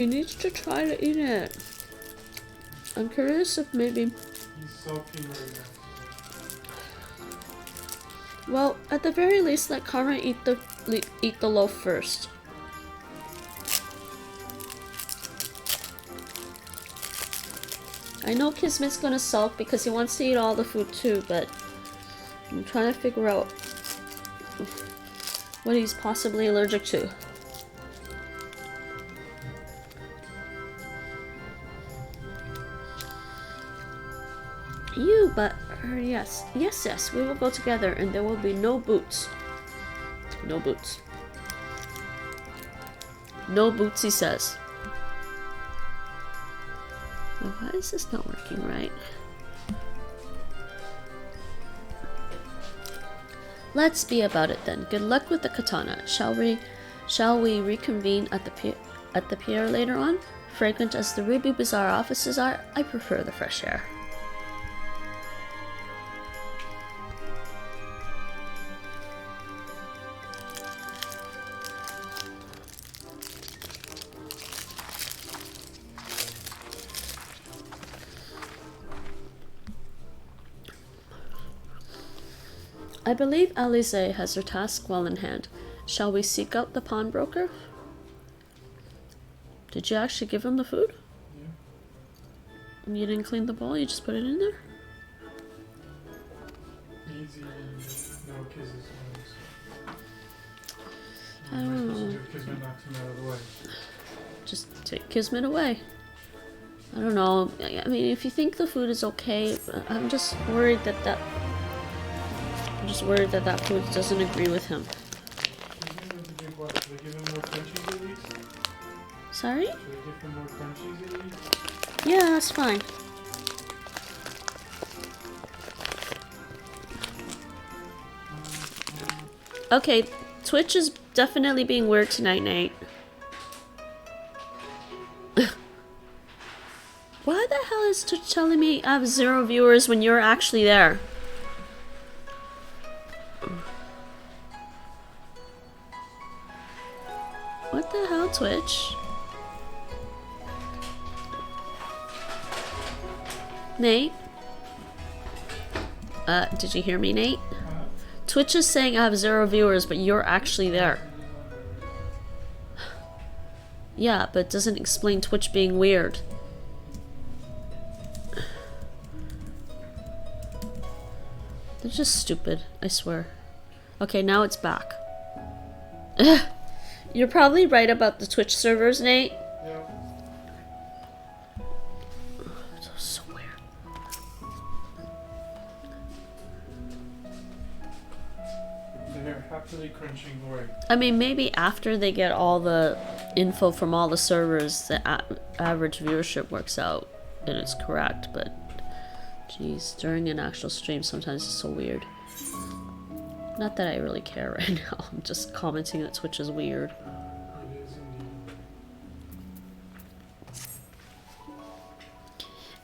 He needs to try to eat it. I'm curious if maybe... He's sulking right now. Well, at the very least, let Karma eat the loaf first. I know Kismet's gonna sulk because he wants to eat all the food too, but I'm trying to figure out what he's possibly allergic to. You, but yes, we will go together, and there will be no boots. No boots. No boots, he says. Why is this not working right? Let's be about it then. Good luck with the katana. Shall we reconvene at the pier later on? Fragrant as the Ruby Bazaar offices are, I prefer the fresh air. I believe Alize has her task well in hand. Shall we seek out the pawnbroker? Did you actually give him the food? Yeah. You didn't clean the bowl, you just put it in there? Easy and no kisses. I don't know. Kismet knocks him out of the way. Just take Kismet away. I don't know. I mean, if you think the food is okay, I'm just worried that that food doesn't agree with him. Should I give him more crunchies at least? Sorry? Should I give him more crunchies at least? Yeah, that's fine. Okay, Twitch is definitely being weird tonight, Nate. Why the hell is Twitch telling me I have 0 viewers when you're actually there? What the hell, Twitch? Nate? Did you hear me, Nate? Twitch is saying I have 0 viewers, but you're actually there. Yeah, but it doesn't explain Twitch being weird. They're just stupid, I swear. Okay, now it's back. You're probably right about the Twitch servers, Nate. Yeah. It's so weird. They're happily crunching away. I mean, maybe after they get all the info from all the servers, the average viewership works out and it's correct, but geez, during an actual stream sometimes it's so weird. Not that I really care right now, I'm just commenting that Twitch is weird. It is indeed.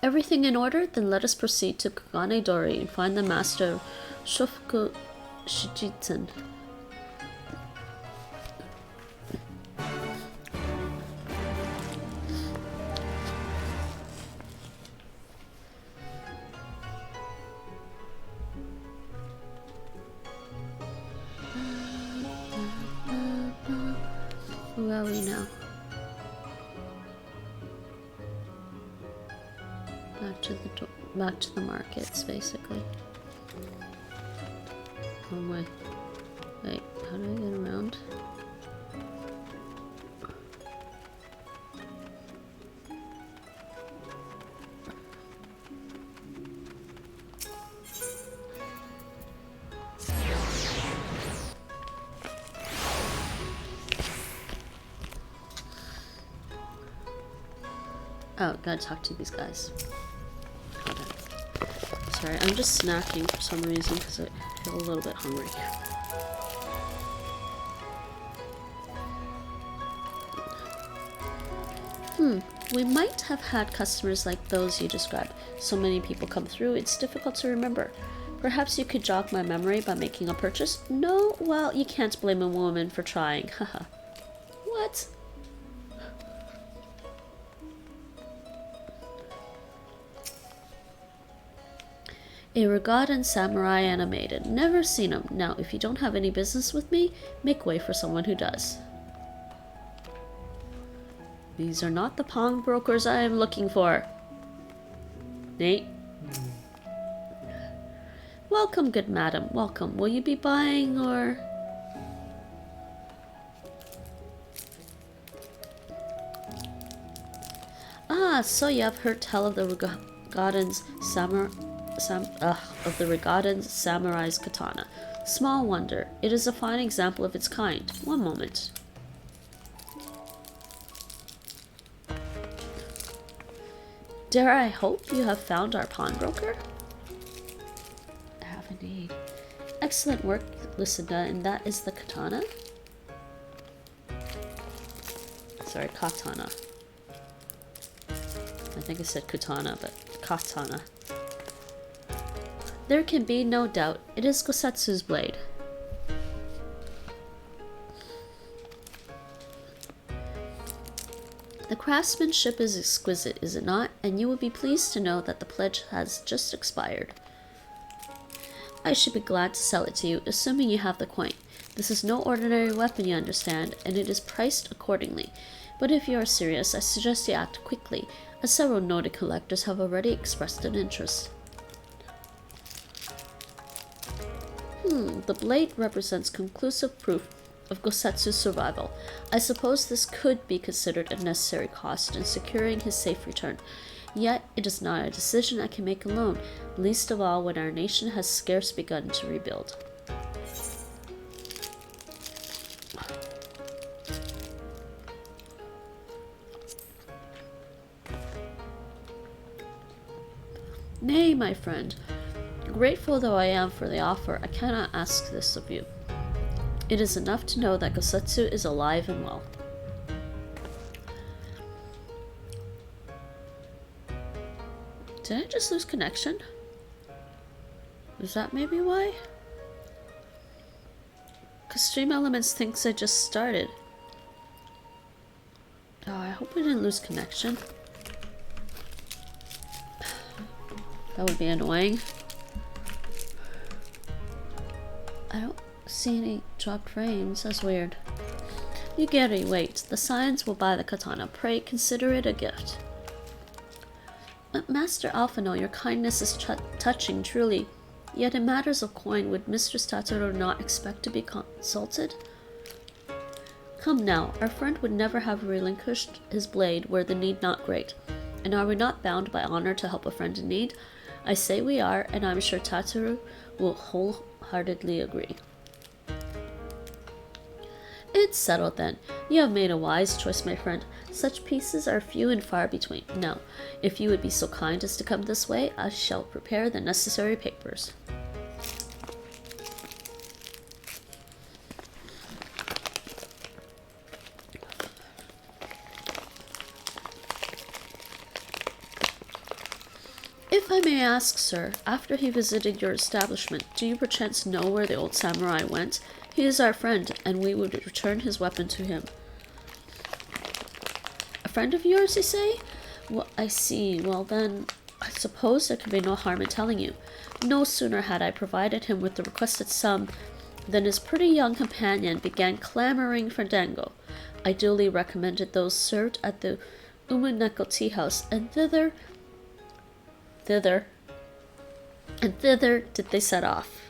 Everything in order? Then let us proceed to Kagane Dori and find the master of Shofuku Shijitsun. Who are we now? Back to the markets, basically. Wrong way. Wait, how do I get around? Oh, gotta talk to these guys. Hold on. Sorry, I'm just snacking for some reason because I feel a little bit hungry. We might have had customers like those you described. So many people come through, it's difficult to remember. Perhaps you could jog my memory by making a purchase? No? Well, you can't blame a woman for trying. Haha. What? A Regadan samurai animated. Never seen him. Now, if you don't have any business with me, make way for someone who does. These are not the pawnbrokers I am looking for. Nate? Welcome, good madam. Welcome. Will you be buying or... Ah, so you have heard tell of the Regadan's samurai's katana. Small wonder. It is a fine example of its kind. One moment. Dare I hope you have found our pawnbroker? I have indeed. Excellent work, Lucinda, and that is the katana? Sorry, katana. I think I said katana, but katana. There can be no doubt. It is Gosetsu's blade. The craftsmanship is exquisite, is it not? And you will be pleased to know that the pledge has just expired. I should be glad to sell it to you, assuming you have the coin. This is no ordinary weapon, you understand, and it is priced accordingly. But if you are serious, I suggest you act quickly, as several noted collectors have already expressed an interest. The blade represents conclusive proof of Gosetsu's survival. I suppose this could be considered a necessary cost in securing his safe return. Yet, it is not a decision I can make alone, least of all when our nation has scarce begun to rebuild. Nay, my friend. Grateful though I am for the offer, I cannot ask this of you. It is enough to know that Gosetsu is alive and well. Did I just lose connection? Is that maybe why? Because Stream Elements thinks I just started. Oh, I hope I didn't lose connection. That would be annoying. I don't see any dropped frames. That's weird. You Yugiri, wait. The Scions will buy the katana. Pray, consider it a gift. Master Alphino, your kindness is touching, truly. Yet in matters of coin, would Mistress Tataru not expect to be consulted? Come now, our friend would never have relinquished his blade were the need not great. And are we not bound by honor to help a friend in need? I say we are, and I'm sure Tataru will wholeheartedly agree. It's settled then. You have made a wise choice, my friend. Such pieces are few and far between. Now, if you would be so kind as to come this way, I shall prepare the necessary papers. If I may ask, sir, after he visited your establishment, do you perchance know where the old samurai went? He is our friend, and we would return his weapon to him. A friend of yours, you say? Well, I see. Well then, I suppose there can be no harm in telling you. No sooner had I provided him with the requested sum than his pretty young companion began clamoring for dango. I duly recommended those served at the Umaneko tea house, and thither did they set off.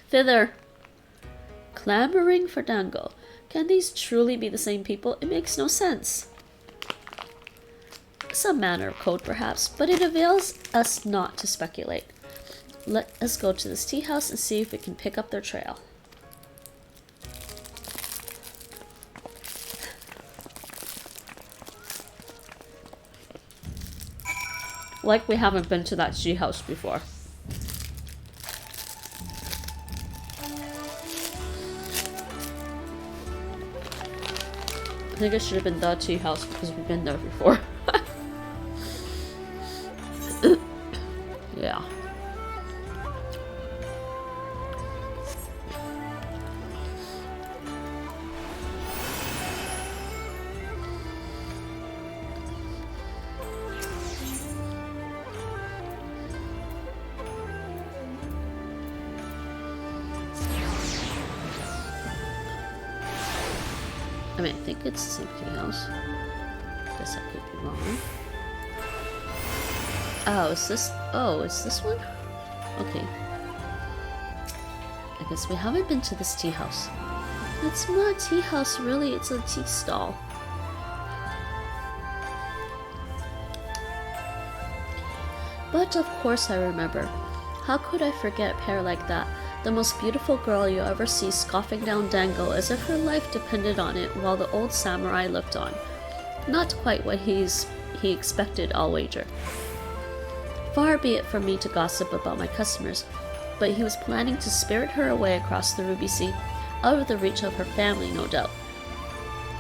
Thither! Clamoring for dango. Can these truly be the same people? It makes no sense. Some manner of code, perhaps, but it avails us not to speculate. Let us go to this tea house and see if we can pick up their trail. Like we haven't been to that tea house before. I think it should have been the tea house because we've been there before. Yeah. I mean, I think it's the same tea house. Guess I could be wrong. Oh, is this... Oh, is this one? Okay. I guess we haven't been to this tea house. It's not a tea house, really. It's a tea stall. But of course I remember. How could I forget a pair like that? The most beautiful girl you ever see scoffing down Dango as if her life depended on it while the old samurai looked on. Not quite what he expected, I'll wager. Far be it from me to gossip about my customers, but he was planning to spirit her away across the Ruby Sea, out of the reach of her family, no doubt.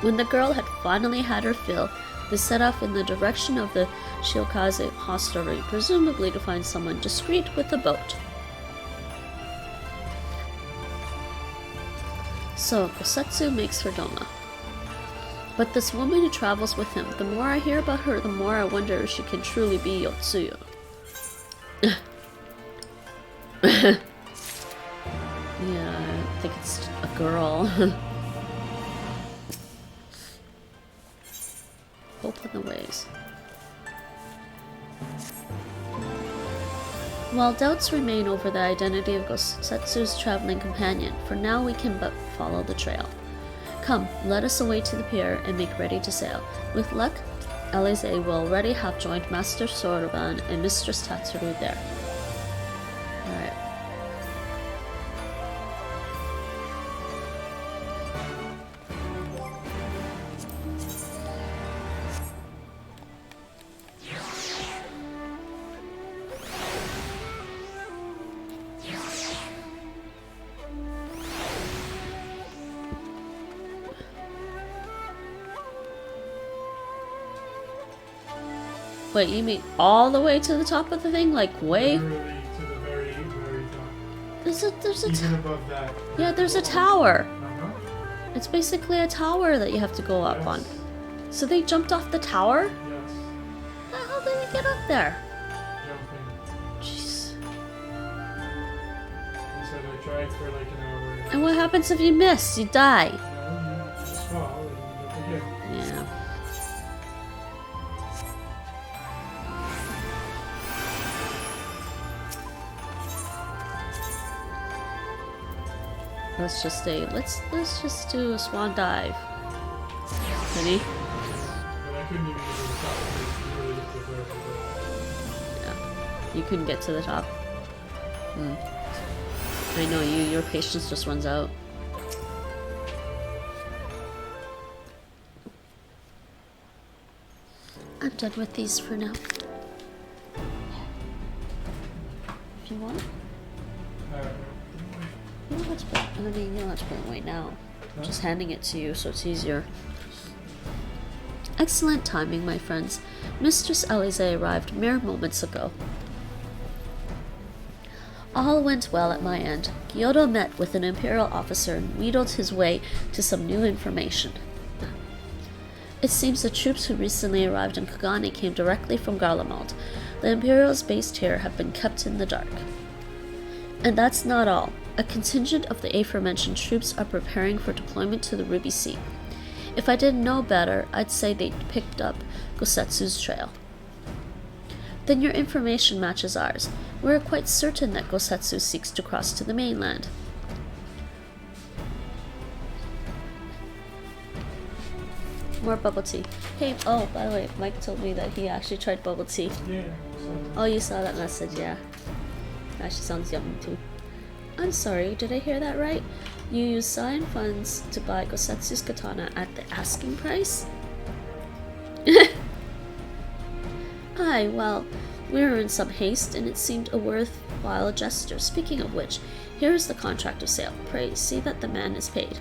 When the girl had finally had her fill, they set off in the direction of the Shiokaze hostelry, presumably to find someone discreet with a boat. So, Kosetsu makes for Doma. But this woman who travels with him, the more I hear about her, the more I wonder if she can truly be Yotsuyo. Yeah, I think it's a girl. Open the ways. While doubts remain over the identity of Gosetsu's traveling companion, for now we can but follow the trail. Come, let us away to the pier and make ready to sail. With luck, Alize will already have joined Master Soroban and Mistress Tatsuru there. Alright. Wait, you mean all the way to the top of the thing? Like way? Literally to the very, very top. There's a Even above that. yeah, there's a tower. Uh-huh. It's basically a tower that you have to go up Yes. on. So they jumped off the tower? Yes. How did you get up there? Jumping. Jeez. I said I tried for like an hour. And what happens if you miss? You die. No, you just fall and jump again. Yeah. Let's just do a swan dive. Ready? But I couldn't even get to the top of it. Really get to the top. Yeah. You couldn't get to the top. I know your patience just runs out. I'm done with these for now. If you want. You don't have to put, you don't have to put it away now. I'm just handing it to you so it's easier. Excellent timing, my friends. Mistress Alize arrived mere moments ago. All went well at my end. Kyoto met with an imperial officer and wheedled his way to some new information. It seems the troops who recently arrived in Kagane came directly from Garlemald. The Imperials based here have been kept in the dark. And that's not all. A contingent of the aforementioned troops are preparing for deployment to the Ruby Sea. If I didn't know better, I'd say they'd picked up Gosetsu's trail. Then your information matches ours. We're quite certain that Gosetsu seeks to cross to the mainland. More bubble tea. Hey, oh, by the way, Mike told me that he actually tried bubble tea. Yeah. So Oh, you saw that message, yeah. Actually sounds yummy too. I'm sorry, did I hear that right? You used Scion funds to buy Gosetsu's katana at the asking price? Aye, well, we were in some haste, and it seemed a worthwhile gesture. Speaking of which, here is the contract of sale. Pray, see that the man is paid.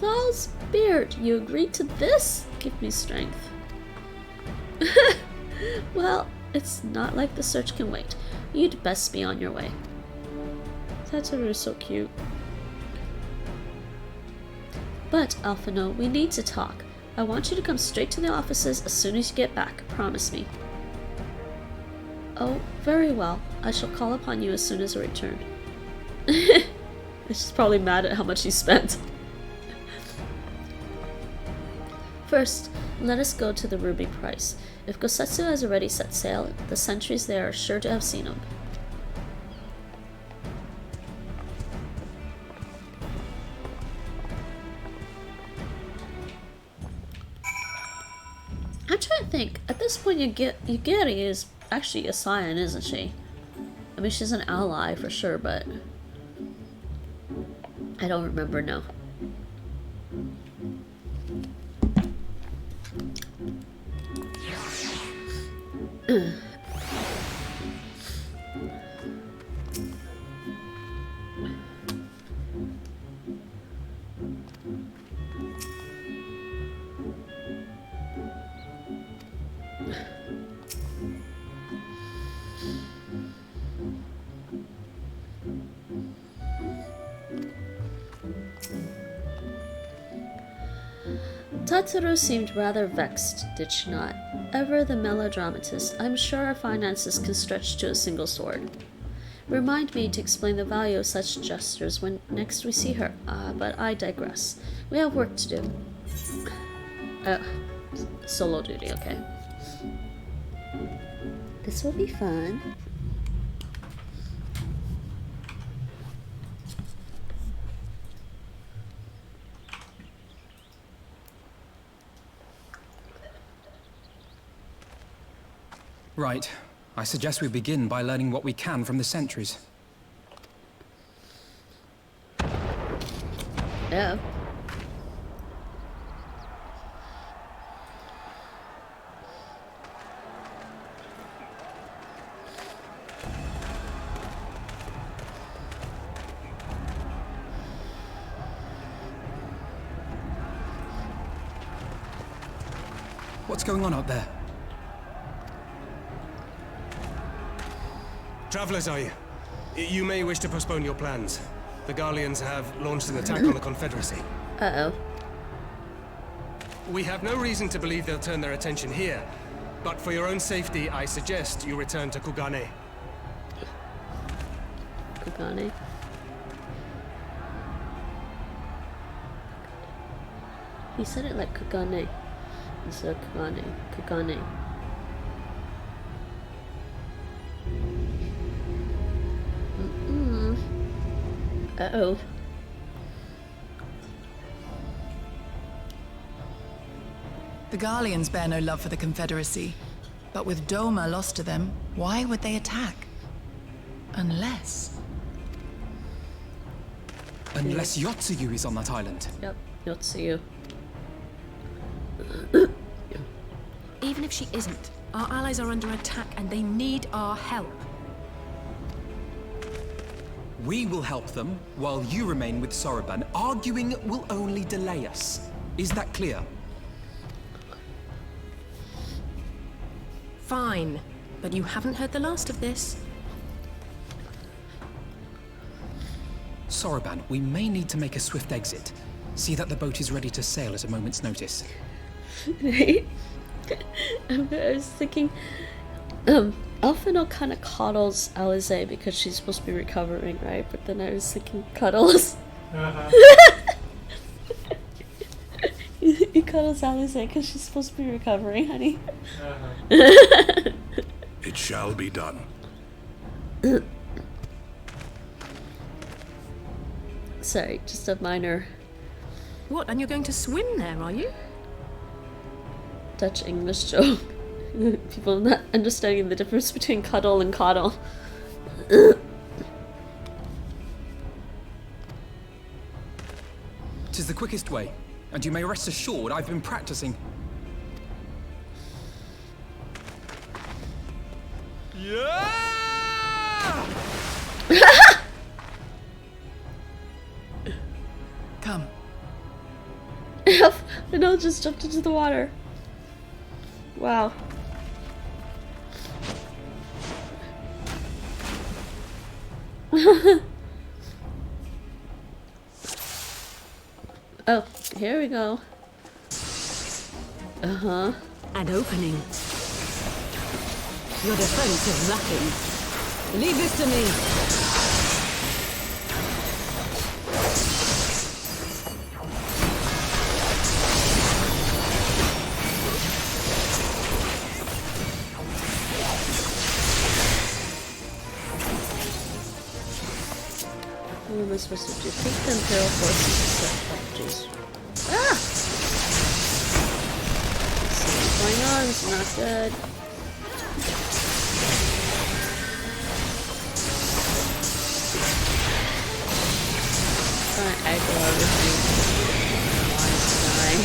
Thal's beard, you agreed to this? Give me strength. Well, it's not like the search can wait. You'd best be on your way. Tataru is so cute. But, Alphino, we need to talk. I want you to come straight to the offices as soon as you get back. Promise me. Oh, very well. I shall call upon you as soon as I return. She's probably mad at how much he spent. First, let us go to the Ruby Price. If Gosetsu has already set sail, the sentries there are sure to have seen him. I'm trying to think. At this point, Yugiri is actually a scion, isn't she? I mean, she's an ally for sure, but I don't remember now. Tataru seemed rather vexed, did she not? Ever the melodramatist, I'm sure our finances can stretch to a single sword. Remind me to explain the value of such gestures when next we see her. But I digress. We have work to do. Solo duty, okay. This will be fun. Right. I suggest we begin by learning what we can from the sentries. Yeah. What's going on out there? Travelers, are you? You may wish to postpone your plans. The Garleans have launched an attack on the Confederacy. Uh-oh. We have no reason to believe they'll turn their attention here, but for your own safety, I suggest you return to Kugane. Kugane? He said it like Kugane. He said Kugane. Kugane. Uh-oh. The Garleans bear no love for the Confederacy, but with Doma lost to them, why would they attack? Unless Yotsuyu is on that island. Yep, Yotsuyu. Even if she isn't, our allies are under attack and they need our help. We will help them, while you remain with Soroban. Arguing will only delay us. Is that clear? Fine, but you haven't heard the last of this. Soroban, we may need to make a swift exit. See that the boat is ready to sail at a moment's notice. Right? I was thinking, Alphino kind of coddles Alize because she's supposed to be recovering, right? But then I was thinking cuddles. He cuddles Alize because she's supposed to be recovering, honey. It shall be done. Sorry, just a minor What, and you're going to swim there, are you? Dutch English joke. People not understanding the difference between cuddle and coddle. Tis the quickest way, and you may rest assured I've been practicing. Yeah! come. And I'll just jumped into the water. Wow. Oh, here we go. An opening. Your defense is lacking. Leave this to me. What am I supposed to do? Take the Imperial forces. Oh, jeez. Ah! What's going on? It's not good. Trying to aggro everything. Why is it dying?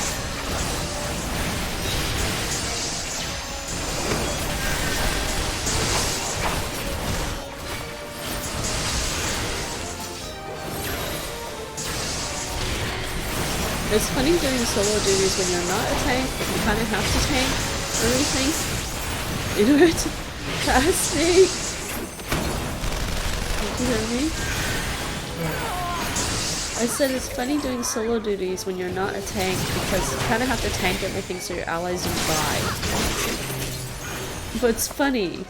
It's funny doing solo duties when you're not a tank, but you kind of have to tank everything in order to pass me. Did you hear me? I said it's funny doing solo duties when you're not a tank because you kind of have to tank everything so your allies don't die. But it's funny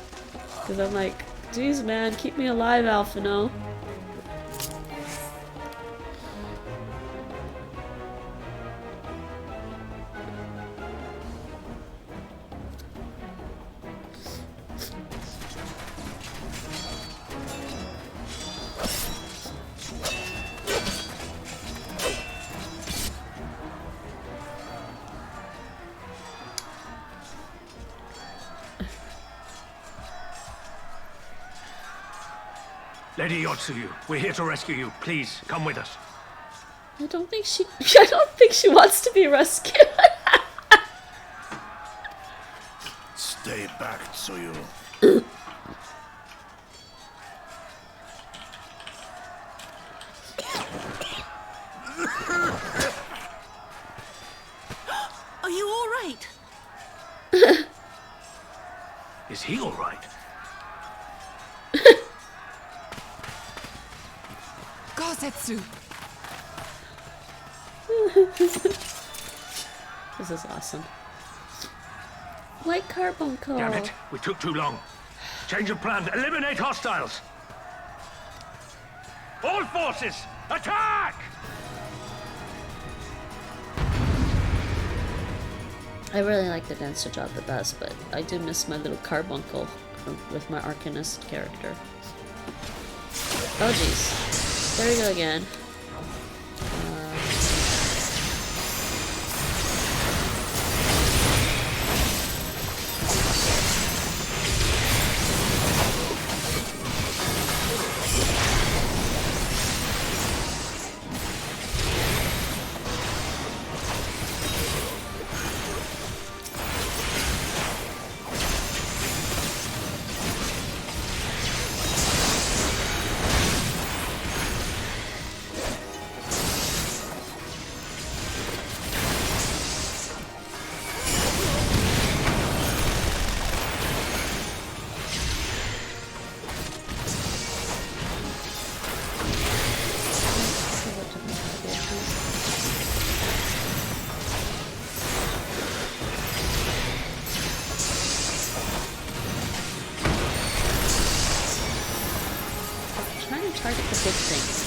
because I'm like, geez man, keep me alive, Alphino. Lady Yotsuyu, we're here to rescue you. Please, come with us. I don't think she wants to be rescued. Stay back, Tsuyu. Are you all right? Is he all right? Gosetsu! This is awesome. White carbuncle. Damn it, we took too long. Change of plan, eliminate hostiles! All forces, attack! I really like the dancer job the best, but I do miss my little carbuncle with my Arcanist character. Oh jeez. There we go again. Target the big things.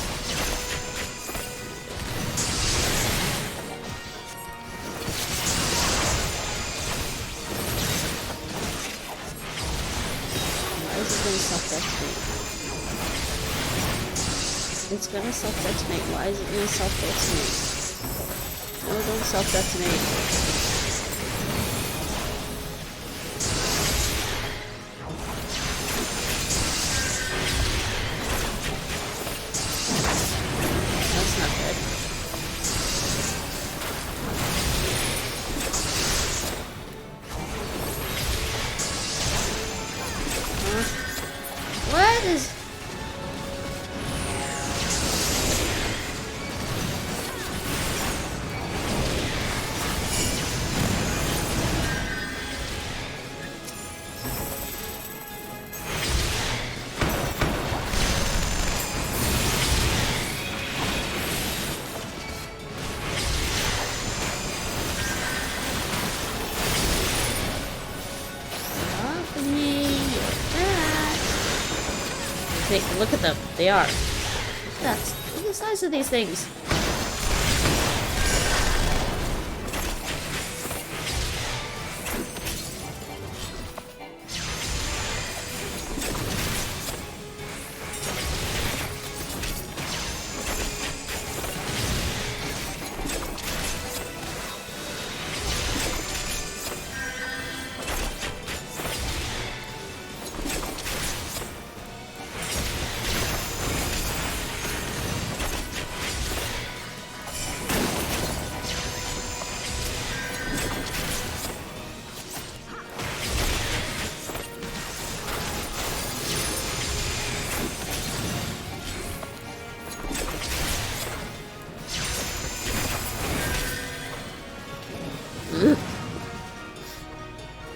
Why is it going to self-detonate? It's going to self-detonate. Why is it going to self-detonate? No, don't self-detonate. What is... Look at them. They are. That's look at the size of these things.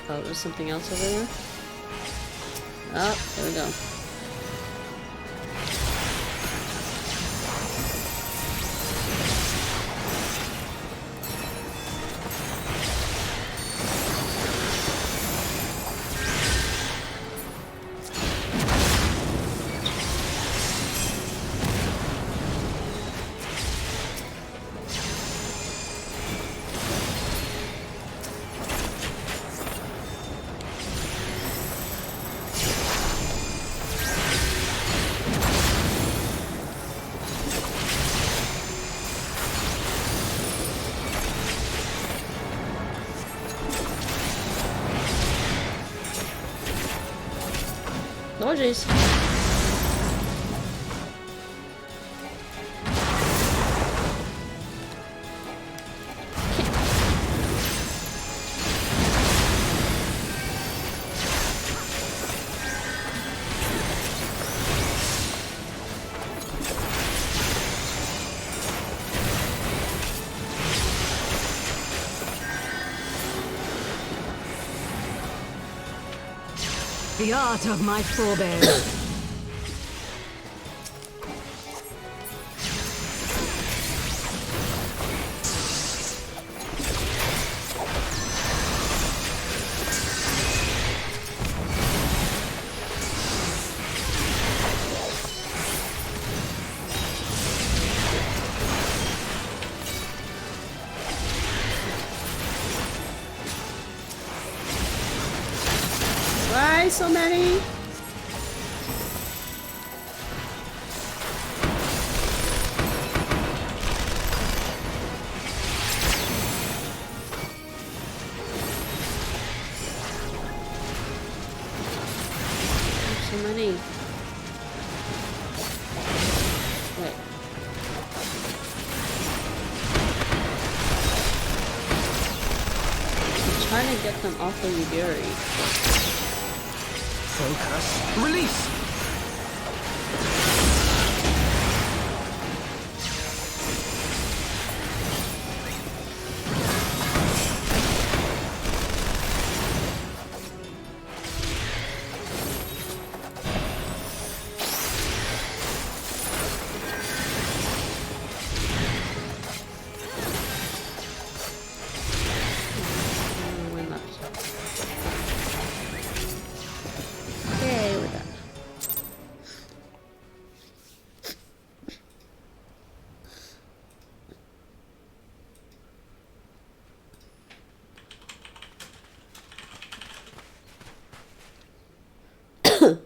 Oh, there's something else over there? Oh, there we go. Oh jeez. The art of my forebears. Why so many? So many. Wait. I'm trying to get them off of Yugiri. Focus. Release!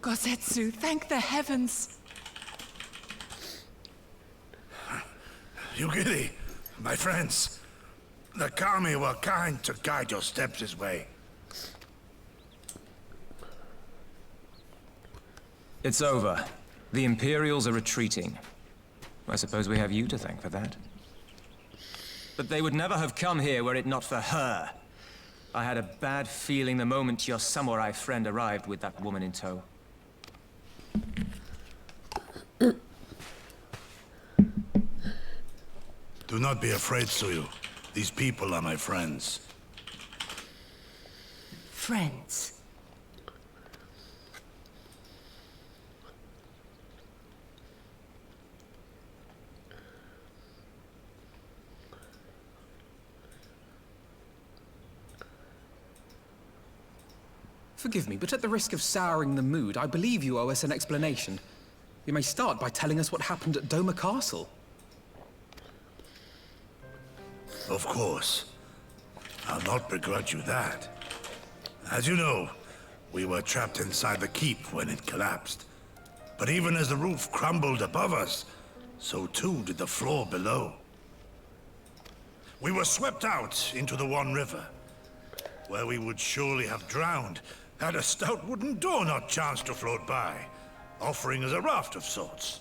Gosetsu, thank the heavens. Yugiri, my friends, the Kami were kind to guide your steps this way. It's over. The Imperials are retreating. I suppose we have you to thank for that. But they would never have come here were it not for her. I had a bad feeling the moment your samurai friend arrived with that woman in tow. Do not be afraid, Suyu. These people are my friends. Friends. Forgive me, but at the risk of souring the mood, I believe you owe us an explanation. You may start by telling us what happened at Doma Castle. Of course. I'll not begrudge you that. As you know, we were trapped inside the keep when it collapsed. But even as the roof crumbled above us, so too did the floor below. We were swept out into the One River, where we would surely have drowned had a stout wooden door not chanced to float by, offering us a raft of sorts.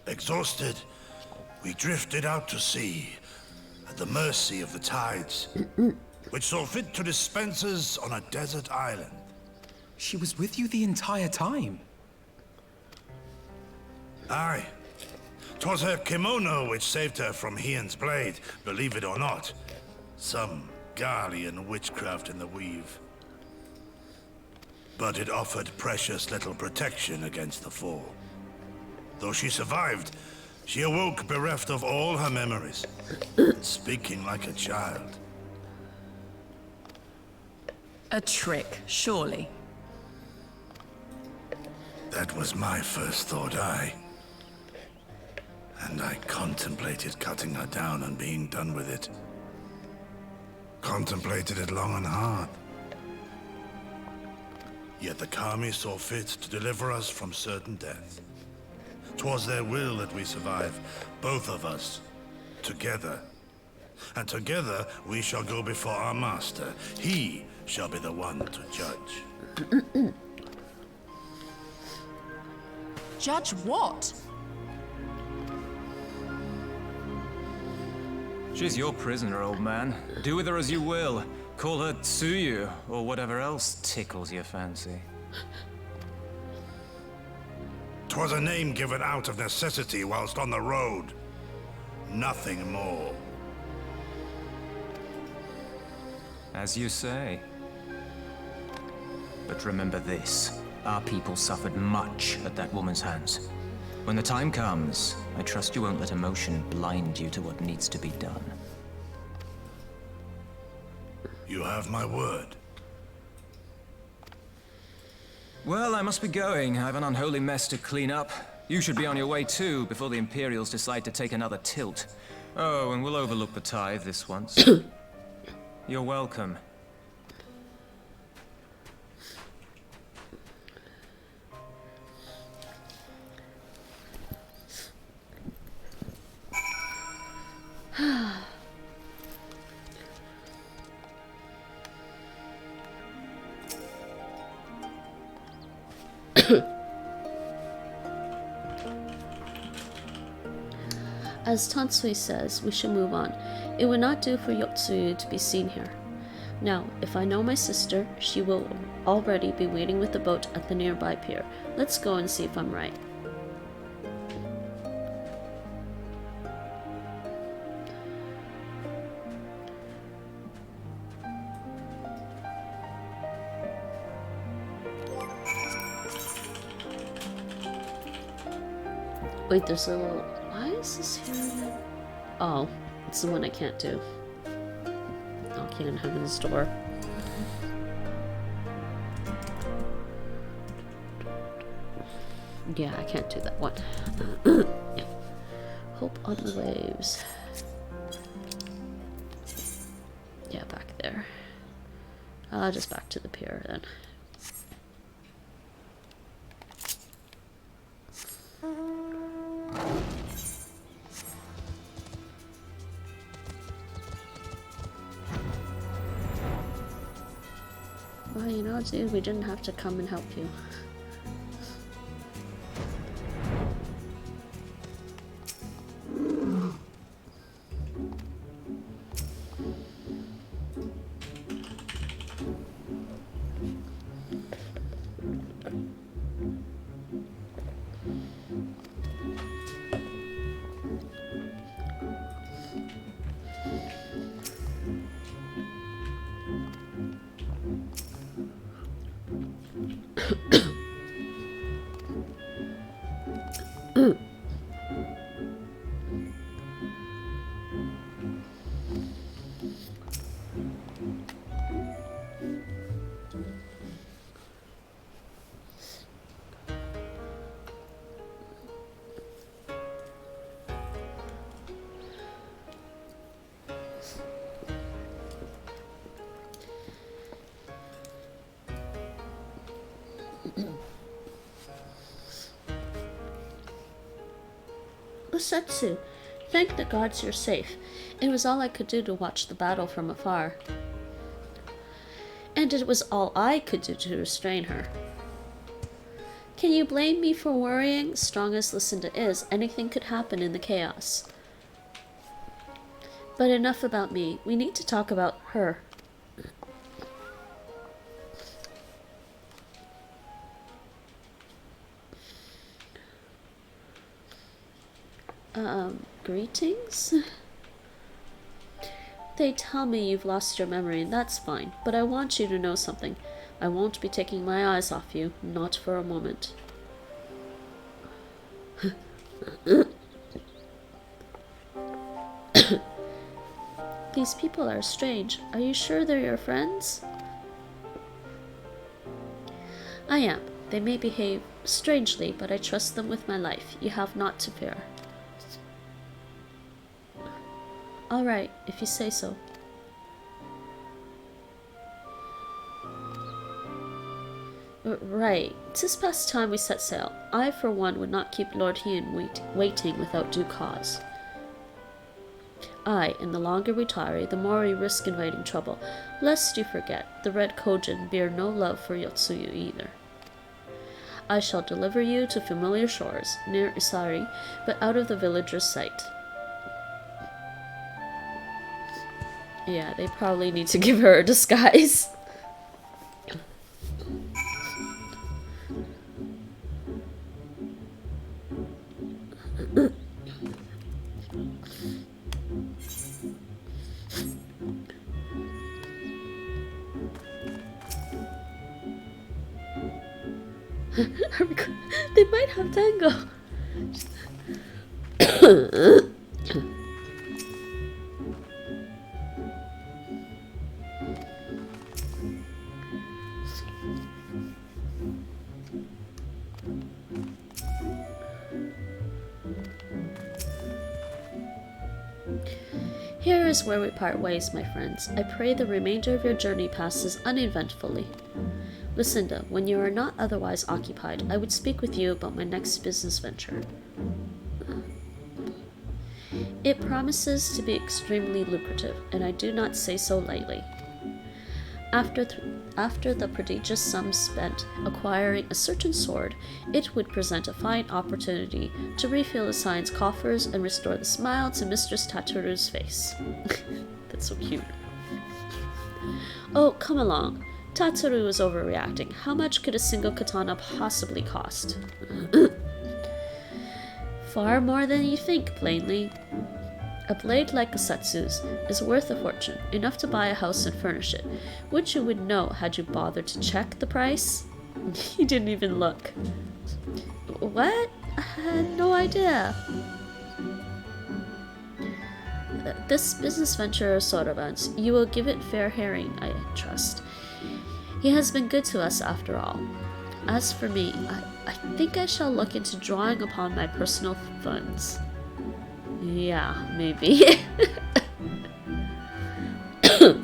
Exhausted, we drifted out to sea, at the mercy of the tides, which saw fit to dispense us on a desert island. She was with you the entire time. Aye. 'Twas her kimono which saved her from Hien's blade, believe it or not. Some Garlean witchcraft in the weave. But it offered precious little protection against the fall. Though she survived, she awoke bereft of all her memories, speaking like a child. A trick, surely. That was my first thought, aye. And I contemplated cutting her down and being done with it. Contemplated it long and hard. Yet the Kami saw fit to deliver us from certain death. 'Twas their will that we survive, both of us, together. And together we shall go before our master. He shall be the one to judge. Judge what? She's your prisoner, old man. Do with her as you will. Call her Tsuyu, or whatever else tickles your fancy. 'Twas a name given out of necessity whilst on the road. Nothing more. As you say. But remember this. Our people suffered much at that woman's hands. When the time comes, I trust you won't let emotion blind you to what needs to be done. You have my word. Well, I must be going. I have an unholy mess to clean up. You should be on your way too, before the Imperials decide to take another tilt. Oh, and we'll overlook the tithe this once. You're welcome. As Tansui says, we should move on. It would not do for Yotsuyu to be seen here. Now, if I know my sister, she will already be waiting with the boat at the nearby pier. Let's go and see if I'm right. Wait, there's a little... Why is this here again? Oh, it's the one I can't do. Knocking on Heaven's door. Yeah, I can't do that one. Yeah. Hope on the waves. Yeah, back there. Just back to the pier then. Well, you know, dude, we didn't have to come and help you. Setsu. Thank the gods you're safe. It was all I could do to watch the battle from afar. And it was all I could do to restrain her. Can you blame me for worrying? Strong as Lucinda is, anything could happen in the chaos. But enough about me. We need to talk about her. Greetings? They tell me you've lost your memory, and that's fine, but I want you to know something. I won't be taking my eyes off you, not for a moment. These people are strange. Are you sure they're your friends? I am. They may behave strangely, but I trust them with my life. You have naught to fear. All right, if you say so. Right. 'Tis past time we set sail. I, for one, would not keep Lord Hien waiting without due cause. Aye, and the longer we tarry, the more we risk inviting trouble. Lest you forget, the Red Kojin bear no love for Yotsuyu either. I shall deliver you to familiar shores, near Isari, but out of the villager's sight. Yeah, they probably need to give her a disguise. They might have tango. Here is where we part ways, my friends. I pray the remainder of your journey passes uneventfully. Lucinda, when you are not otherwise occupied, I would speak with you about my next business venture. It promises to be extremely lucrative, and I do not say so lightly. After the prodigious sum spent acquiring a certain sword, it would present a fine opportunity to refill the Sign's coffers and restore the smile to Mistress Tatoru's face. That's so cute. Oh, come along. Tatoru is overreacting. How much could a single katana possibly cost? Far more than you think, plainly. A blade like a Setsu's is worth a fortune, enough to buy a house and furnish it, which you would know had you bothered to check the price. You didn't even look. What? I had no idea. This business venture of Soroban's, you will give it fair hearing, I trust. He has been good to us after all. As for me, I think I shall look into drawing upon my personal funds. Yeah, maybe. What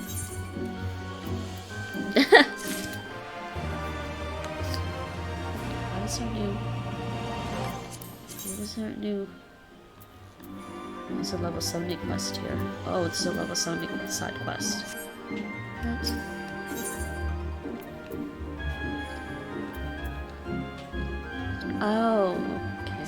is our new? What is our new? There's a level 70 quest here. Oh, it's a level 70 side quest. What? Oh, okay.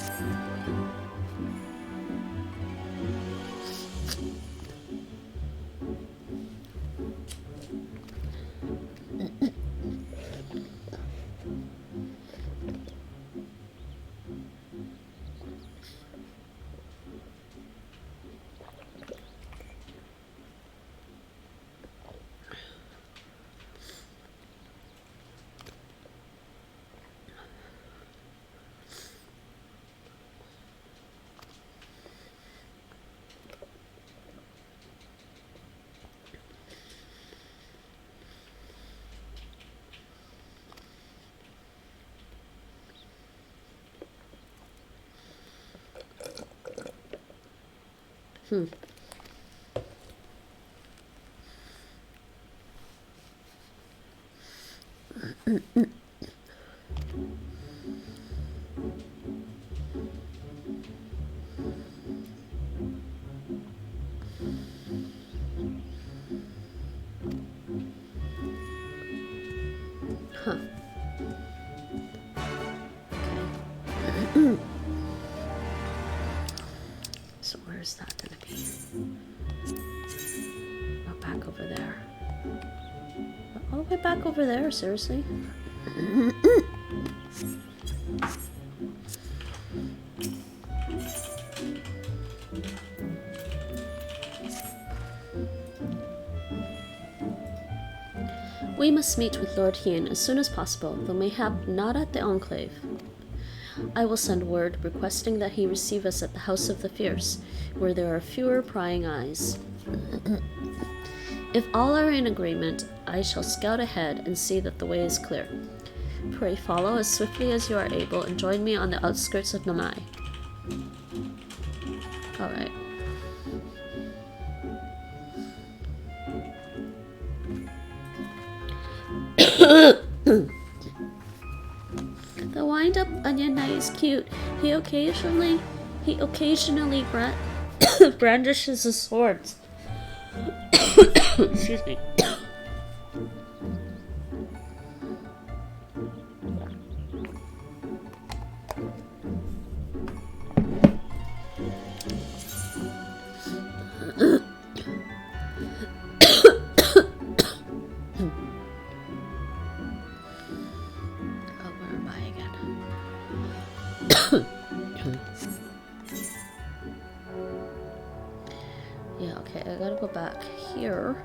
So where's that gonna be? Oh, back over there. All the way back over there, seriously? We must meet with Lord Hien as soon as possible, though mayhap not at the Enclave. I will send word requesting that he receive us at the House of the Fierce, where there are fewer prying eyes. If all are in agreement, I shall scout ahead and see that the way is clear. Pray follow as swiftly as you are able and join me on the outskirts of Namai. Alright. The wind-up onion knight is cute. He occasionally brandishes his swords. Excuse me. Yeah, okay, I gotta go back here.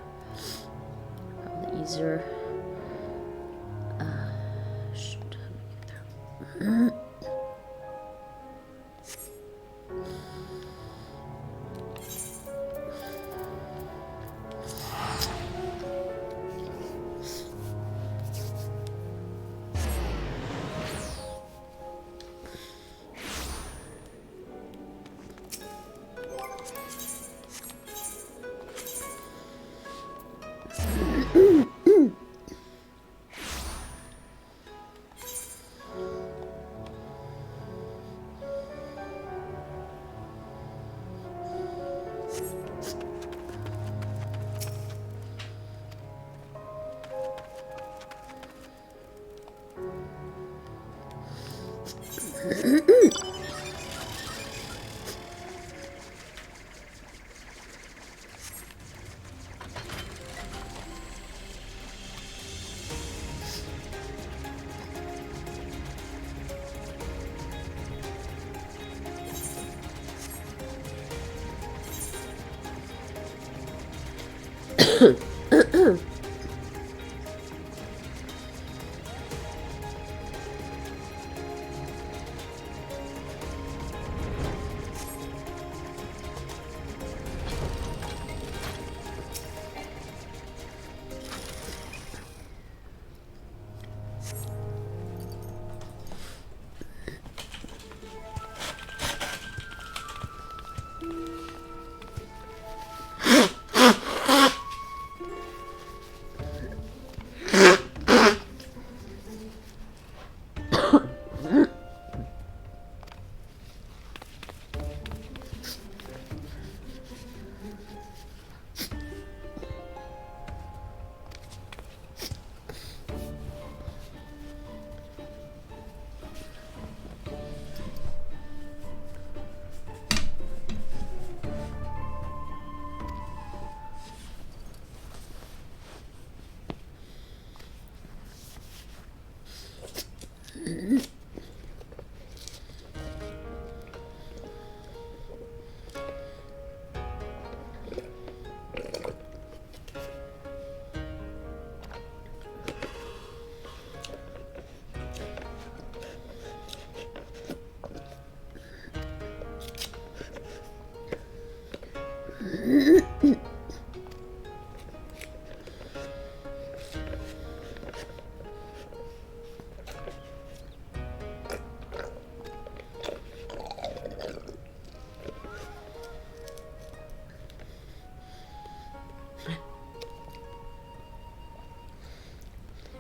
Probably easier. Shoot, how do we get there?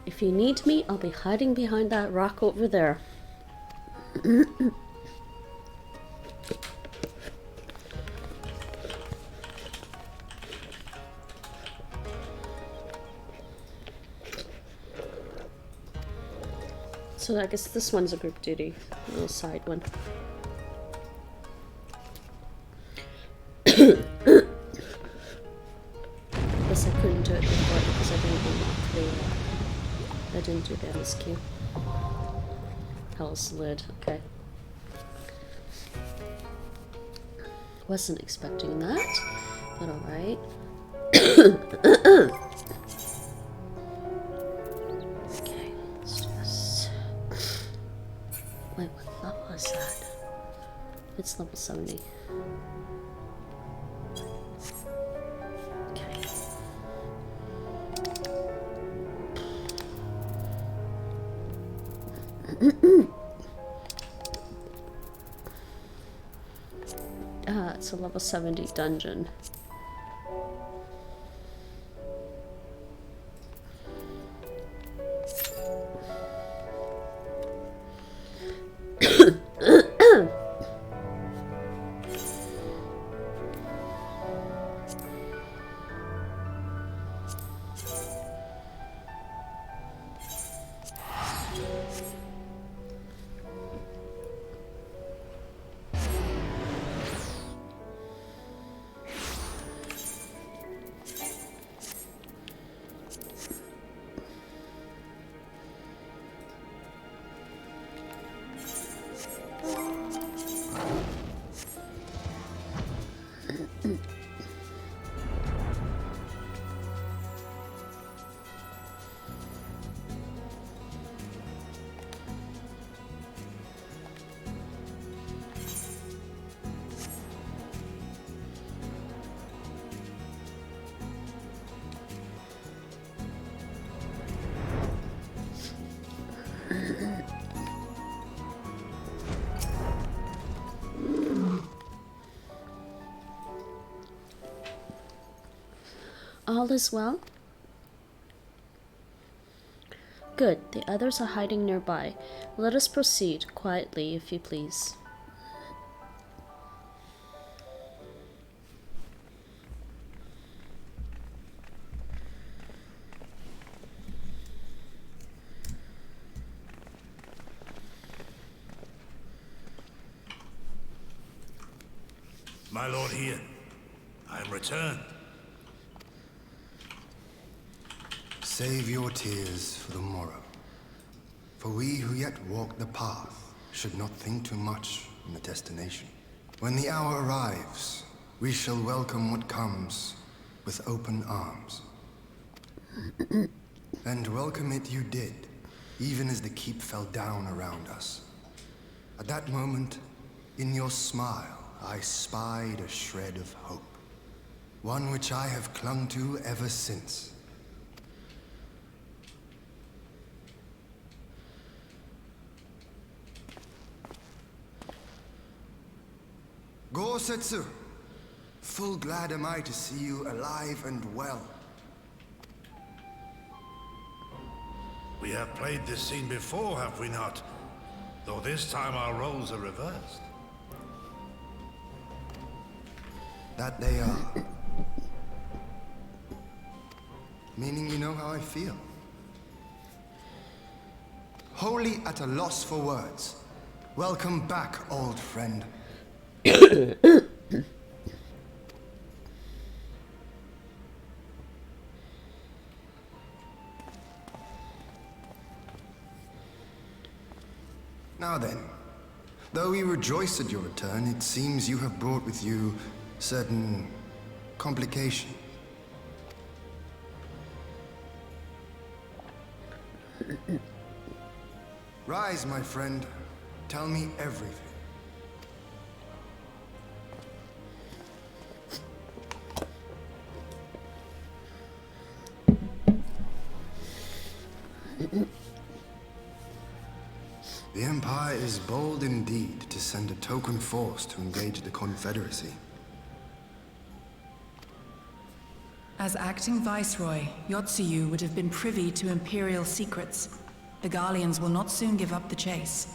If you need me, I'll be hiding behind that rock over there. So I guess this one's a group duty, a little side one. Guess I couldn't do it before because I didn't unlock the, I didn't do the MSQ. Hell's lid, okay. Wasn't expecting that, but alright. Okay, let's do this. Wait, what level is that? It's level 70. Okay. It's a level 70 dungeon. All is well? Good. The others are hiding nearby. Let us proceed quietly, if you please. My lord Ian, I am returned. Save your tears for the morrow. For we who yet walk the path should not think too much on the destination. When the hour arrives, we shall welcome what comes with open arms. And welcome it you did, even as the keep fell down around us. At that moment, in your smile, I spied a shred of hope. One which I have clung to ever since. Gosetsu, full glad am I to see you alive and well. We have played this scene before, have we not? Though this time our roles are reversed. That they are. Meaning you know how I feel. Wholly at a loss for words. Welcome back, old friend. Now then, though we rejoice at your return, it seems you have brought with you certain complication. Rise, my friend. Tell me everything. The Empire is bold indeed to send a token force to engage the Confederacy. As acting Viceroy, Yotsuyu would have been privy to Imperial secrets. The Garleans will not soon give up the chase.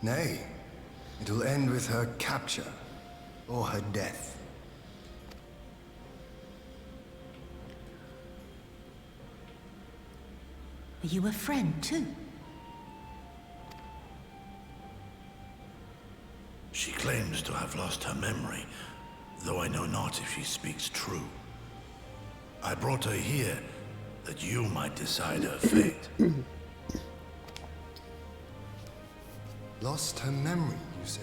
Nay, it will end with her capture, or her death. Are you a friend, too? She claims to have lost her memory, though I know not if she speaks true. I brought her here that you might decide her fate. Lost her memory, you say?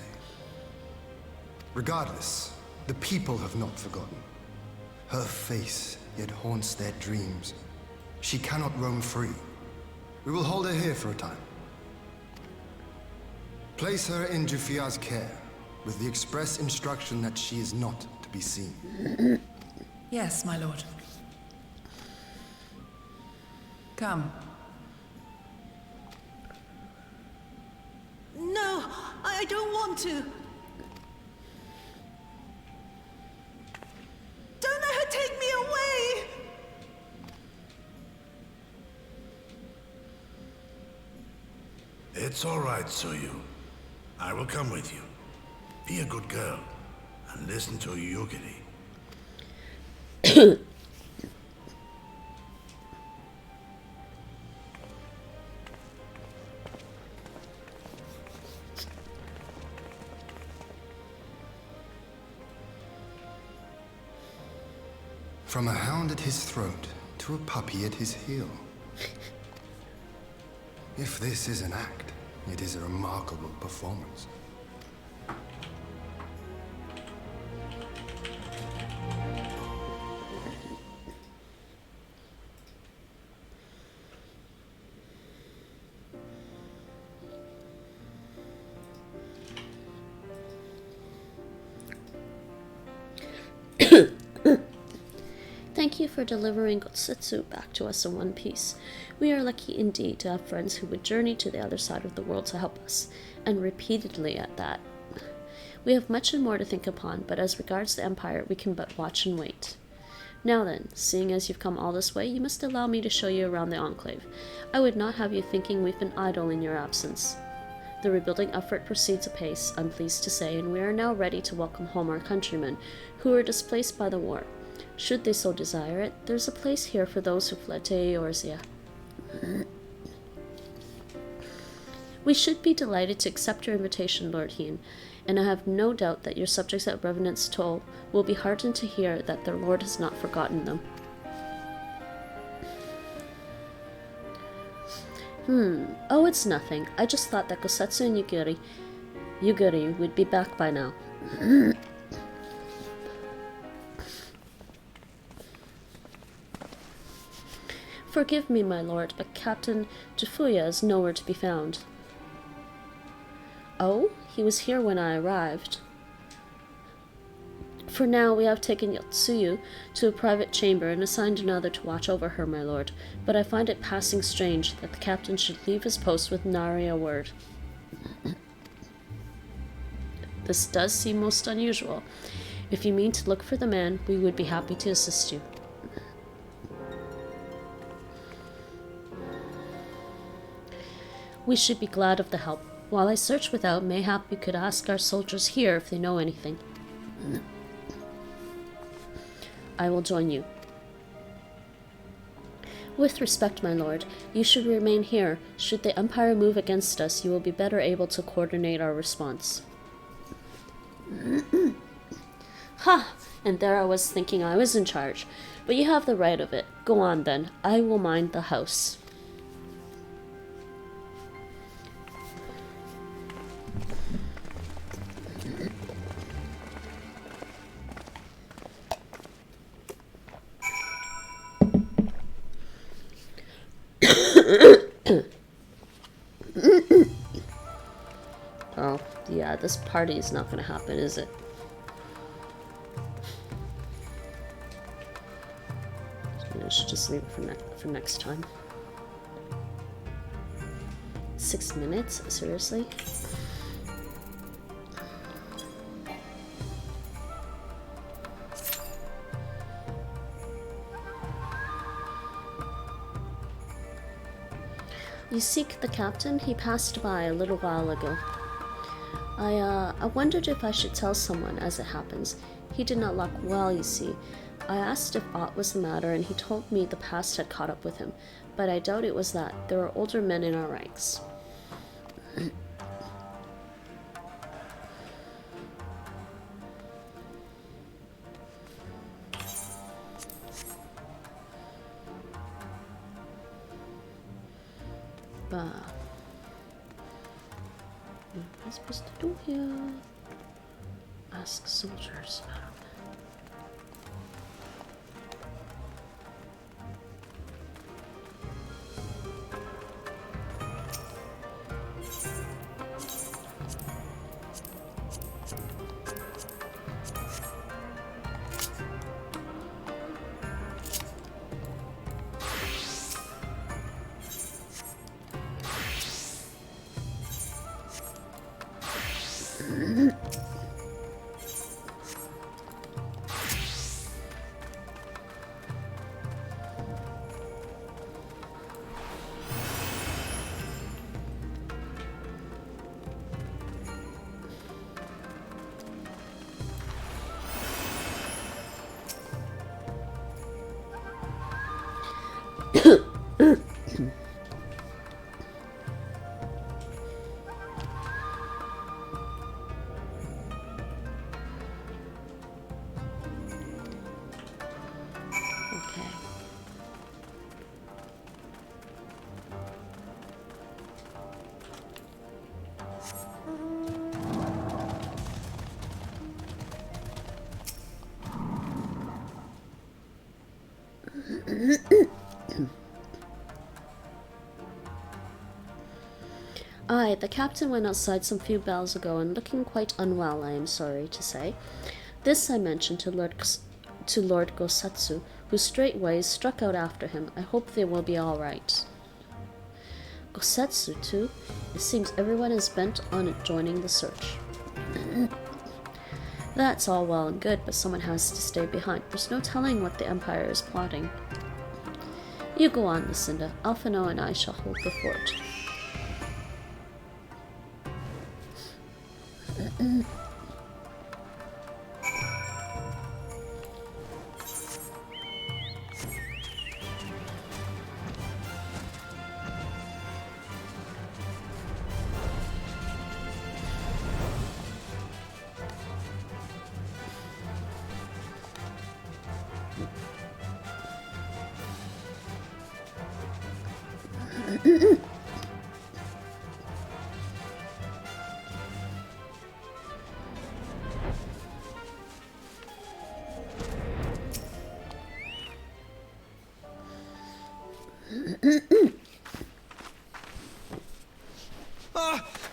Regardless, the people have not forgotten. Her face yet haunts their dreams. She cannot roam free. We will hold her here for a time. Place her in Jufia's care, with the express instruction that she is not to be seen. Yes, my lord. Come. No, I don't want to. Don't let her take me away! It's all right, Soyu. I will come with you. Be a good girl, and listen to Yugiri. From a hound at his throat to a puppy at his heel. If this is an act, it is a remarkable performance. Thank you for delivering Gotsetsu back to us in one piece. We are lucky indeed to have friends who would journey to the other side of the world to help us, and repeatedly at that. We have much and more to think upon, but as regards the Empire, we can but watch and wait. Now then, seeing as you've come all this way, you must allow me to show you around the Enclave. I would not have you thinking we've been idle in your absence. The rebuilding effort proceeds apace, I'm pleased to say, and we are now ready to welcome home our countrymen, who were displaced by the war. Should they so desire it, there's a place here for those who fled to Eorzea. We should be delighted to accept your invitation, Lord Hien, and I have no doubt that your subjects at Revenant's Toll will be heartened to hear that their lord has not forgotten them. Oh, it's nothing. I just thought that Gosetsu and Yugiri would be back by now. Forgive me, my lord, but Captain Jifuya is nowhere to be found. Oh, he was here when I arrived. For now, we have taken Yotsuyu to a private chamber and assigned another to watch over her, my lord, but I find it passing strange that the captain should leave his post with nary a word. This does seem most unusual. If you mean to look for the man, we would be happy to assist you. We should be glad of the help. While I search without, mayhap you could ask our soldiers here if they know anything. I will join you. With respect, my lord, you should remain here. Should the Empire move against us, you will be better able to coordinate our response. Ha! And there I was thinking I was in charge. But you have the right of it. Go on then. I will mind the house. Oh, yeah, this party is not going to happen, is it? I should just leave it for next time. 6 minutes? Seriously? You seek the captain? He passed by a little while ago. I wondered if I should tell someone, as it happens. He did not look well, you see. I asked if aught was the matter, and he told me the past had caught up with him, but I doubt it was that. There are older men in our ranks. What am I supposed to do here? Ask soldiers. Aye, the captain went outside some few bells ago and looking quite unwell, I am sorry to say. This I mentioned to Lord Gosatsu, who straightway struck out after him. I hope they will be all right. Gosatsu, too? It seems everyone is bent on joining the search. That's all well and good, but someone has to stay behind. There's no telling what the Empire is plotting. You go on, Lucinda. Alphino and I shall hold the fort.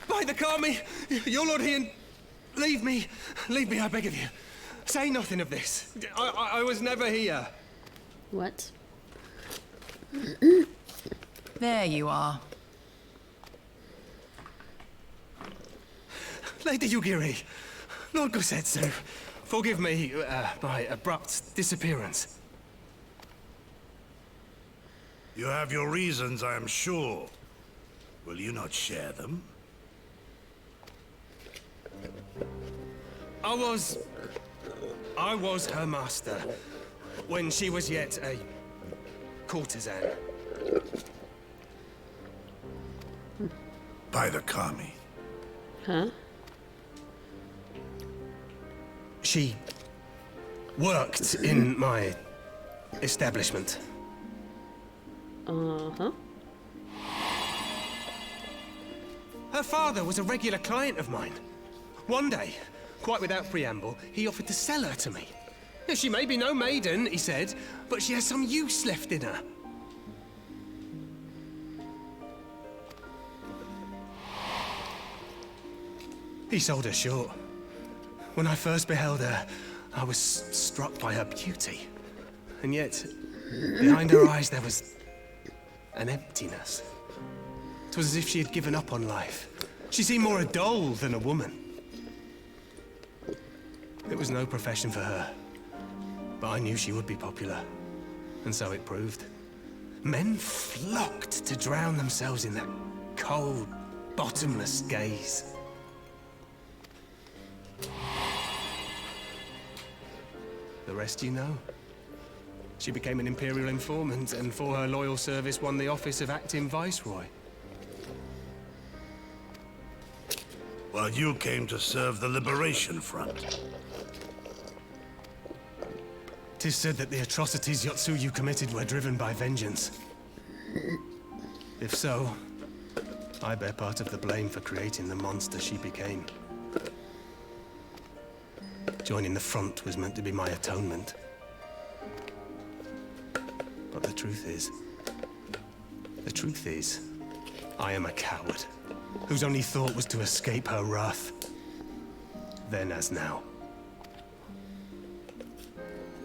By the Kami! Your Lord Ian, leave me, I beg of you. Say nothing of this. I was never here. What? There you are. Lady Yugiri, Lord Gosetsu, forgive me my abrupt disappearance. You have your reasons, I am sure. Will you not share them? I was her master when she was yet a courtesan. By the Kami. Huh? She worked in my establishment. Uh-huh. Her father was a regular client of mine. One day, quite without preamble, he offered to sell her to me. She may be no maiden, he said, but she has some use left in her. He sold her short. When I first beheld her, I was struck by her beauty. And yet, behind her eyes there was an emptiness. It was as if she had given up on life. She seemed more a doll than a woman. It was no profession for her, but I knew she would be popular, and so it proved. Men flocked to drown themselves in that cold, bottomless gaze. The rest you know. She became an imperial informant, and for her loyal service won the office of acting viceroy. While you came to serve the Liberation Front. 'Tis said that the atrocities Yotsuyu committed were driven by vengeance. If so, I bear part of the blame for creating the monster she became. Joining the front was meant to be my atonement. But the truth is, I am a coward, whose only thought was to escape her wrath. Then as now.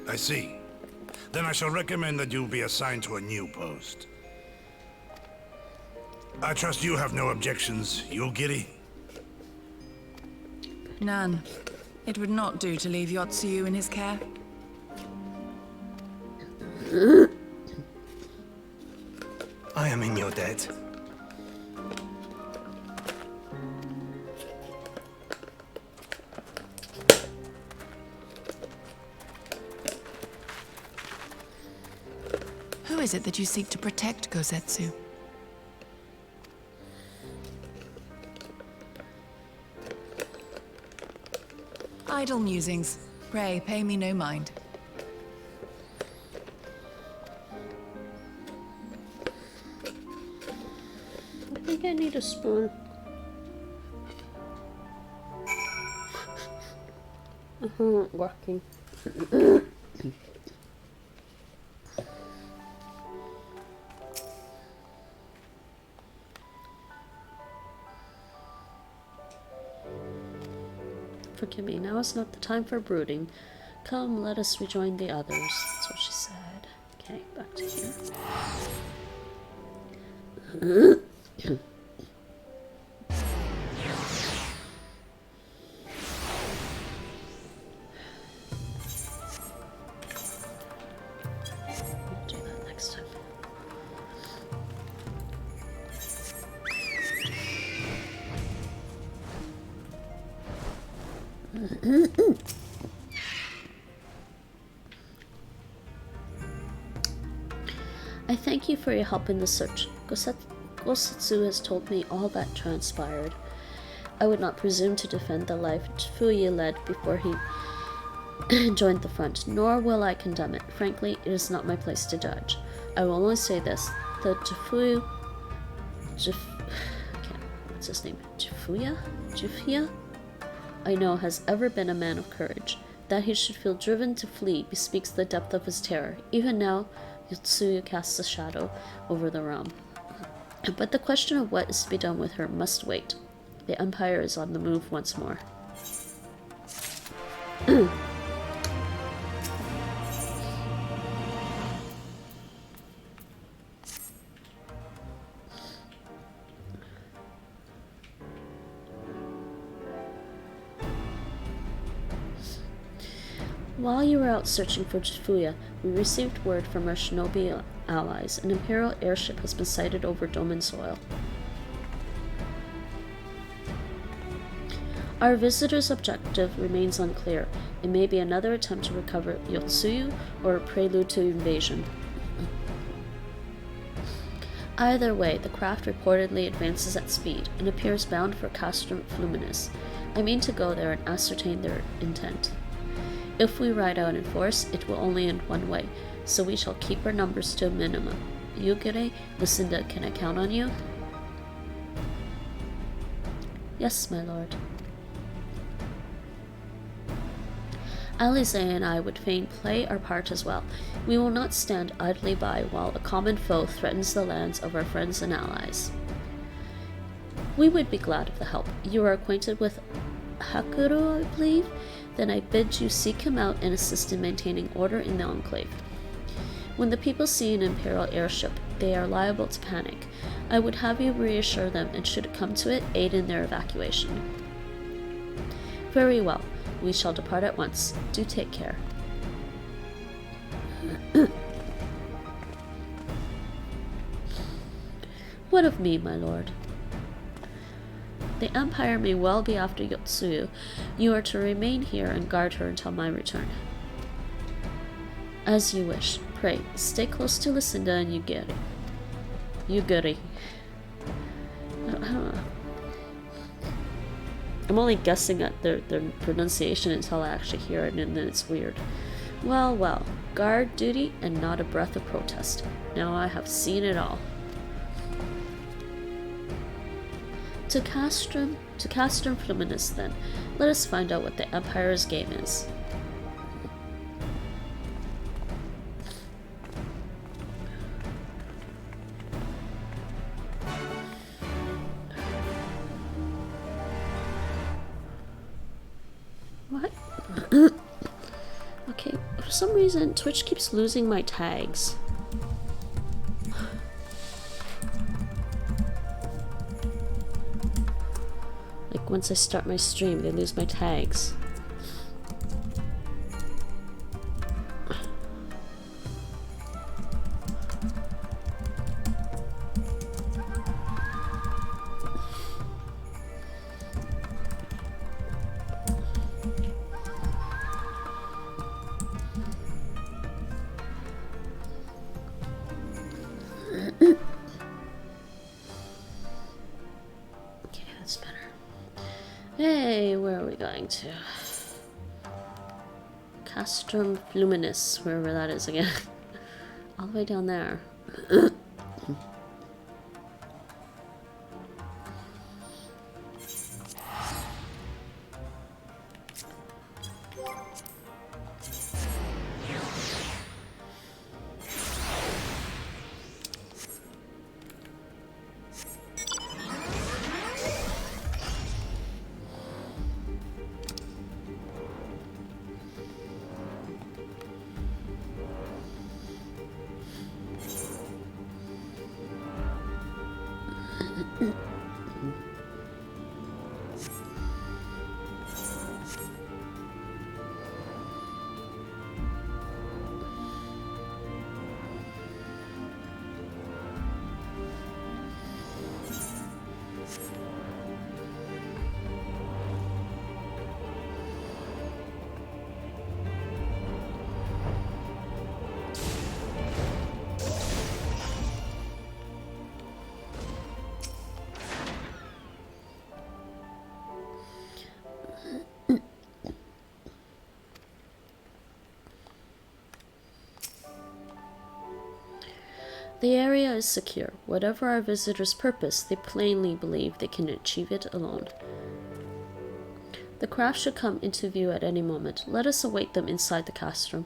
I see. Then I shall recommend that you be assigned to a new post. I trust you have no objections, Yulgiri? None. It would not do to leave Yotsuyu in his care. I am in your debt. Who is it that you seek to protect, Gosetsu? Idle musings. Pray, pay me no mind. I think I need a spoon. Working. Forgive me, now is not the time for brooding. Come, let us rejoin the others. That's what she said. Okay, back to here. I'll do that next time. I thank you for your help in the search. Gosetsu has told me all that transpired. I would not presume to defend the life Fuya led before he joined the front, nor will I condemn it. Frankly, it is not my place to judge. I will only say this: the what's his name? Jufuya I know has ever been a man of courage. That he should feel driven to flee bespeaks the depth of his terror. Even now, Yotsuyu casts a shadow over the realm. But the question of what is to be done with her must wait. The Empire is on the move once more. While you were out searching for Fuya, we received word from our shinobi allies. An imperial airship has been sighted over Doman soil. Our visitor's objective remains unclear. It may be another attempt to recover Yotsuyu or a prelude to invasion. Either way, the craft reportedly advances at speed and appears bound for Castor Fluminous. I mean to go there and ascertain their intent. If we ride out in force, it will only end one way, so we shall keep our numbers to a minimum. Yukire, Lucinda, can I count on you? Yes, my lord. Alize and I would fain play our part as well. We will not stand idly by while a common foe threatens the lands of our friends and allies. We would be glad of the help. You are acquainted with Hakuro, I believe? Then I bid you seek him out and assist in maintaining order in the Enclave. When the people see an Imperial airship, they are liable to panic. I would have you reassure them, and should it come to it, aid in their evacuation. Very well. We shall depart at once. Do take care. What of me, my lord? The Empire may well be after Yotsuyu. You are to remain here and guard her until my return. As you wish. Pray, stay close to Lucinda and Yugiri. Yugiri. I don't know. I'm only guessing at their pronunciation until I actually hear it, and then it's weird. Well, well. Guard duty and not a breath of protest. Now I have seen it all. To Castrum Fluminous, then. Let us find out what the Empire's game is. What? Okay, for some reason, Twitch keeps losing my tags. Like, once I start my stream, they lose my tags. Hey, where are we going to? Castrum Fluminous, wherever that is again. All the way down there. The area is secure. Whatever our visitors' purpose, they plainly believe they can achieve it alone. The craft should come into view at any moment. Let us await them inside the castrum.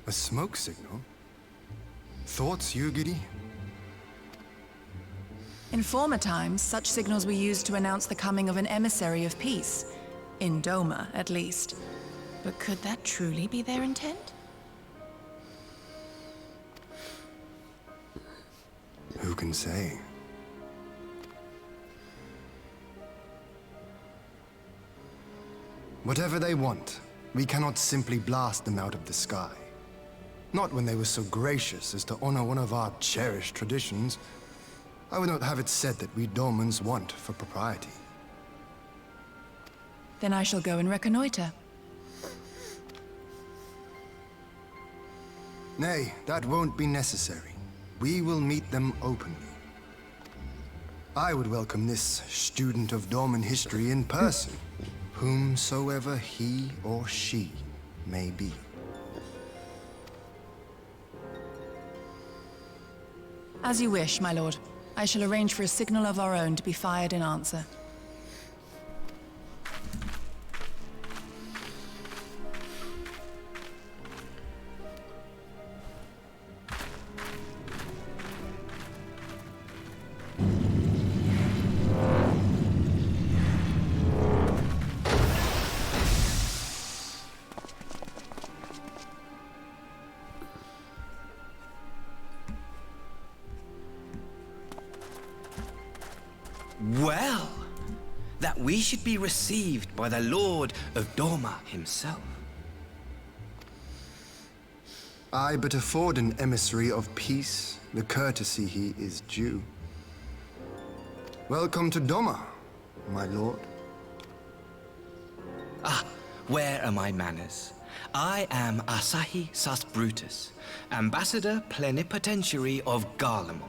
A smoke signal? Thoughts, Yugiri? In former times, such signals were used to announce the coming of an emissary of peace. In Doma, at least. But could that truly be their intent? Who can say? Whatever they want, we cannot simply blast them out of the sky. Not when they were so gracious as to honor one of our cherished traditions. I would not have it said that we Domans want for propriety. Then I shall go and reconnoiter. Nay, that won't be necessary. We will meet them openly. I would welcome this student of Doman history in person, whomsoever he or she may be. As you wish, my lord. I shall arrange for a signal of our own to be fired in answer. Well, that we should be received by the Lord of Doma himself. I but afford an emissary of peace the courtesy he is due. Welcome to Doma, my lord. Ah, where are my manners? I am Asahi Sus Brutus, Ambassador Plenipotentiary of Garlemald.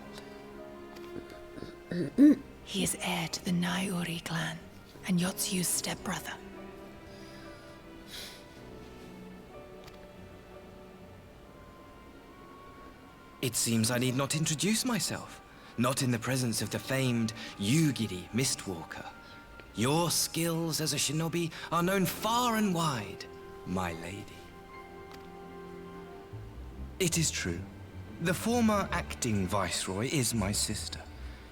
He is heir to the Naiuri clan, and Yotsu's stepbrother. It seems I need not introduce myself, not in the presence of the famed Yugiri Mistwalker. Your skills as a shinobi are known far and wide, my lady. It is true. The former acting viceroy is my sister.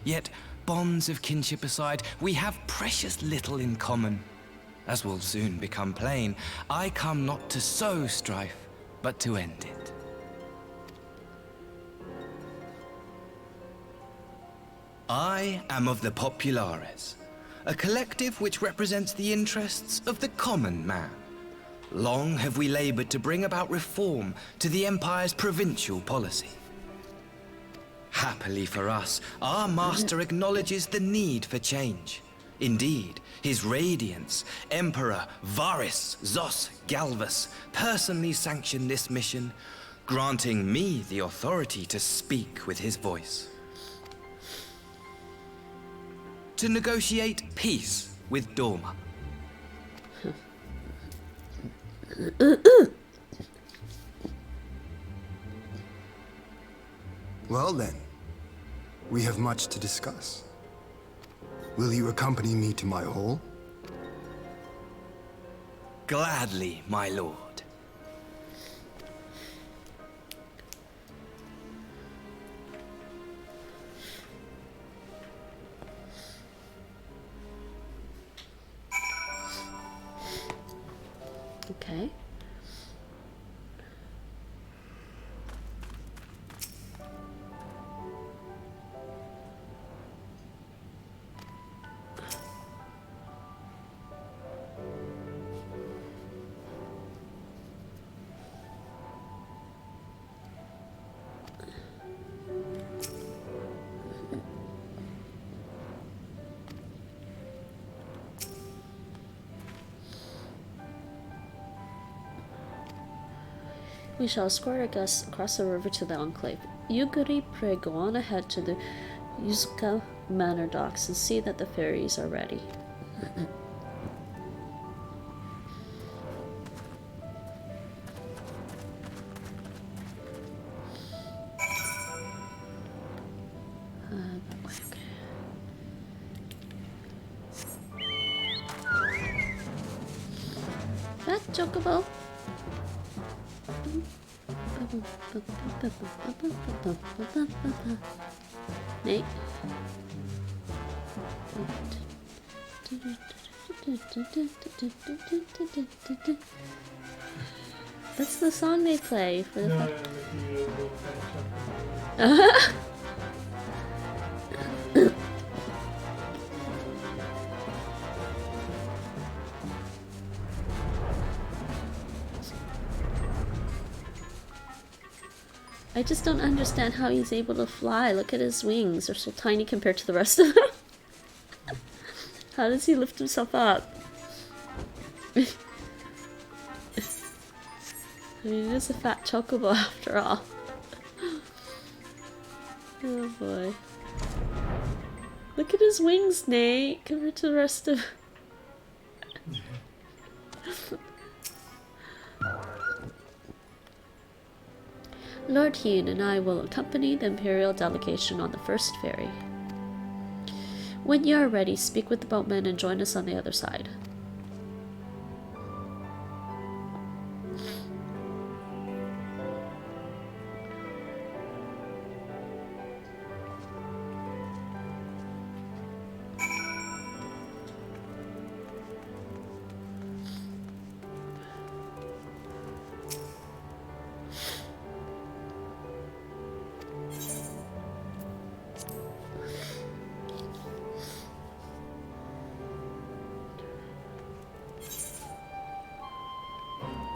Yet, bonds of kinship aside, we have precious little in common. As will soon become plain, I come not to sow strife, but to end it. I am of the Populares, a collective which represents the interests of the common man. Long have we labored to bring about reform to the Empire's provincial policy. Happily for us, our master acknowledges the need for change. Indeed, His Radiance, Emperor Varys Zos Galvus, personally sanctioned this mission, granting me the authority to speak with his voice. To negotiate peace with Doma. Well then, we have much to discuss. Will you accompany me to my hall? Gladly, my lord. Okay. We shall escort our guests across the river to the Enclave. Yuguri, pray go on ahead to the Yuzuka Manor docks and see that the ferries are ready. That way, okay. Back, Chocobo. Nate. That's the song they play for the. I just don't understand how he's able to fly. Look at his wings. They're so tiny compared to the rest of them. How does he lift himself up? I mean, it is a fat chocobo after all. Oh boy. Look at his wings, Nate, compared to the rest of... Lord Hien and I will accompany the Imperial delegation on the first ferry. When you are ready, speak with the boatmen and join us on the other side.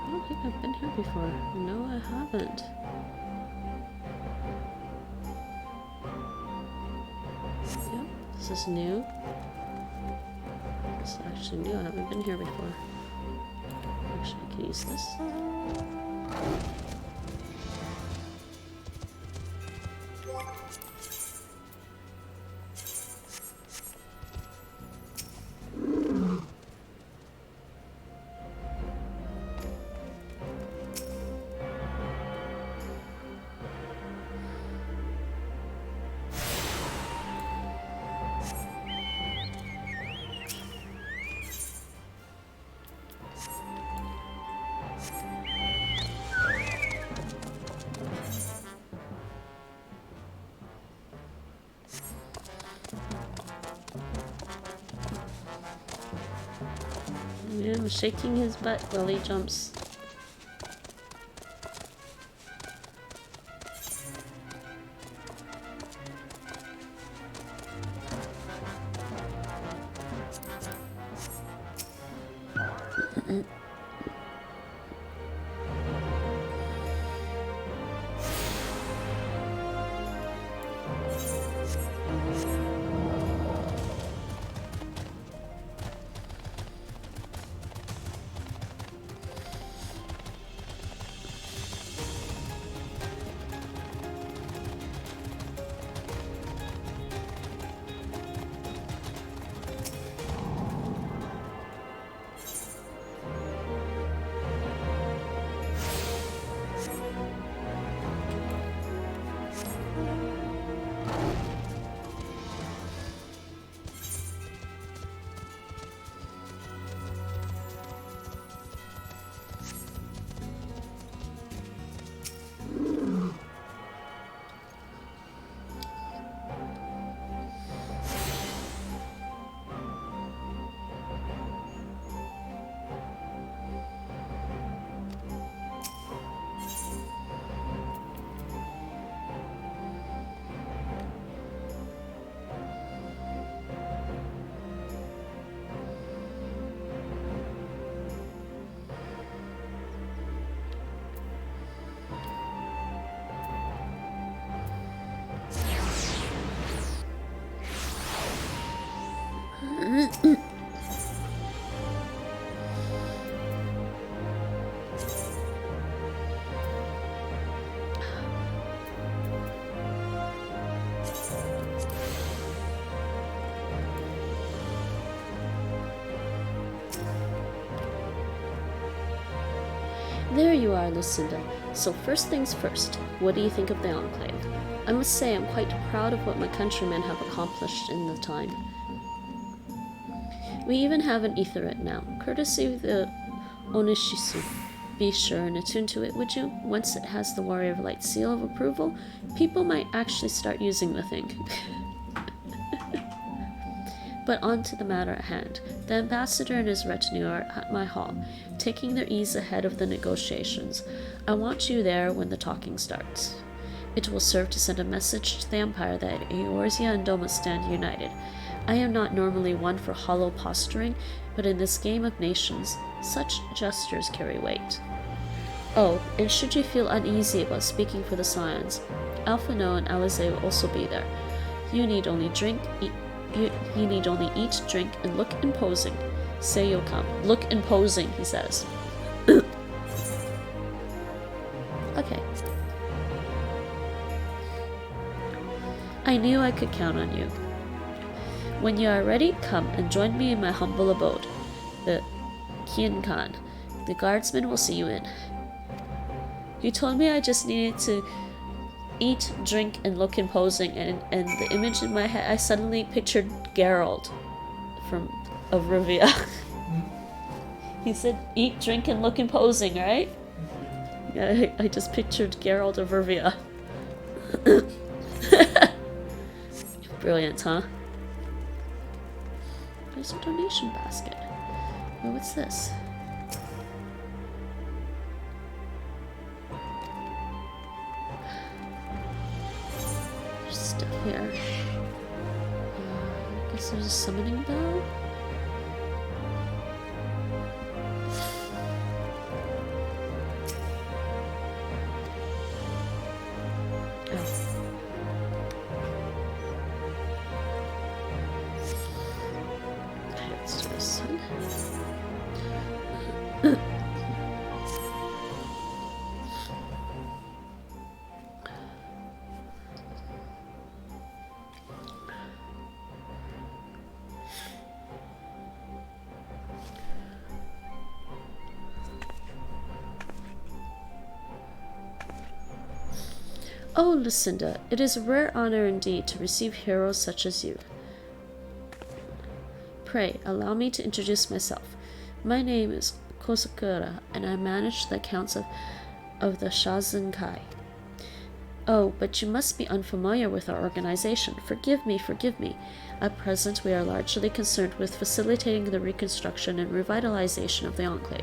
I don't think I've been here before. No, I haven't. Is this new? This is actually new. I haven't been here before. Actually, I can use this. Yeah, I'm shaking his butt while he jumps. There you are, Lucinda. So first things first, what do you think of the Enclave? I must say I'm quite proud of what my countrymen have accomplished in the time. We even have an Aetherit now, courtesy of the Onishisu. Be sure and attune to it, would you? Once it has the Warrior of Light seal of approval, people might actually start using the thing. But on to the matter at hand. The ambassador and his retinue are at my hall, taking their ease ahead of the negotiations. I want you there when the talking starts. It will serve to send a message to the Empire that Eorzea and Doma stand united. I am not normally one for hollow posturing, but in this game of nations, such gestures carry weight. Oh, and should you feel uneasy about speaking for the Scions, Alphino and Alize will also be there. You need only eat, drink, and look imposing. Say you'll come. Look imposing, he says. Okay. I knew I could count on you. When you are ready, come and join me in my humble abode, the Kienkan. The guardsmen will see you in. You told me I just needed to eat, drink, and look imposing, and the image in my head, I suddenly pictured Geralt of Rivia. He said, eat, drink, and look imposing, right? Yeah, I just pictured Geralt of Rivia. Brilliant, huh? There's a donation basket. Oh, what's this? There's stuff here. I guess there's a summoning bell? Oh, Lucinda, it is a rare honor indeed to receive heroes such as you. Pray, allow me to introduce myself. My name is Kosakura, and I manage the accounts of the Shazenkai. Oh, but you must be unfamiliar with our organization. Forgive me, forgive me. At present, we are largely concerned with facilitating the reconstruction and revitalization of the Enclave.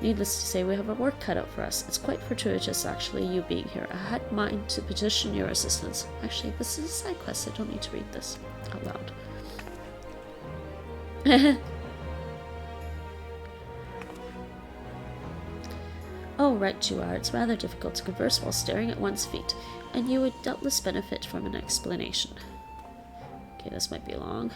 Needless to say, we have our work cut out for us. It's quite fortuitous, actually, you being here. I had in mind to petition your assistance. Actually, this is a side quest. I don't need to read this out loud. Oh, right you are. It's rather difficult to converse while staring at one's feet, and you would doubtless benefit from an explanation. Okay, this might be long.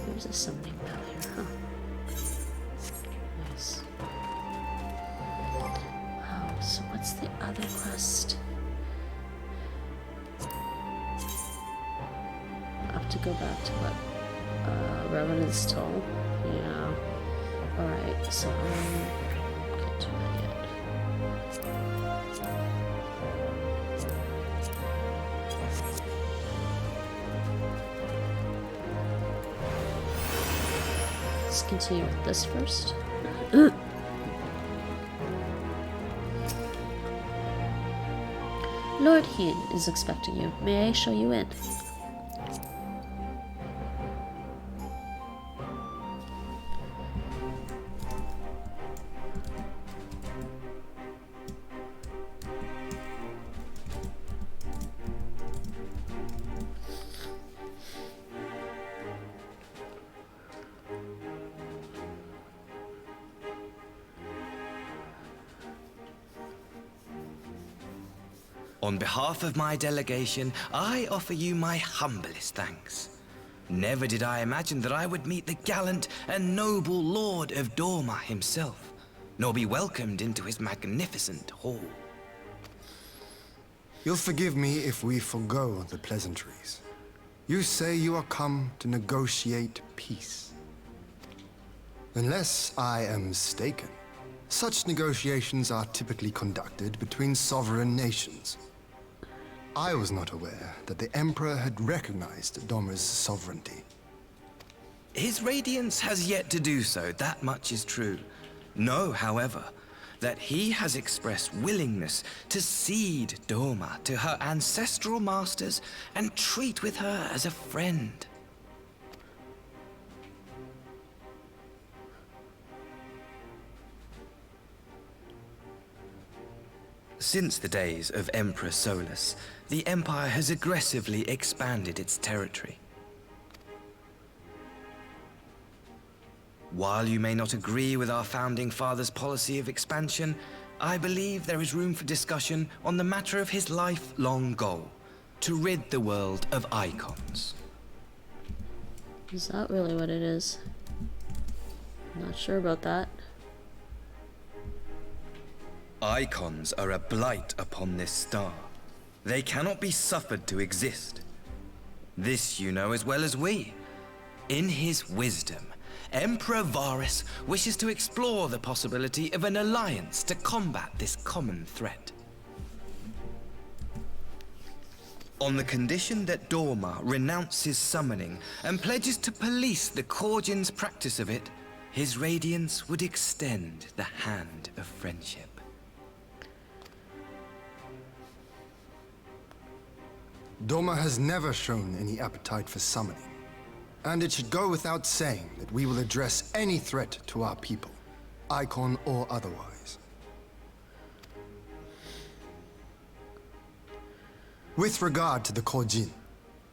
There's a summoning bell here, huh? Nice. Oh, so what's the other quest? I have to go back to what? Revenant's Toll? Yeah. Alright, so can't do that yet. Let's continue with this first. Lord Hien is expecting you. May I show you in? On behalf of my delegation, I offer you my humblest thanks. Never did I imagine that I would meet the gallant and noble Lord of Dorma himself. nor be welcomed into his magnificent hall. You'll forgive me if we forgo the pleasantries. You say you are come to negotiate peace. Unless I am mistaken, such negotiations are typically conducted between sovereign nations. I was not aware that the Emperor had recognized Doma's sovereignty. His Radiance has yet to do so, that much is true. Know, however, that he has expressed willingness to cede Doma to her ancestral masters and treat with her as a friend. Since the days of Emperor Solus, the Empire has aggressively expanded its territory. While you may not agree with our founding father's policy of expansion, I believe there is room for discussion on the matter of his lifelong goal, to rid the world of icons. Is that really what it is? I'm not sure about that. Icons are a blight upon this star. They cannot be suffered to exist. This you know as well as we. In his wisdom, Emperor Varus wishes to explore the possibility of an alliance to combat this common threat. On the condition that Doma renounces summoning and pledges to police the Kojin's practice of it, his Radiance would extend the hand of friendship. Doma has never shown any appetite for summoning. And it should go without saying that we will address any threat to our people, icon or otherwise. With regard to the Kojin,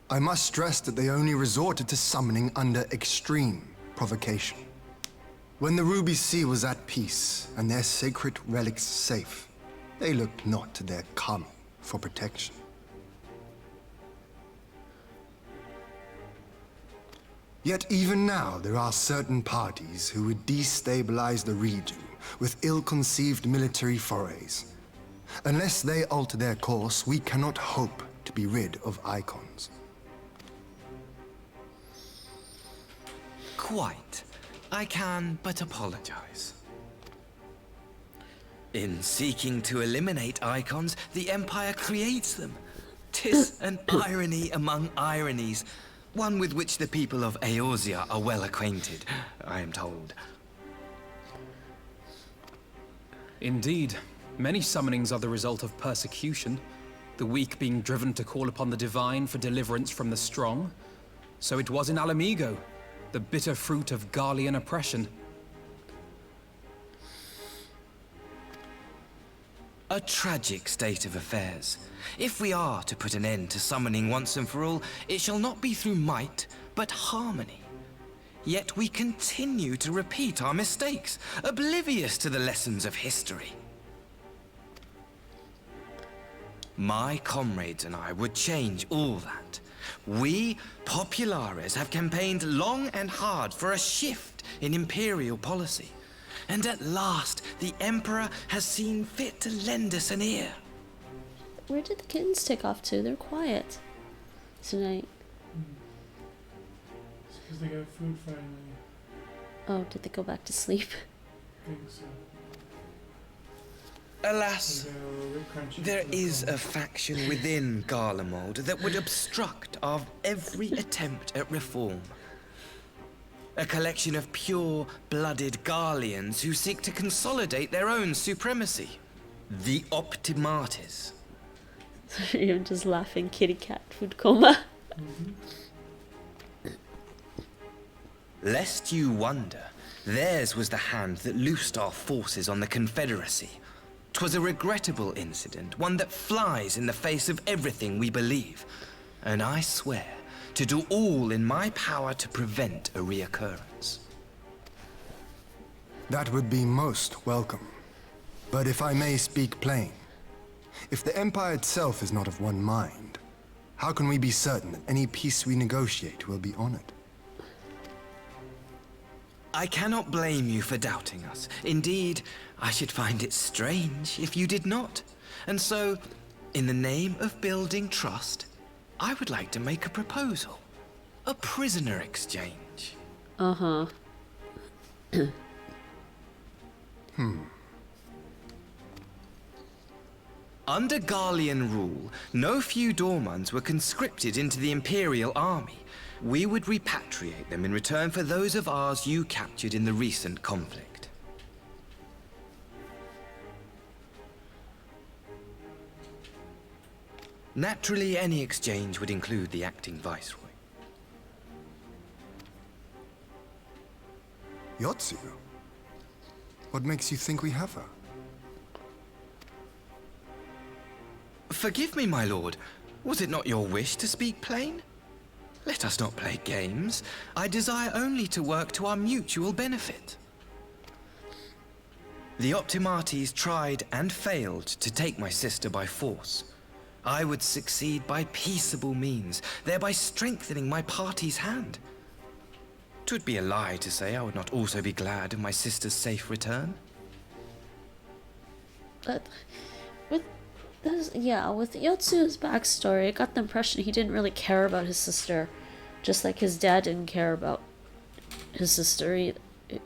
I must stress that they only resorted to summoning under extreme provocation. When the Ruby Sea was at peace and their sacred relics safe, they looked not to their kami for protection. Yet even now, there are certain parties who would destabilize the region with ill-conceived military forays. Unless they alter their course, we cannot hope to be rid of icons. Quite. I can but apologize. In seeking to eliminate icons, the Empire creates them. 'Tis an irony among ironies. One with which the people of Eorzea are well acquainted, I am told. Indeed. Many summonings are the result of persecution, the weak being driven to call upon the divine for deliverance from the strong. So it was in Alamigo, the bitter fruit of Garlean oppression. A tragic state of affairs. If we are to put an end to summoning once and for all, it shall not be through might, but harmony. Yet we continue to repeat our mistakes, oblivious to the lessons of history. My comrades and I would change all that. We, Populares, have campaigned long and hard for a shift in imperial policy. And at last, the Emperor has seen fit to lend us an ear. Where did the kittens take off to? They're quiet tonight. It's because they got food finally. Oh, did they go back to sleep? I think so. Alas, They got a little bit crunchy there for the is cold. a faction within Garlemald that would obstruct our every attempt at reform. A collection of pure-blooded Garleans who seek to consolidate their own supremacy. The Optimates. You're just laughing, kitty cat food coma. Lest you wonder, theirs was the hand that loosed our forces on the Confederacy. 'Twas a regrettable incident, one that flies in the face of everything we believe. And I swear to do all in my power to prevent a reoccurrence. That would be most welcome. But if I may speak plain, if the Empire itself is not of one mind, how can we be certain that any peace we negotiate will be honored? I cannot blame you for doubting us. Indeed, I should find it strange if you did not. And so, in the name of building trust, I would like to make a proposal. A prisoner exchange. Uh-huh. Under Garlean rule, no few Dormans were conscripted into the Imperial army. We would repatriate them in return for those of ours you captured in the recent conflict. Naturally, any exchange would include the acting viceroy. Yotsu? What makes you think we have her? Forgive me, my lord. Was it not your wish to speak plain? Let us not play games. I desire only to work to our mutual benefit. The Optimates tried and failed to take my sister by force. I would succeed by peaceable means, thereby strengthening my party's hand. 'Twould be a lie to say I would not also be glad of my sister's safe return. But with this, yeah, with Yotsu's backstory, I got the impression he didn't really care about his sister, just like his dad didn't care about his sister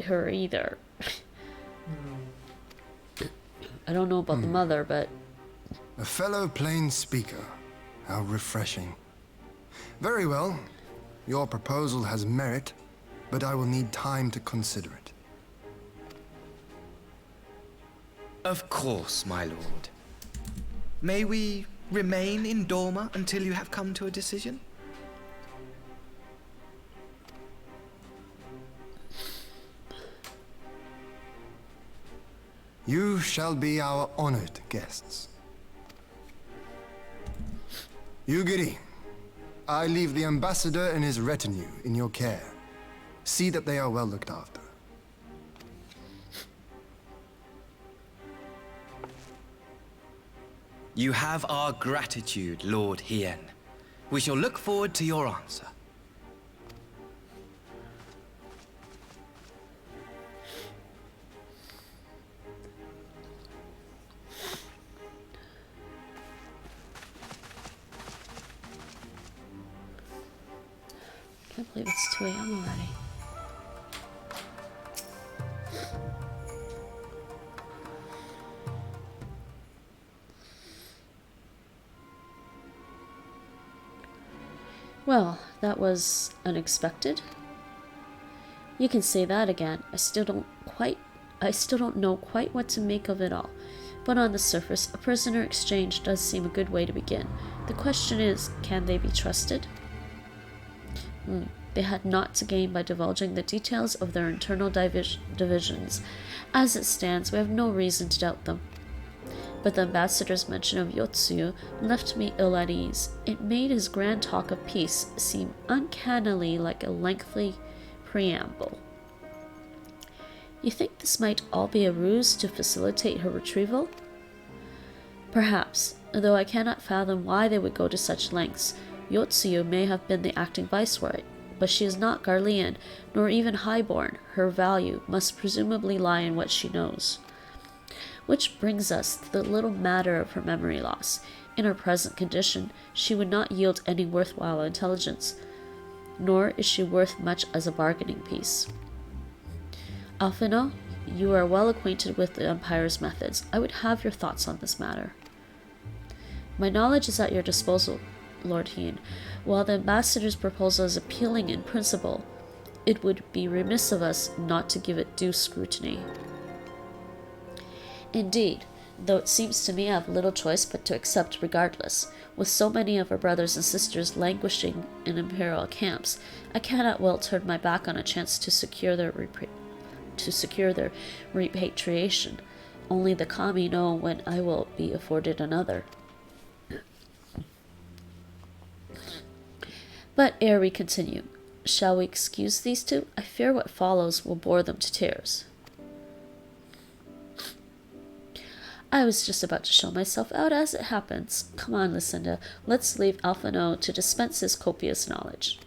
her either. I don't know about the mother, but A fellow plain speaker. How refreshing. Very well. Your proposal has merit, but I will need time to consider it. Of course, my lord. May we remain in Dorma until you have come to a decision? You shall be our honored guests. Yugiri, I leave the ambassador and his retinue in your care. See that they are well looked after. You have our gratitude, Lord Hien. We shall look forward to your answer. I can't believe it's 2 a.m. already. Well, that was unexpected. You can say that again. I still don't know quite what to make of it all. But on the surface, a prisoner exchange does seem a good way to begin. The question is, can they be trusted? They had naught to gain by divulging the details of their internal divisions. As it stands, we have no reason to doubt them. But the ambassador's mention of Yotsu left me ill at ease. It made his grand talk of peace seem uncannily like a lengthy preamble. You think this might all be a ruse to facilitate her retrieval? Perhaps, though I cannot fathom why they would go to such lengths. Yotsu may have been the acting viceroy, but she is not Garlean, nor even highborn. Her value must presumably lie in what she knows. Which brings us to the little matter of her memory loss. In her present condition, she would not yield any worthwhile intelligence, nor is she worth much as a bargaining piece. Alphino, you are well acquainted with the Empire's methods. I would have your thoughts on this matter. My knowledge is at your disposal, Lord Hien. While the ambassador's proposal is appealing in principle, it would be remiss of us not to give it due scrutiny. Indeed, though it seems to me I have little choice but to accept regardless. With so many of our brothers and sisters languishing in imperial camps, I cannot well turn my back on a chance to secure their repatriation. Only the kami know when I will be afforded another. But ere we continue, shall we excuse these two? I fear what follows will bore them to tears. I was just about to show myself out as it happens. Come on, Lucinda. Let's leave Alphino to dispense his copious knowledge.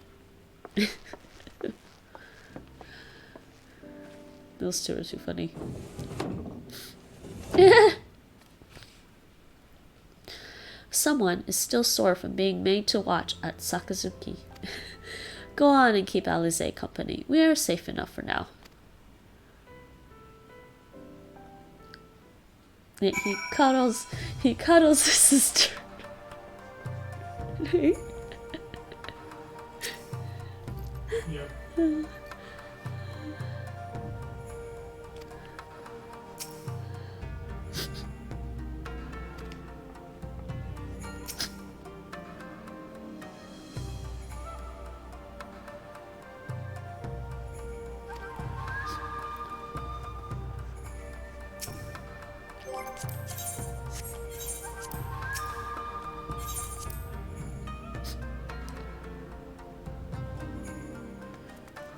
Those two are too funny. Someone is still sore from being made to watch at Sakazuki. Go on and keep Alize company. We are safe enough for now. Yeah, he cuddles his sister. Yeah.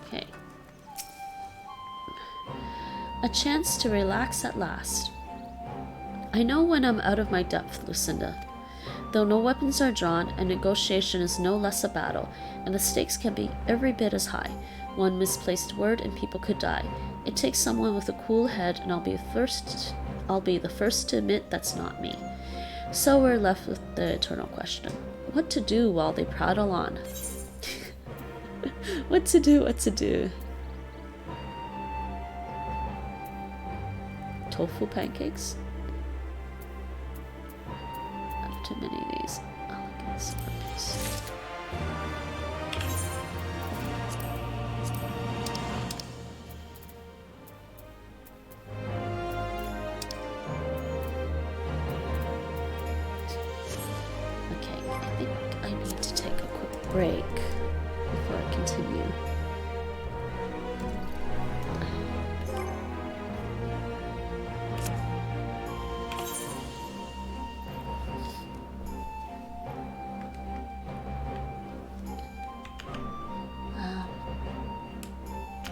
Okay. A chance to relax at last. I know when I'm out of my depth, Lucinda. Though no weapons are drawn, and negotiation is no less a battle, and the stakes can be every bit as high. One misplaced word and people could die. It takes someone with a cool head, and I'll be the first to admit that's not me. So we're left with the eternal question. What to do while they prattle on? What to do? Tofu pancakes? I have too many of these. Elegance purpose. Okay, I think I need to take a quick break before I continue.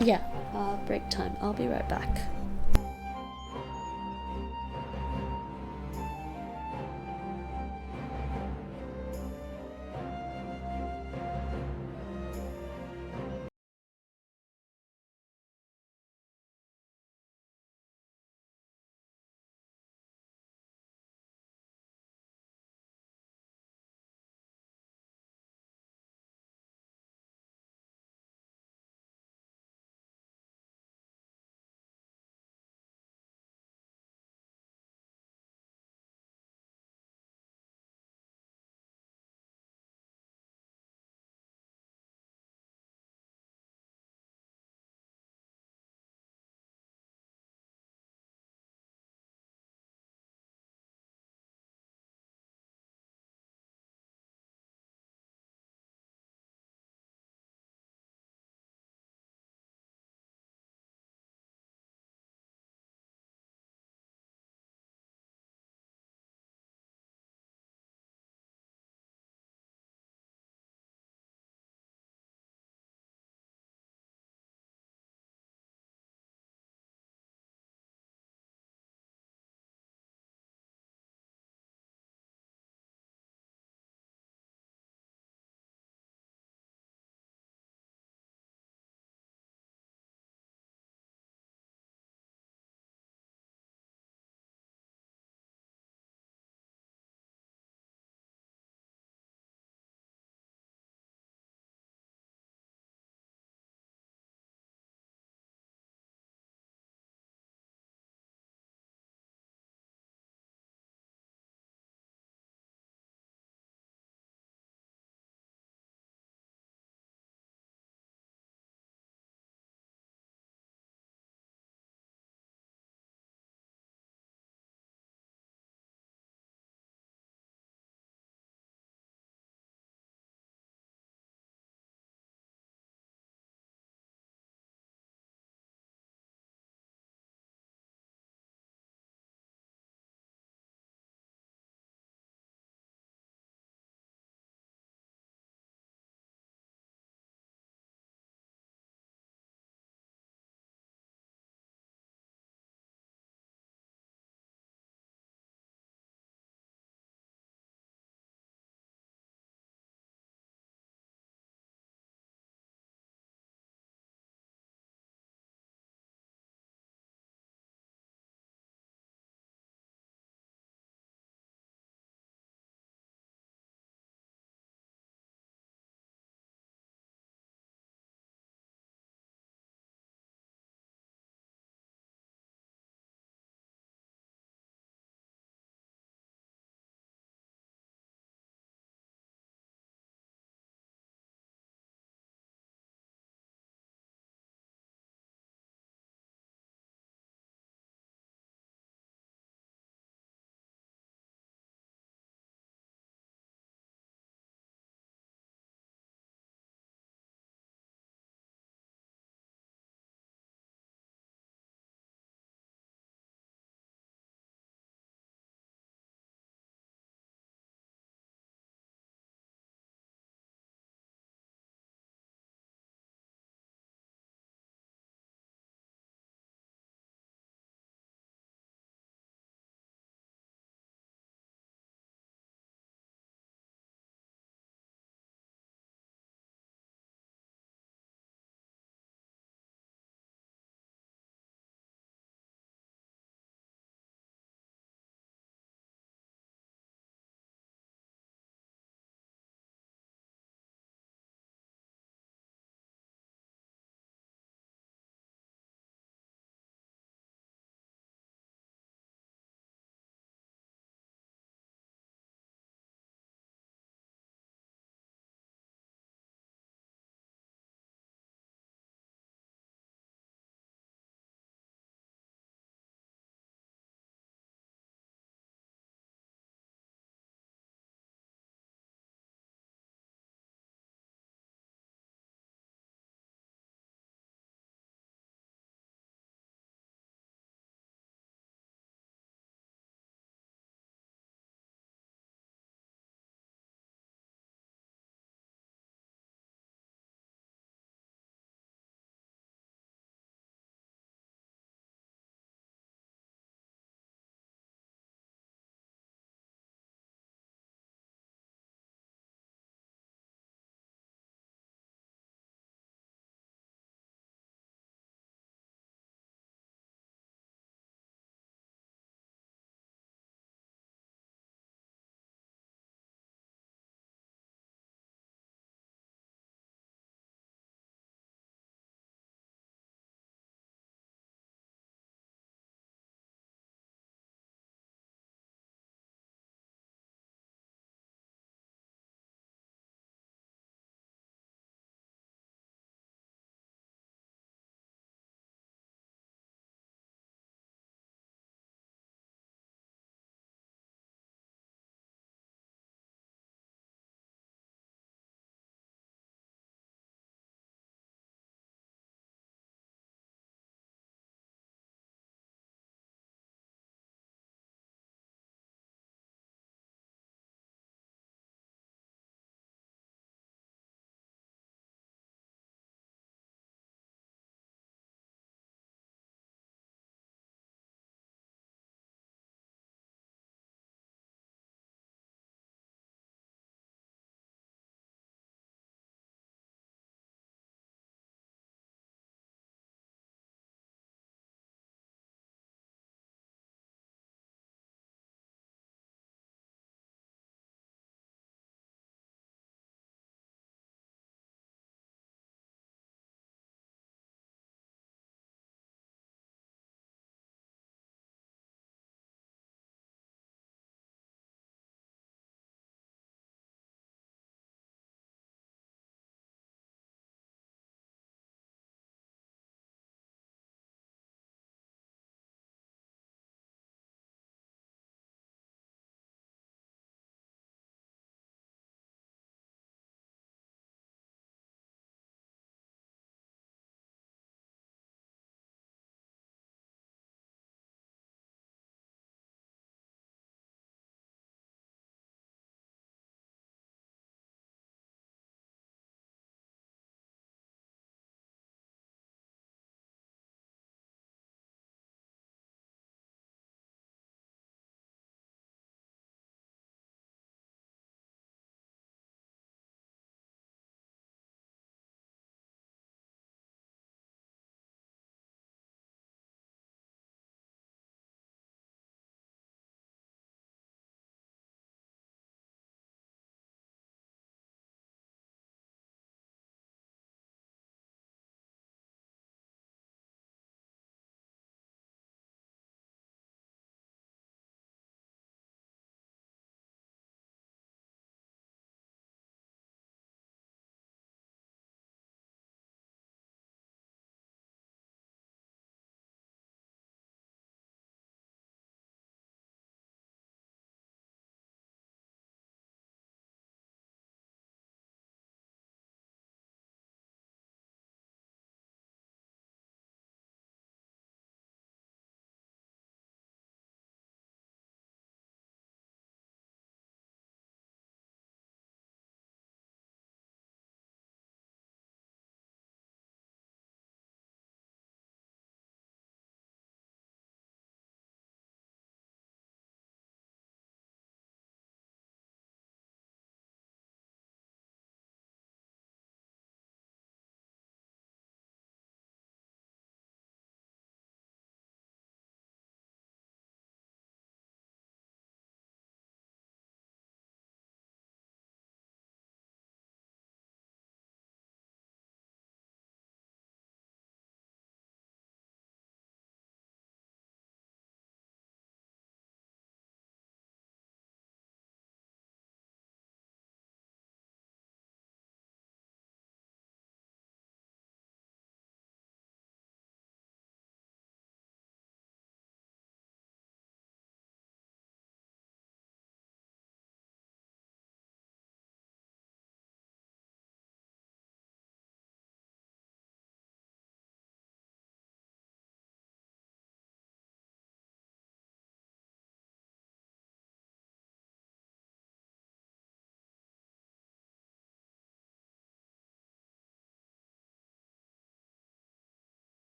Yeah, break time. I'll be right back.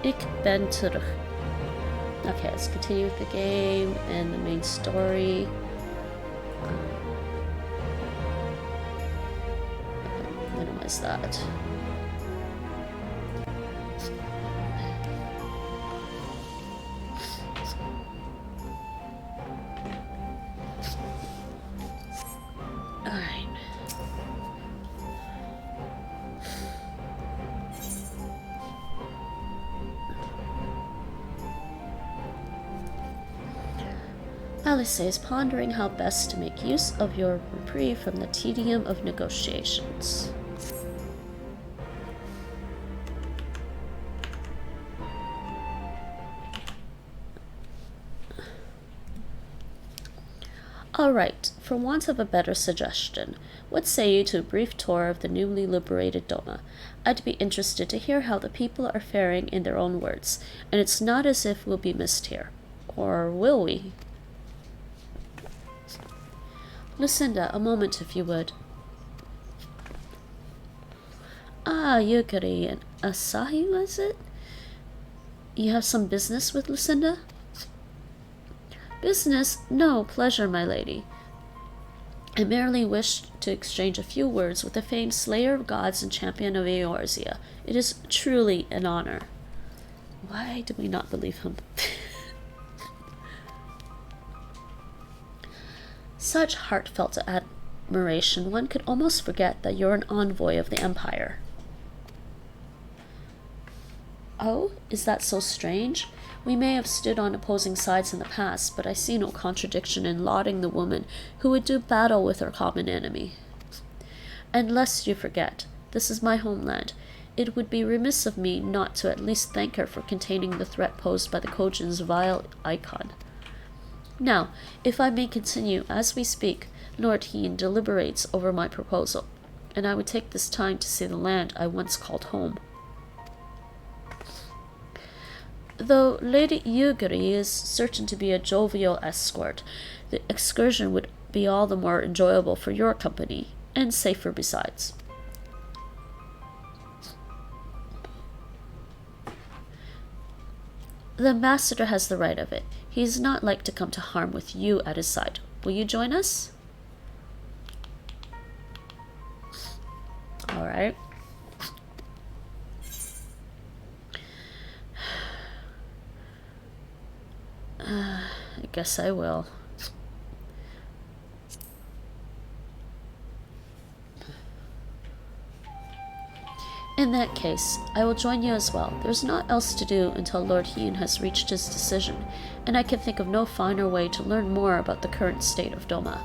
Ik ben terug. Okay, let's continue with the game and the main story. Minimize that. Alright. Alice is pondering how best to make use of your reprieve from the tedium of negotiations. Alright, for want of a better suggestion, what say you to a brief tour of the newly liberated Doma? I'd be interested to hear how the people are faring in their own words, and it's not as if we'll be missed here. Or will we? Lucinda, a moment if you would. Ah, Yukari and Asahi, was it? You have some business with Lucinda? Business? No, pleasure, my lady. I merely wished to exchange a few words with the famed slayer of gods and champion of Eorzea. It is truly an honor. Why do we not believe him? Such heartfelt admiration, one could almost forget that you're an envoy of the Empire. Oh, is that so strange? We may have stood on opposing sides in the past, but I see no contradiction in lauding the woman who would do battle with our common enemy. And lest you forget, this is my homeland. It would be remiss of me not to at least thank her for containing the threat posed by the Kojin's vile icon. Now, if I may continue, as we speak, Lord Heen deliberates over my proposal, and I would take this time to see the land I once called home. Though Lady Yugiri is certain to be a jovial escort, the excursion would be all the more enjoyable for your company, and safer besides. The ambassador has the right of it. He is not like to come to harm with you at his side. Will you join us? Alright. I guess I will. In that case, I will join you as well. There's naught else to do until Lord Heen has reached his decision, and I can think of no finer way to learn more about the current state of Doma.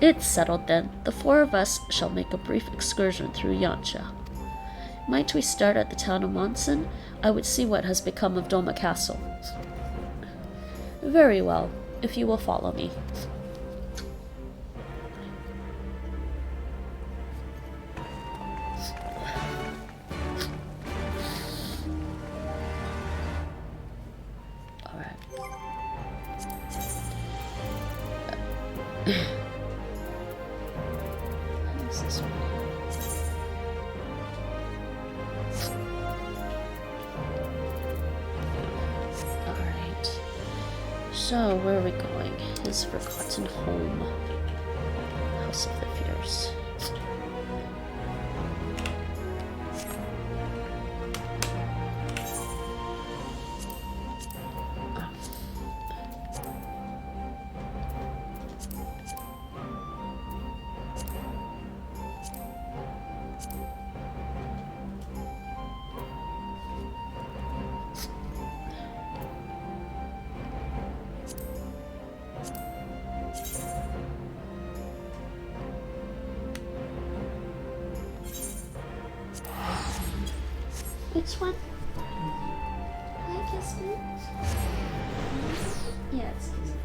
It's settled then. The four of us shall make a brief excursion through Yancha. Might we start at the town of Monson? I would see what has become of Doma Castle. Very well, if you will follow me. So, where are we going? His forgotten home. House of the Fierce. Which one? Hi, Kismet. Yeah, it's Kismet.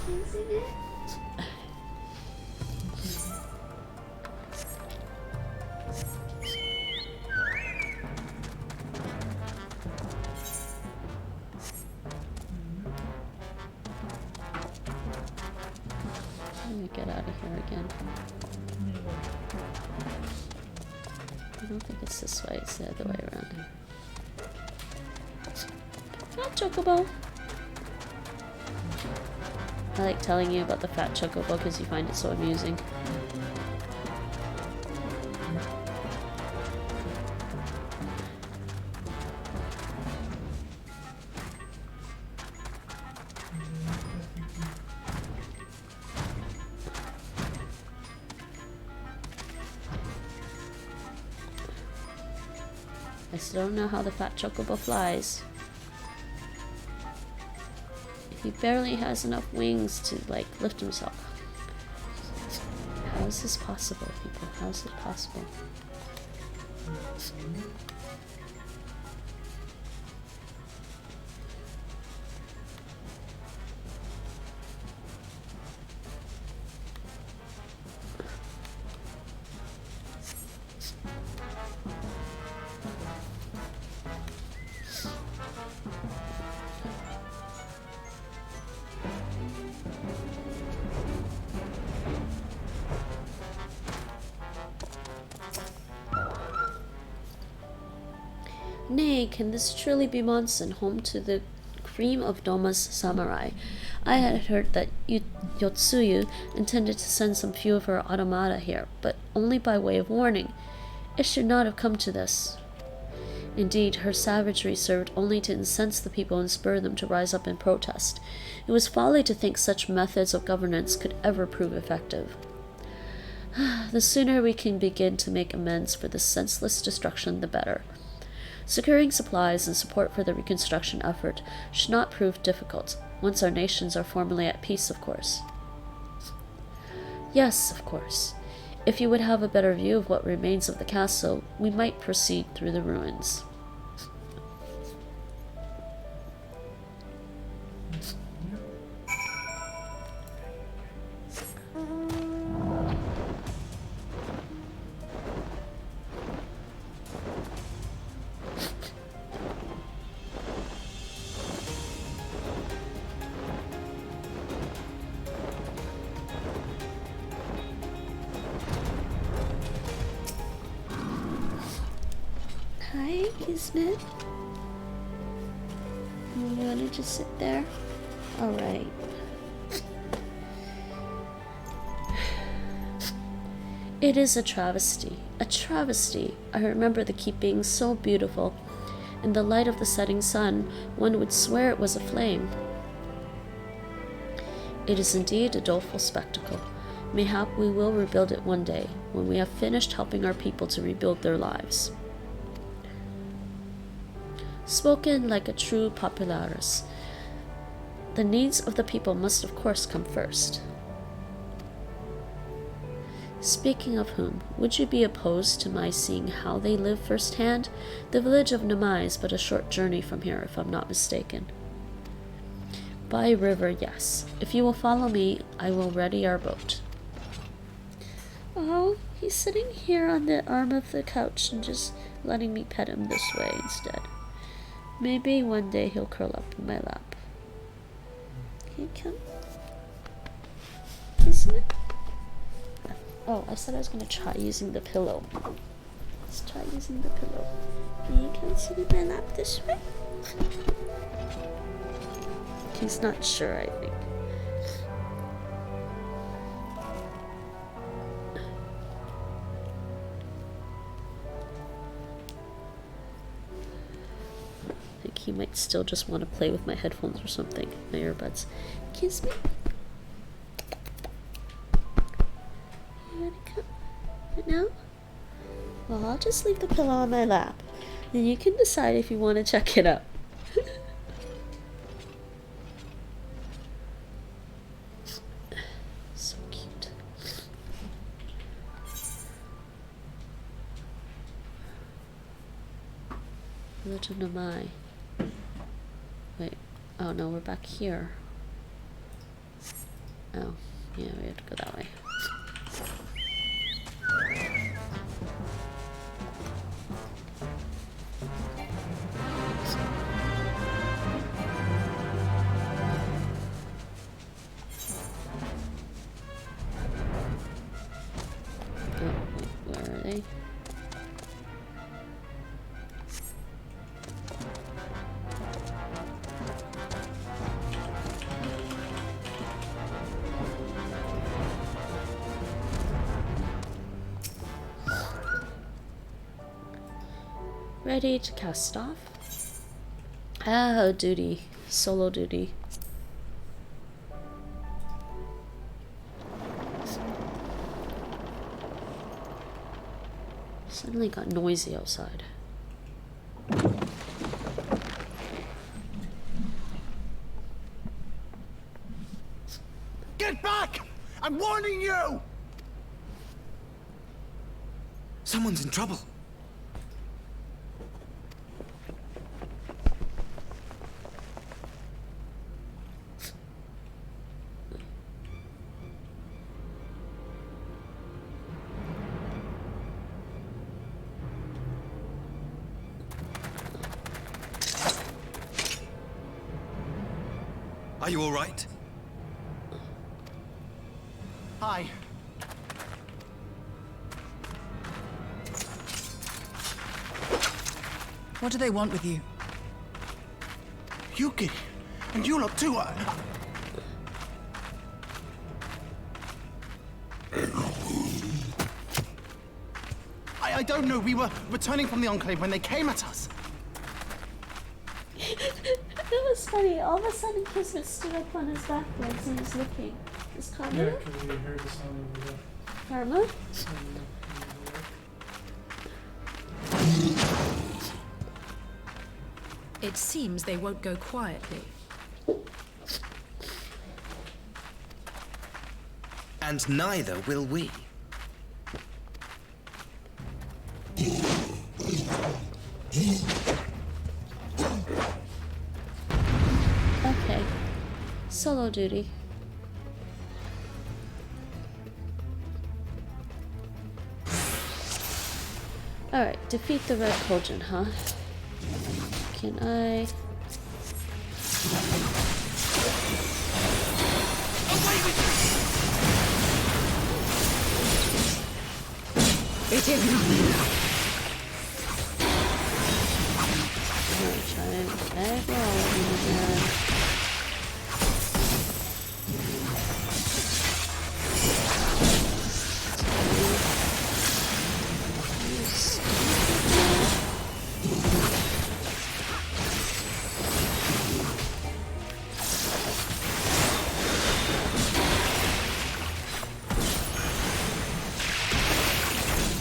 Isn't it? Let me get out of here again. I don't think it's this way, it's the other way around. fat chocobo. I like telling you about the fat chocobo because you find it so amusing. I still don't know how the fat chocobo flies. He barely has enough wings to, like, lift himself. How is this possible, people? How is it possible? Nay, can this truly be Monson, home to the cream of Doma's samurai? I had heard that Yotsuyu intended to send some few of her automata here, but only by way of warning. It should not have come to this. Indeed, her savagery served only to incense the people and spur them to rise up in protest. It was folly to think such methods of governance could ever prove effective. The sooner we can begin to make amends for this senseless destruction, the better. Securing supplies and support for the reconstruction effort should not prove difficult, once our nations are formally at peace, of course. Yes, of course. If you would have a better view of what remains of the castle, we might proceed through the ruins. Hi, Kismet. You wanna just sit there? Alright. It is a travesty. A travesty. I remember the keep being so beautiful. In the light of the setting sun, one would swear it was aflame. It is indeed a doleful spectacle. Mayhap we will rebuild it one day, when we have finished helping our people to rebuild their lives. Spoken like a true popularis. The needs of the people must of course come first. Speaking of whom, would you be opposed to my seeing how they live firsthand? The village of Namai is but a short journey from here, if I'm not mistaken. By river, yes. If you will follow me, I will ready our boat. Oh, he's sitting here on the arm of the couch and just letting me pet him this way instead. Maybe one day he'll curl up in my lap. Can you come? Isn't it? Oh, I said I was going to try using the pillow. Let's try using the pillow. Can you come sit in my lap this way? He's not sure, I think. I think he might still just want to play with my headphones or something, my earbuds. Kiss me. You want to come? No? Well, I'll just leave the pillow on my lap. Then you can decide if you want to check it out. So cute. Village of Namai. Wait. Oh no, we're back here. Oh, yeah, we have to go that way. Where are they? Ready to cast off. Ah, duty. Solo duty. Suddenly got noisy outside. Get back! I'm warning you! Someone's in trouble. Are you all right? Hi. What do they want with you? Yuki, and you lot too. I don't know. We were returning from the Enclave when they came at us. It was funny. All of a sudden, Kismet stood up on his back legs and was looking. Is Karma? Yeah, because we heard the sound over there. Karma? It seems they won't go quietly. And neither will we. Okay. Solo duty. Alright, defeat the red Kojin, huh? Can I... It is nothing. I'm gonna try and egg roll again.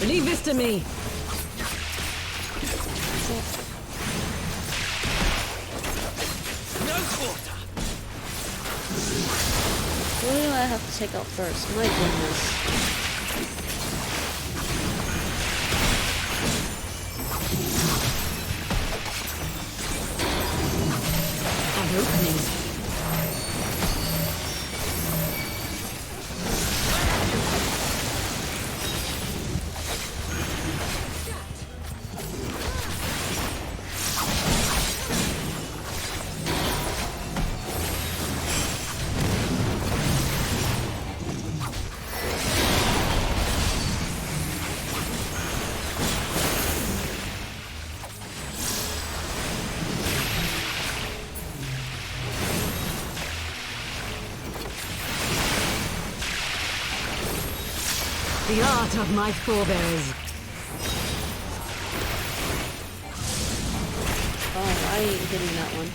Leave this to me. No quarter. What do I have to take out first? My goodness. An opening. The art of my forebears. Oh, I ain't hitting that one.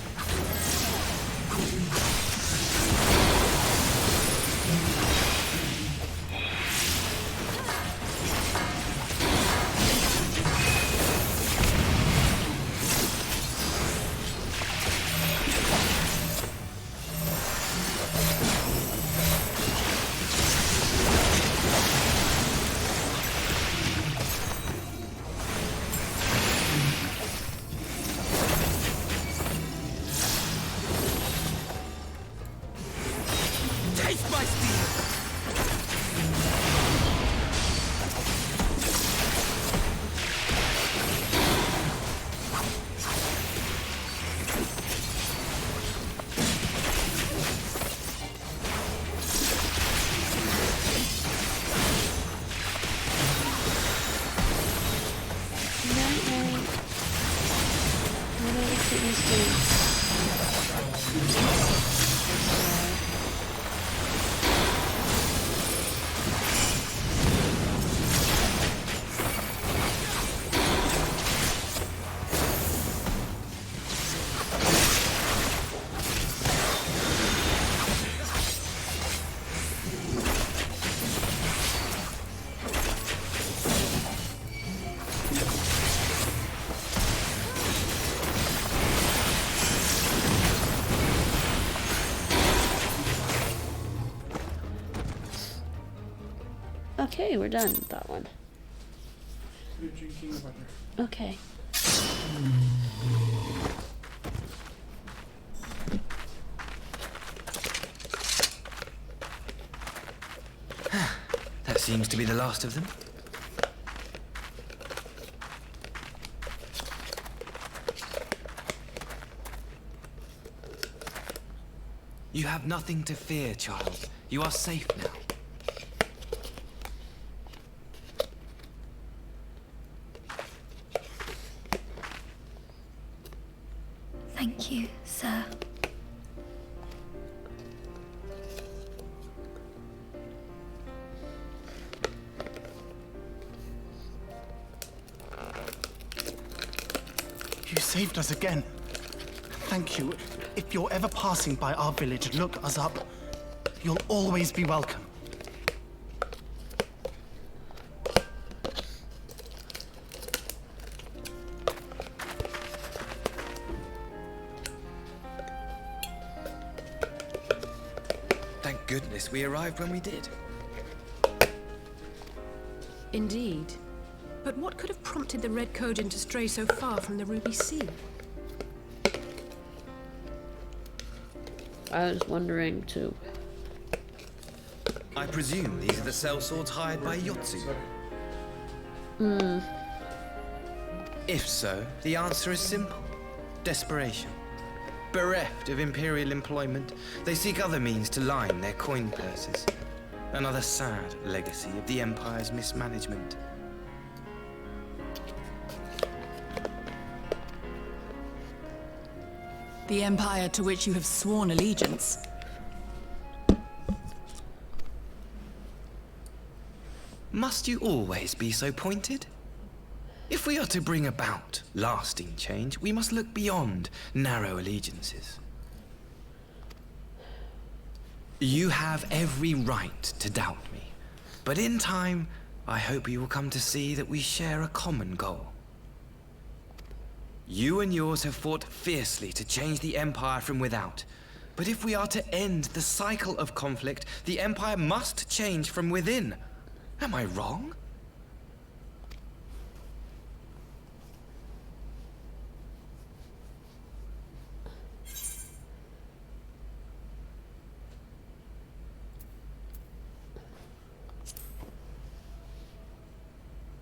Okay, we're done with that one. You're drinking water. Okay. That seems to be the last of them. You have nothing to fear, child. You are safe now. Thank you, sir. You saved us again. Thank you. If you're ever passing by our village, look us up. You'll always be welcome. Thank goodness we arrived when we did. Indeed. But what could have prompted the Red Kojin to stray so far from the Ruby Sea? I was wondering too. I presume these are the sellswords hired by Yotsu. If so, the answer is simple. Desperation. Bereft of imperial employment, they seek other means to line their coin purses. Another sad legacy of the Empire's mismanagement. The Empire to which you have sworn allegiance. Must you always be so pointed? If we are to bring about lasting change, we must look beyond narrow allegiances. You have every right to doubt me, but in time, I hope you will come to see that we share a common goal. You and yours have fought fiercely to change the Empire from without. But if we are to end the cycle of conflict, the Empire must change from within. Am I wrong?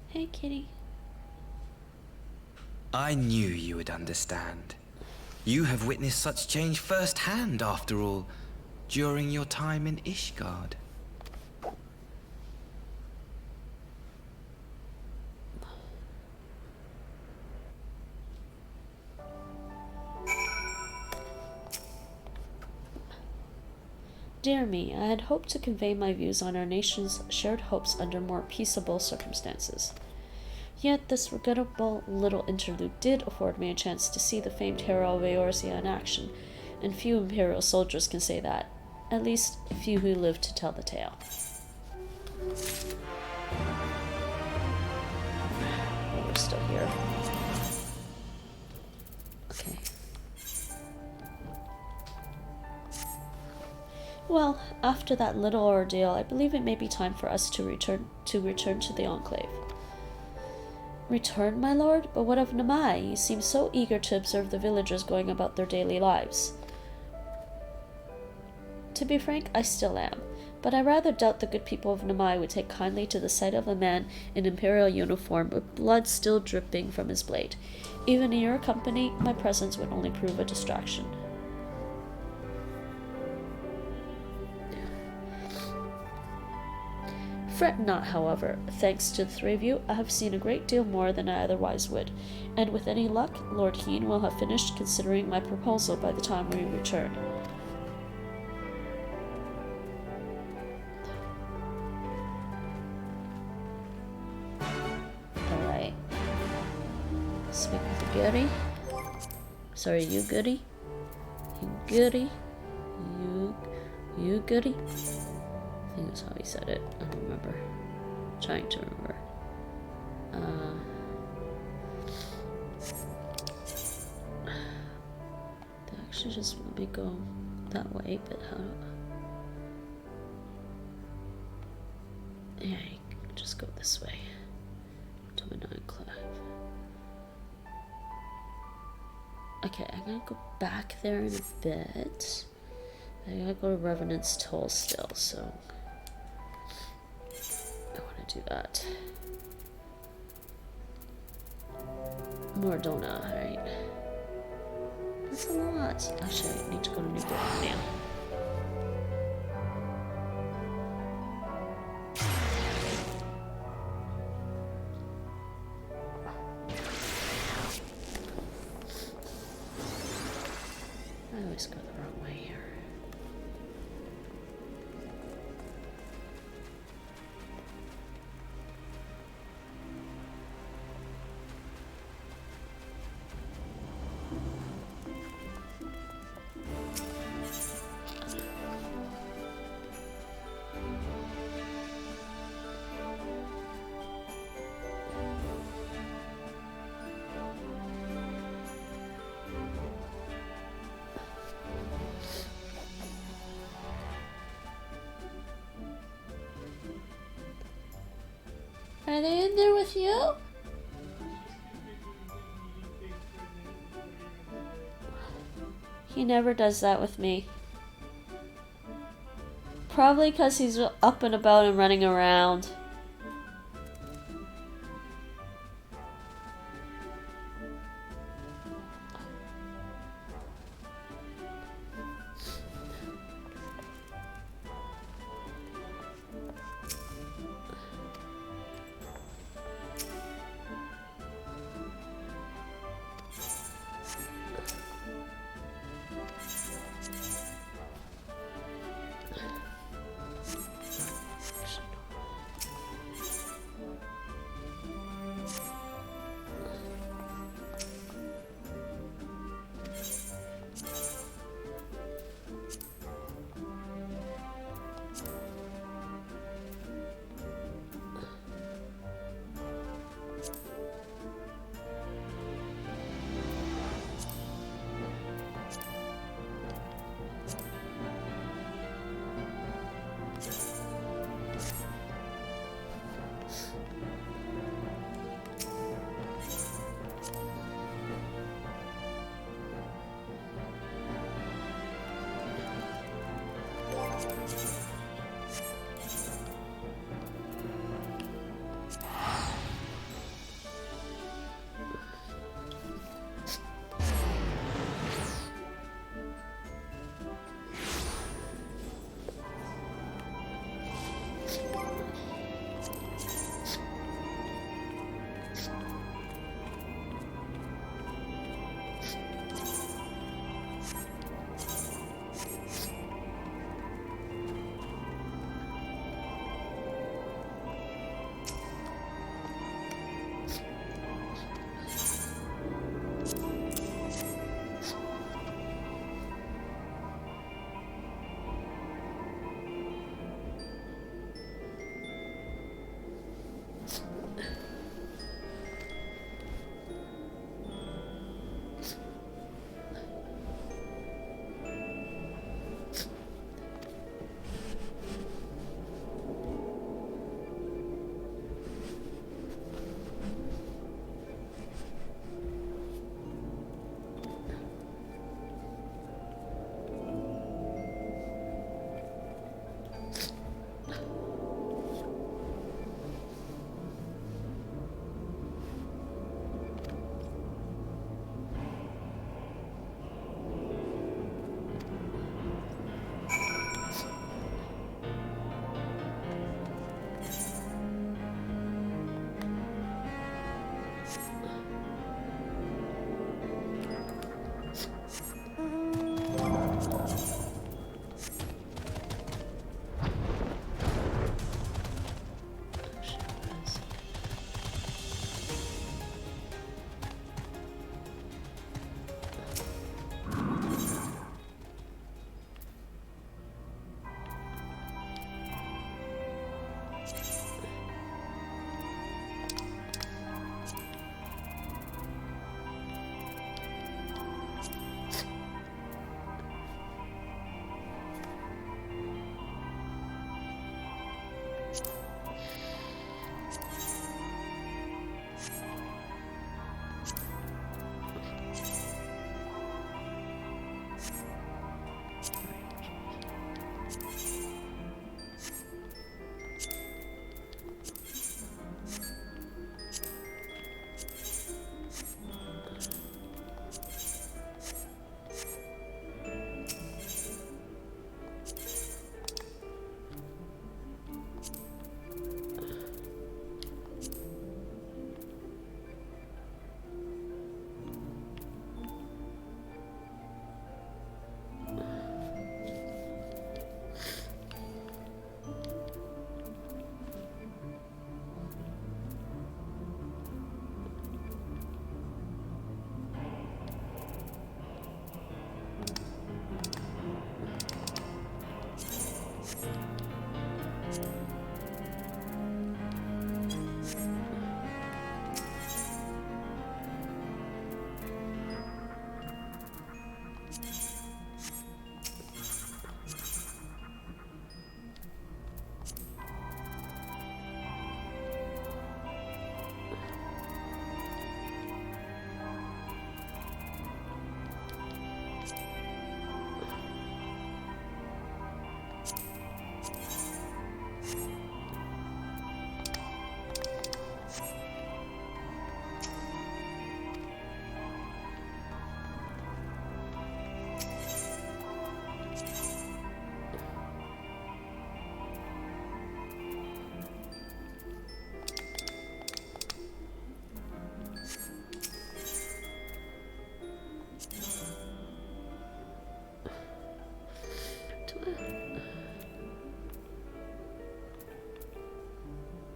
Hey, kitty. I knew you would understand. You have witnessed such change firsthand, after all, during your time in Ishgard. Dear me, I had hoped to convey my views on our nation's shared hopes under more peaceable circumstances. Yet this regrettable little interlude did afford me a chance to see the famed hero of Eorzea in action, and few Imperial soldiers can say that. At least, few who live to tell the tale. Oh, we're still here. Okay. Well, after that little ordeal, I believe it may be time for us to return to the Enclave. Return, my lord? But what of Namai? You seem so eager to observe the villagers going about their daily lives. To be frank, I still am, but I rather doubt the good people of Namai would take kindly to the sight of a man in imperial uniform with blood still dripping from his blade. Even in your company, my presence would only prove a distraction. Fret not, however. Thanks to the three of you, I have seen a great deal more than I otherwise would, and with any luck, Lord Heen will have finished considering my proposal by the time we return. Alright. Speak with the goody. Sorry, you goody? You goody? You goody? I think that's how he said it. I don't remember. I'm trying to remember. They actually just want me to go that way, but how? Yeah, just go this way. To an enclave. Okay, I'm gonna go back there in a bit. I gotta go to Revenant's Toll still, so I wanna do that. Mordona, right? That's a lot. Actually, I need to go to New Britain now. I always go the wrong way here. Are they in there with you? He never does that with me. Probably because he's up and about and running around.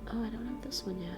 Oh, I don't have this one yet.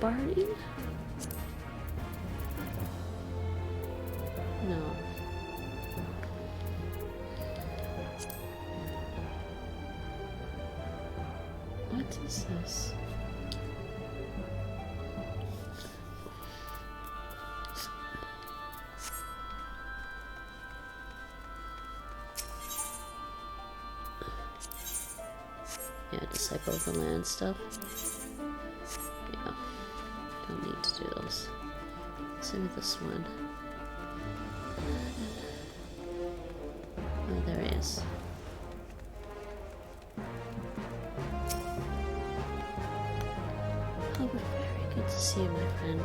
Barney? No. What is this? Yeah, disciple of the land stuff. Yeah. Don't need to do those. Same with this one. Oh, there he is. Oh, but very good to see you, my friend.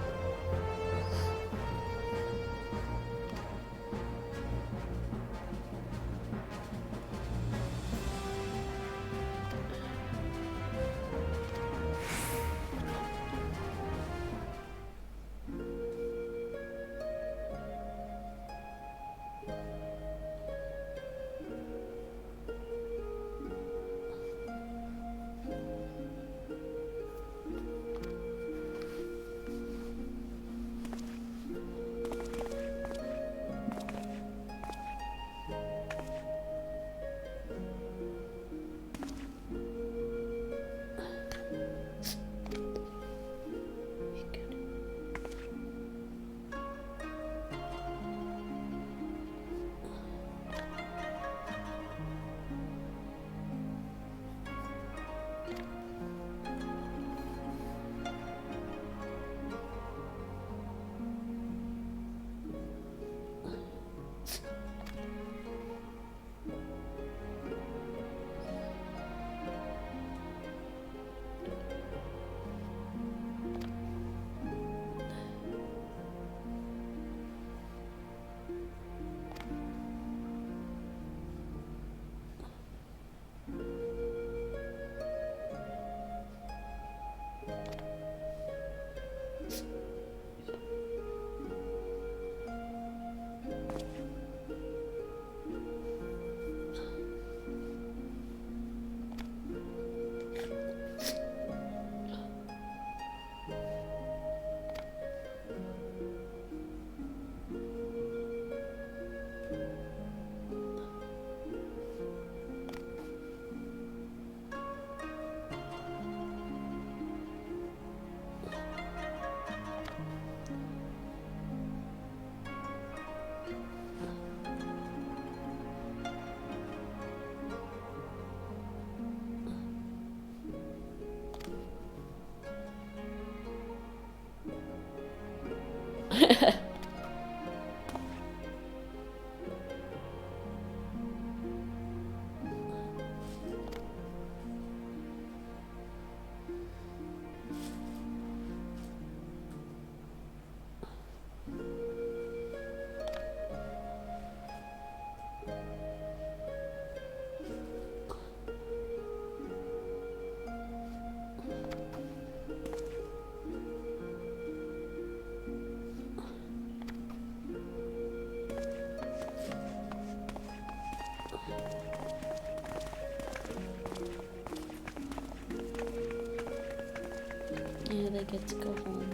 Yeah, they get to go home.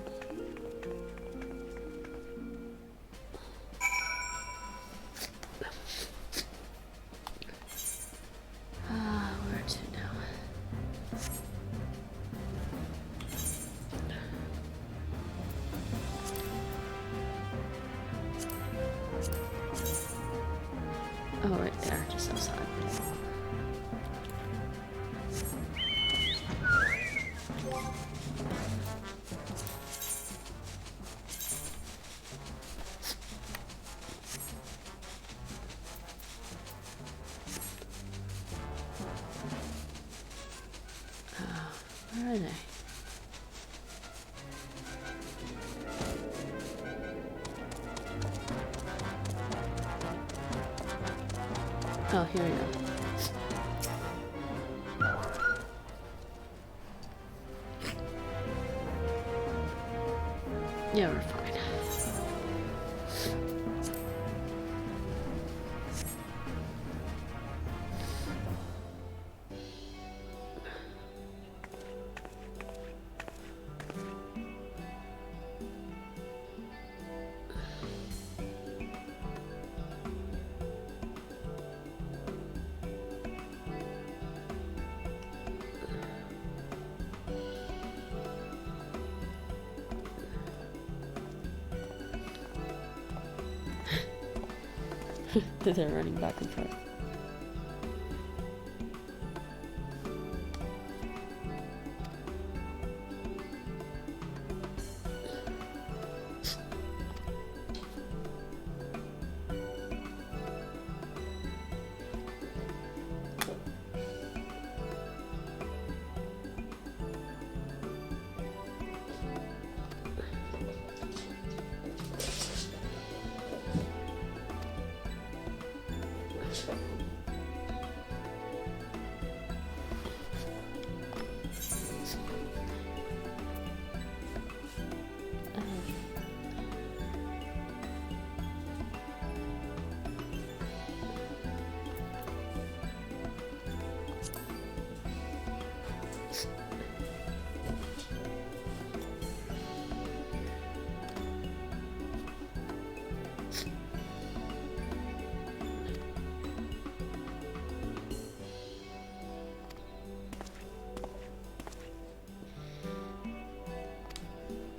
Where are they? Oh, here we go. Yeah, we're fine. They're running back and forth.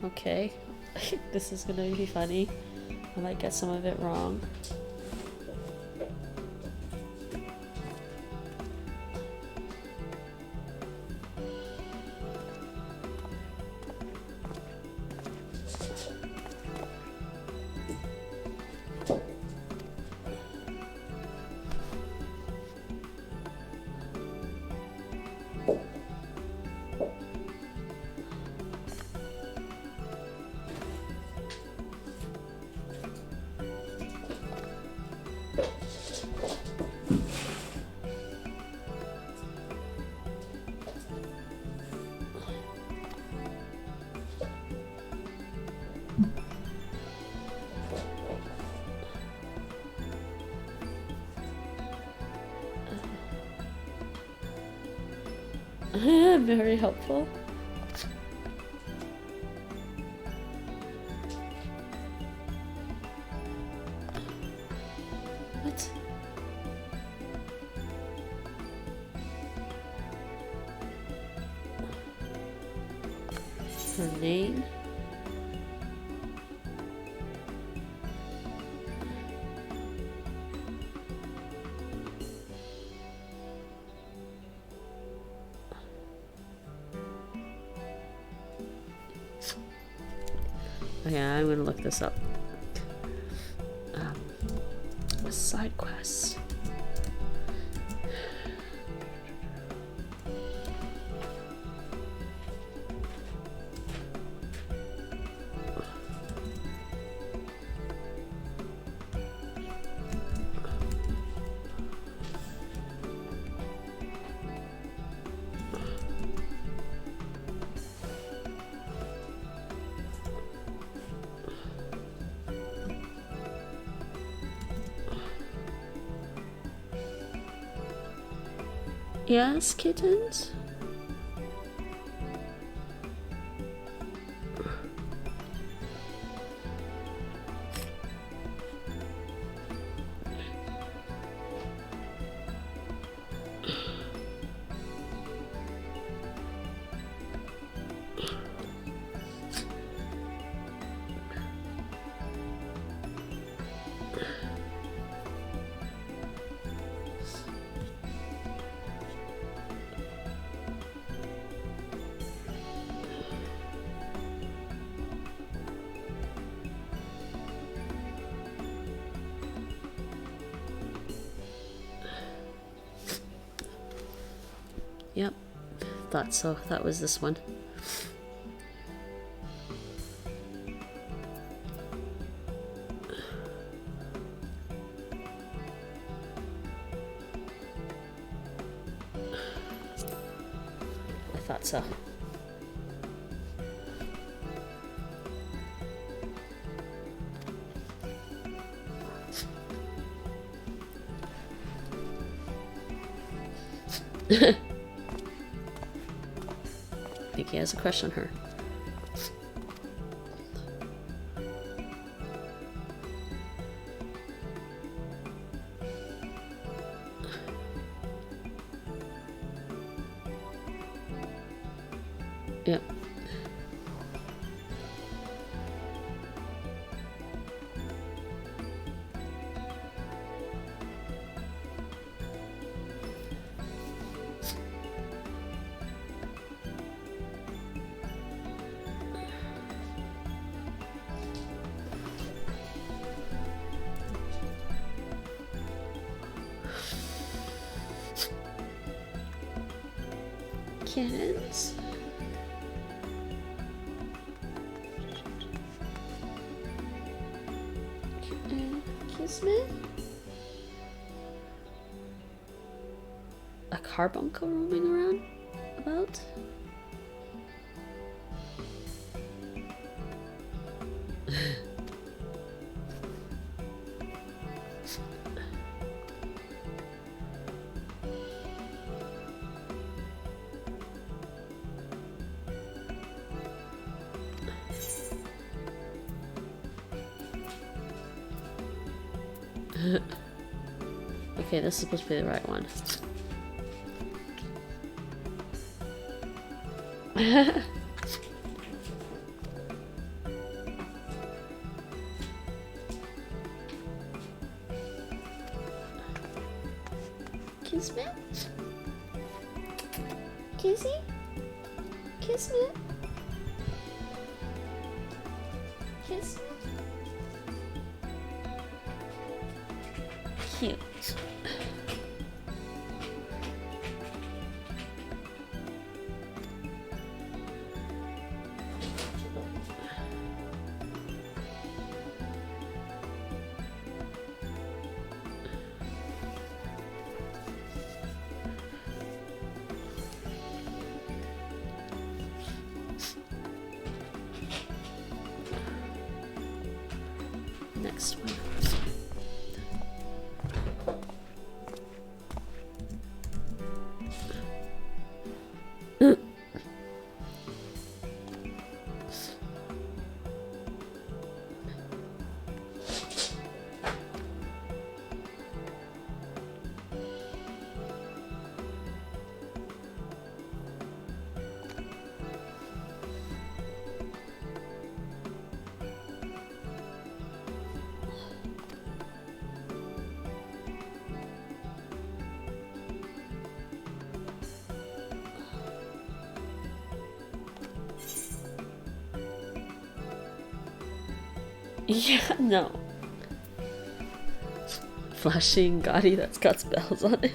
Okay, this is gonna be funny. I might get some of it wrong. Very helpful. What? Her name? Okay, I'm gonna look this up. Side quests. Yes, kittens? Yep. Thought so. That was this one. I thought so. I think he has a crush on her. Yep. Cannons. Kismet? A carbuncle roaming around about? Okay, this is supposed to be the right one. Kiss me? Kissy? Kiss me? Kiss me? Cute. Next one. Yeah, no. Flashing Gotti that's got spells on it.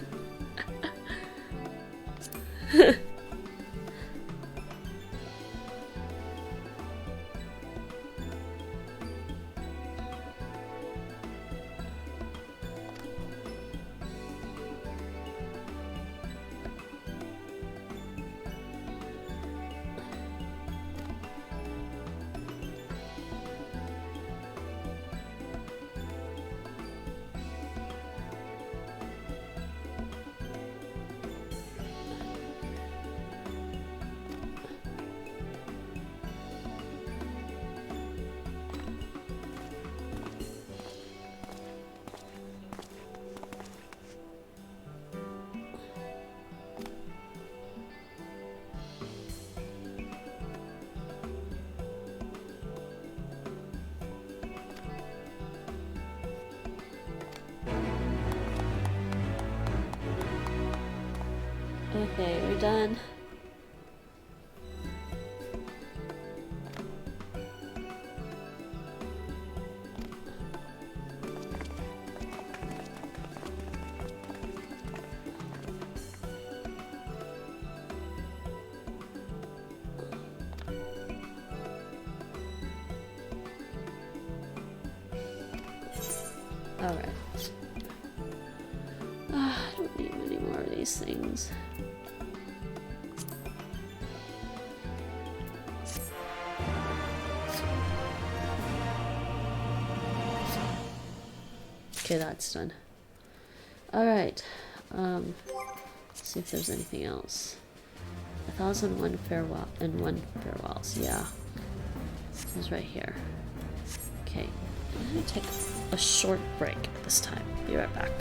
Okay, we're done. Alright. I don't need any more of these things. Okay, that's done. Alright. Let's see if there's anything else. 1,001 farewell and 1 farewells, yeah. It's right here. Okay. I'm gonna take a short break this time. Be right back.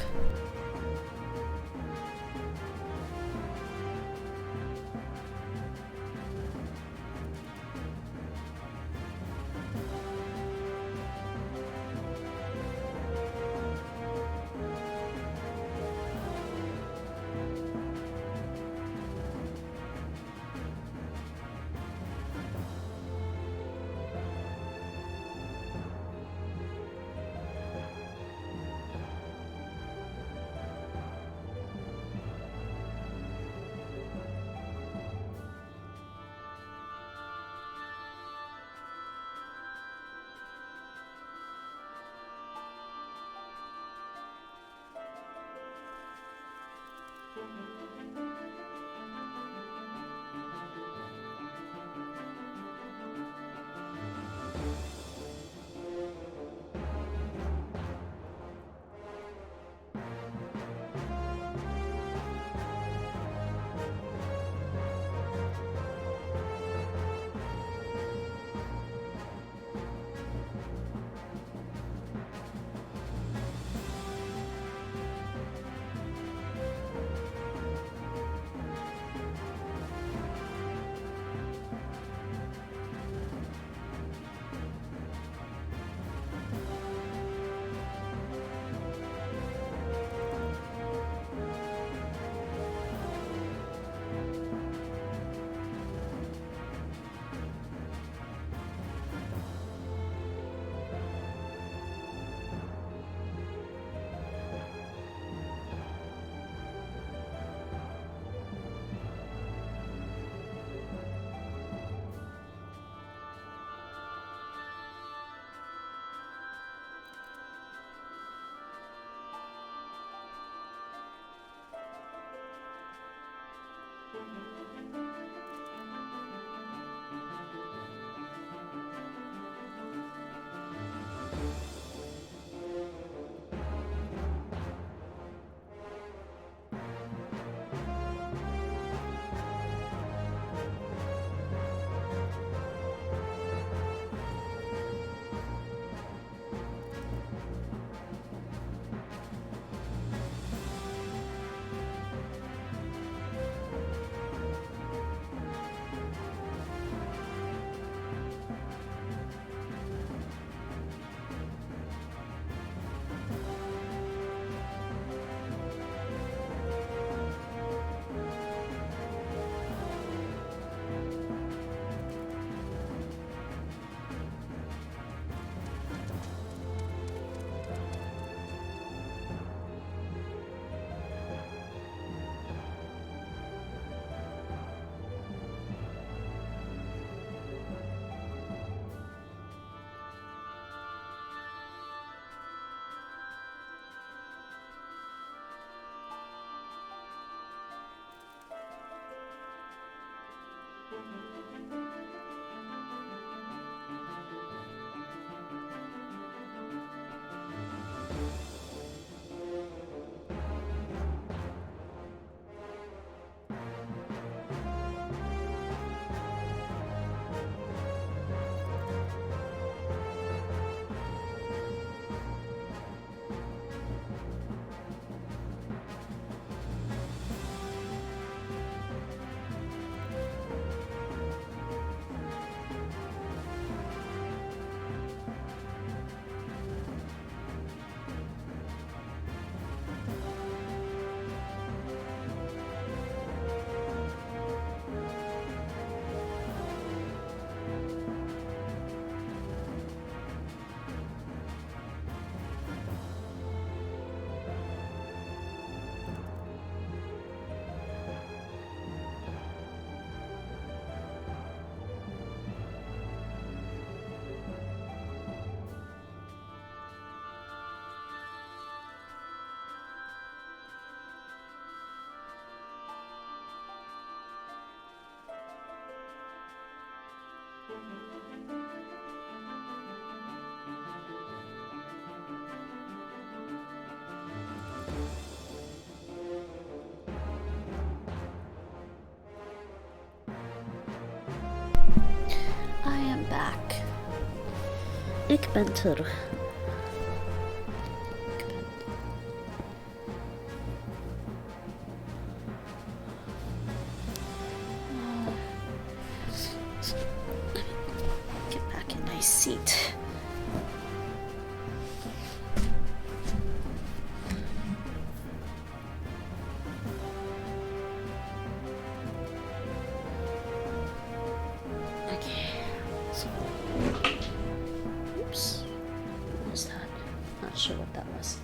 I am back. Ik ben terug. Get back in my seat. Okay. So, oops. What was that? Not sure what that was.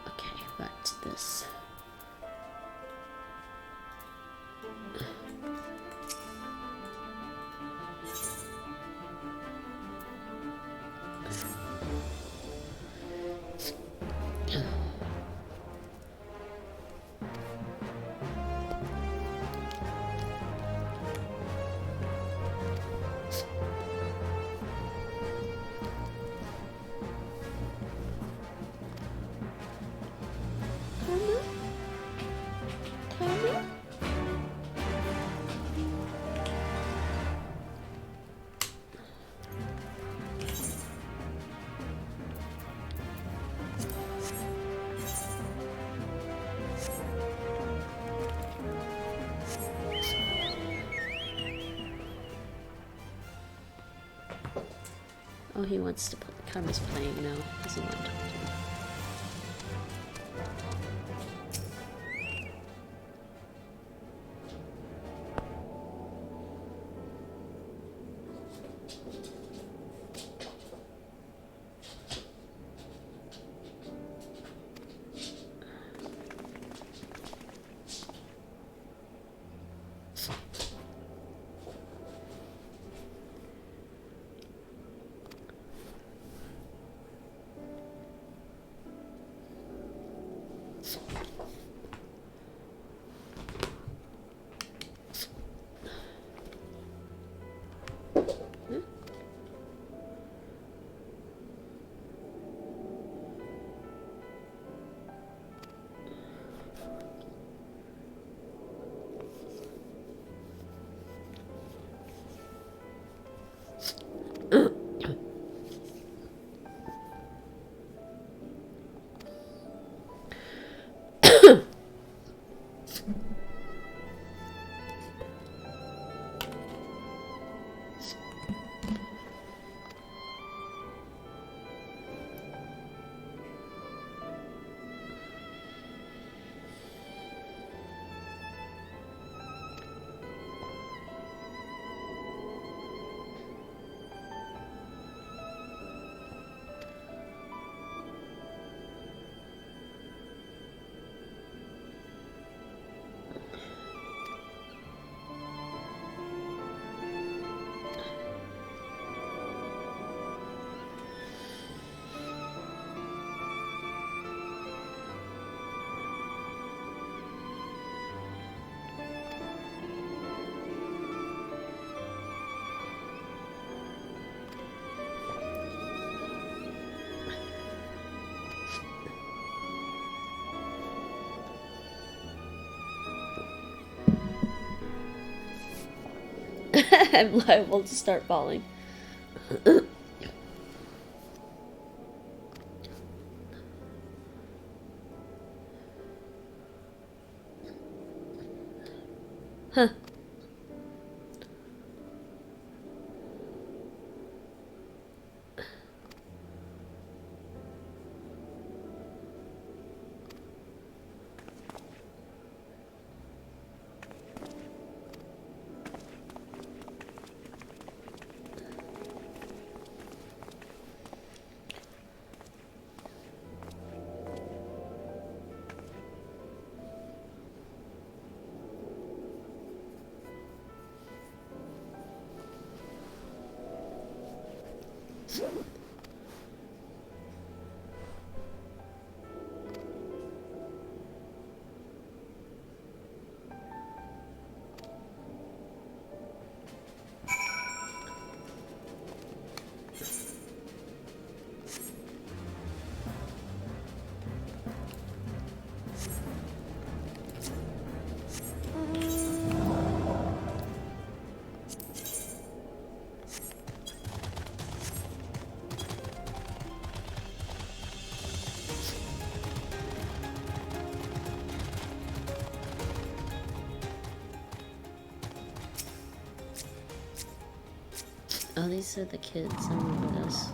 Okay, back to this. Oh, he wants to put the camera's playing now. Doesn't want to. I'm liable to start falling. Huh. Oh, these are the kids. I remember this.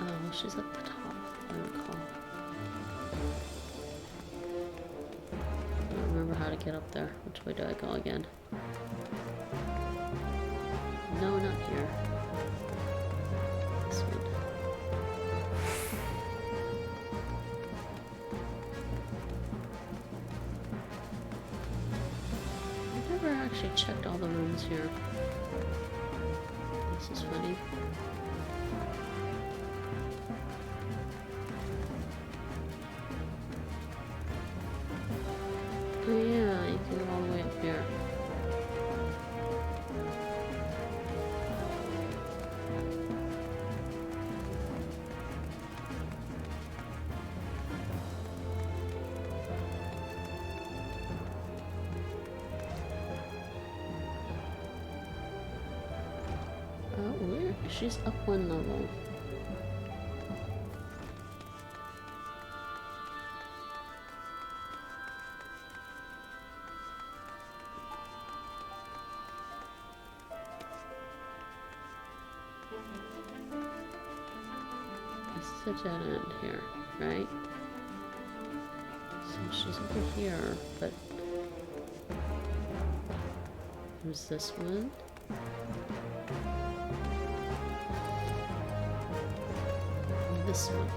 Oh, she's at the top, I recall. I don't remember how to get up there. Which way do I go again? No, not here. This one. I've never actually checked all the rooms here. This is funny. Oh yeah, you can go all the way up here. Oh, where? She's up one level. This is a dead end here, right? So she's over here, but there's this one. And this one.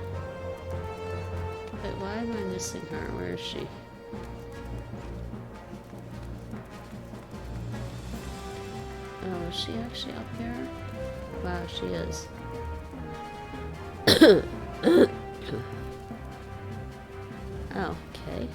Wait, why am I missing her? Where is she? Oh, is she actually up here? Wow, she is. Oh, okay.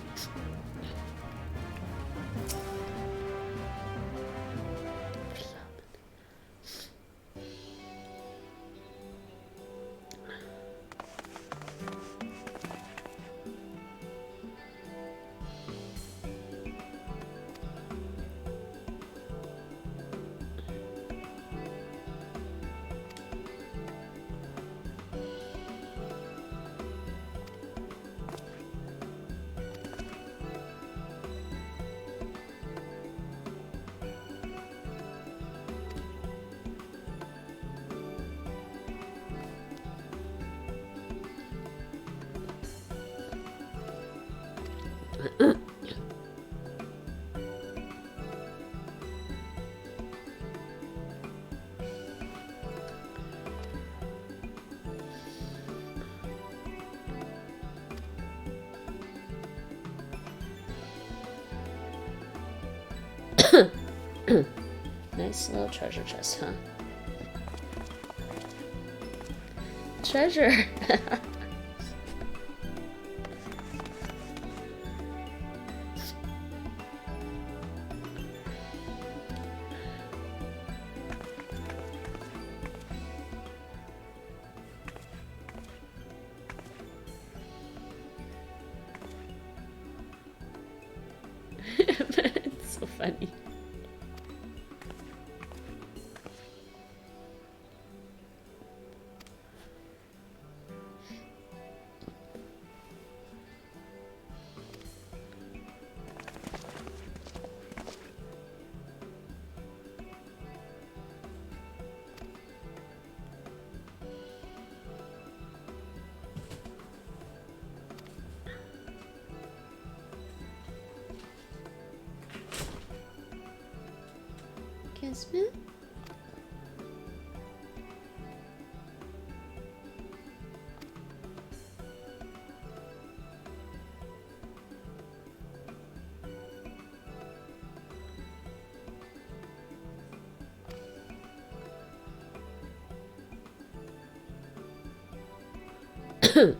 Nice little treasure chest, huh? Treasure! It's so funny. Kismet? Little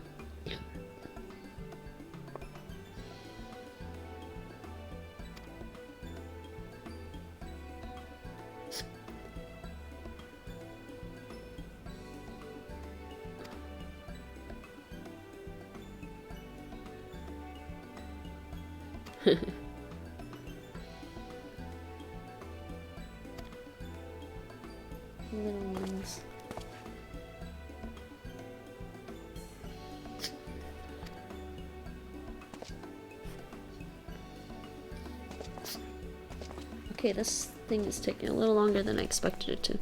ones. Okay, this thing is taking a little longer than I expected it to.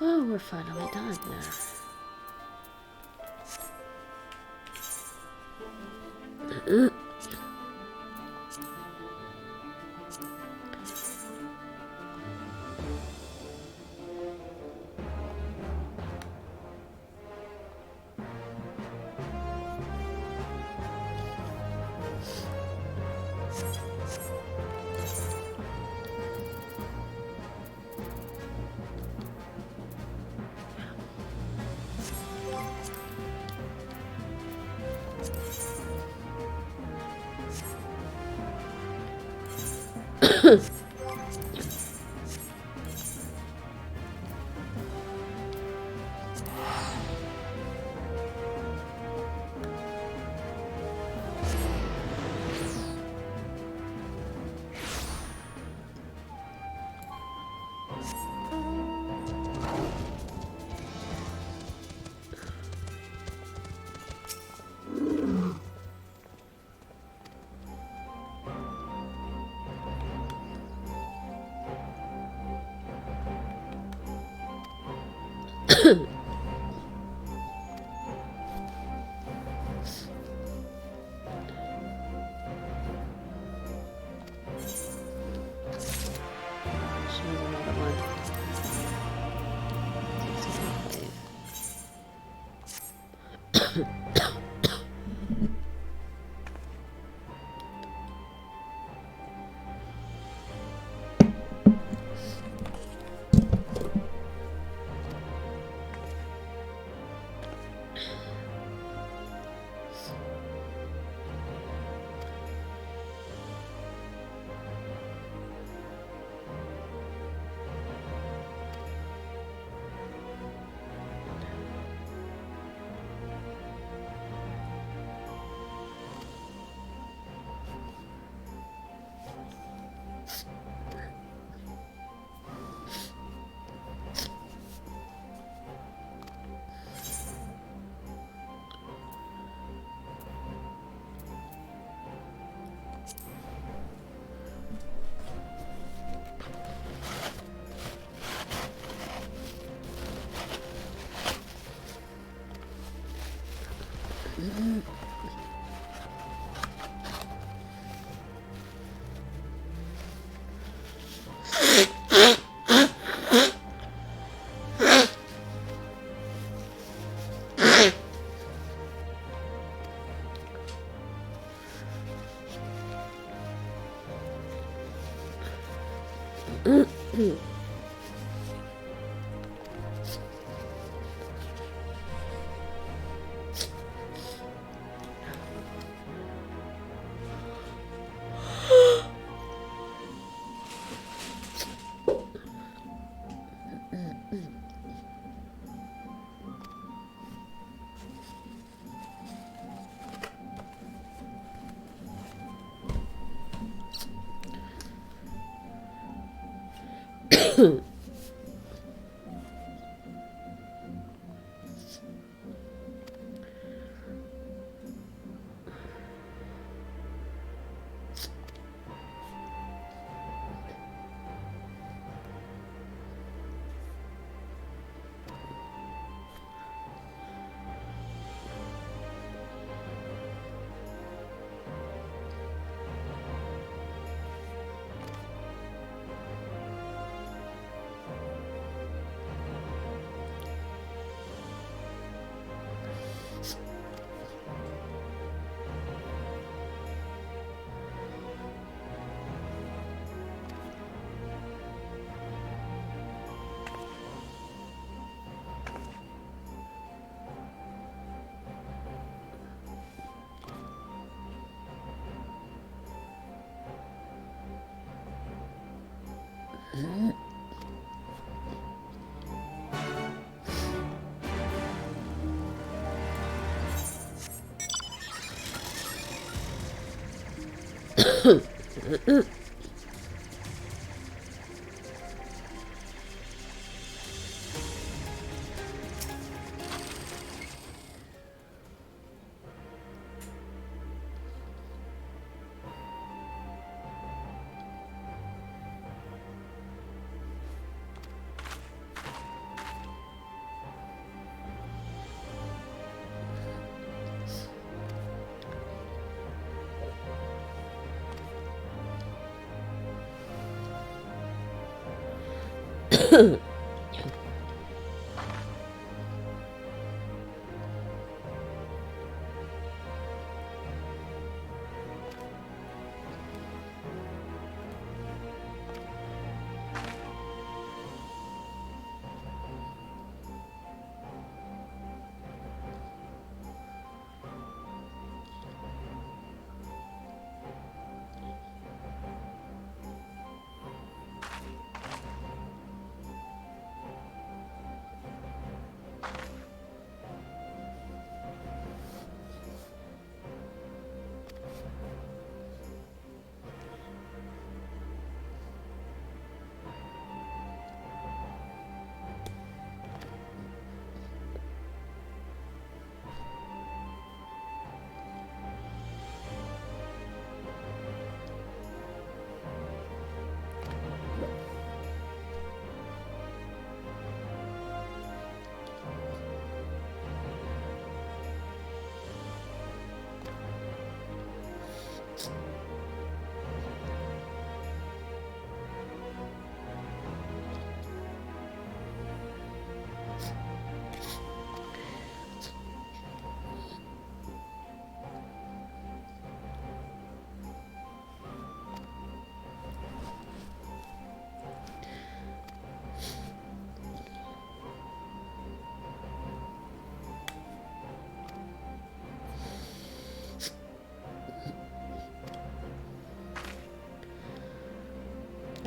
Oh, we're finally done now.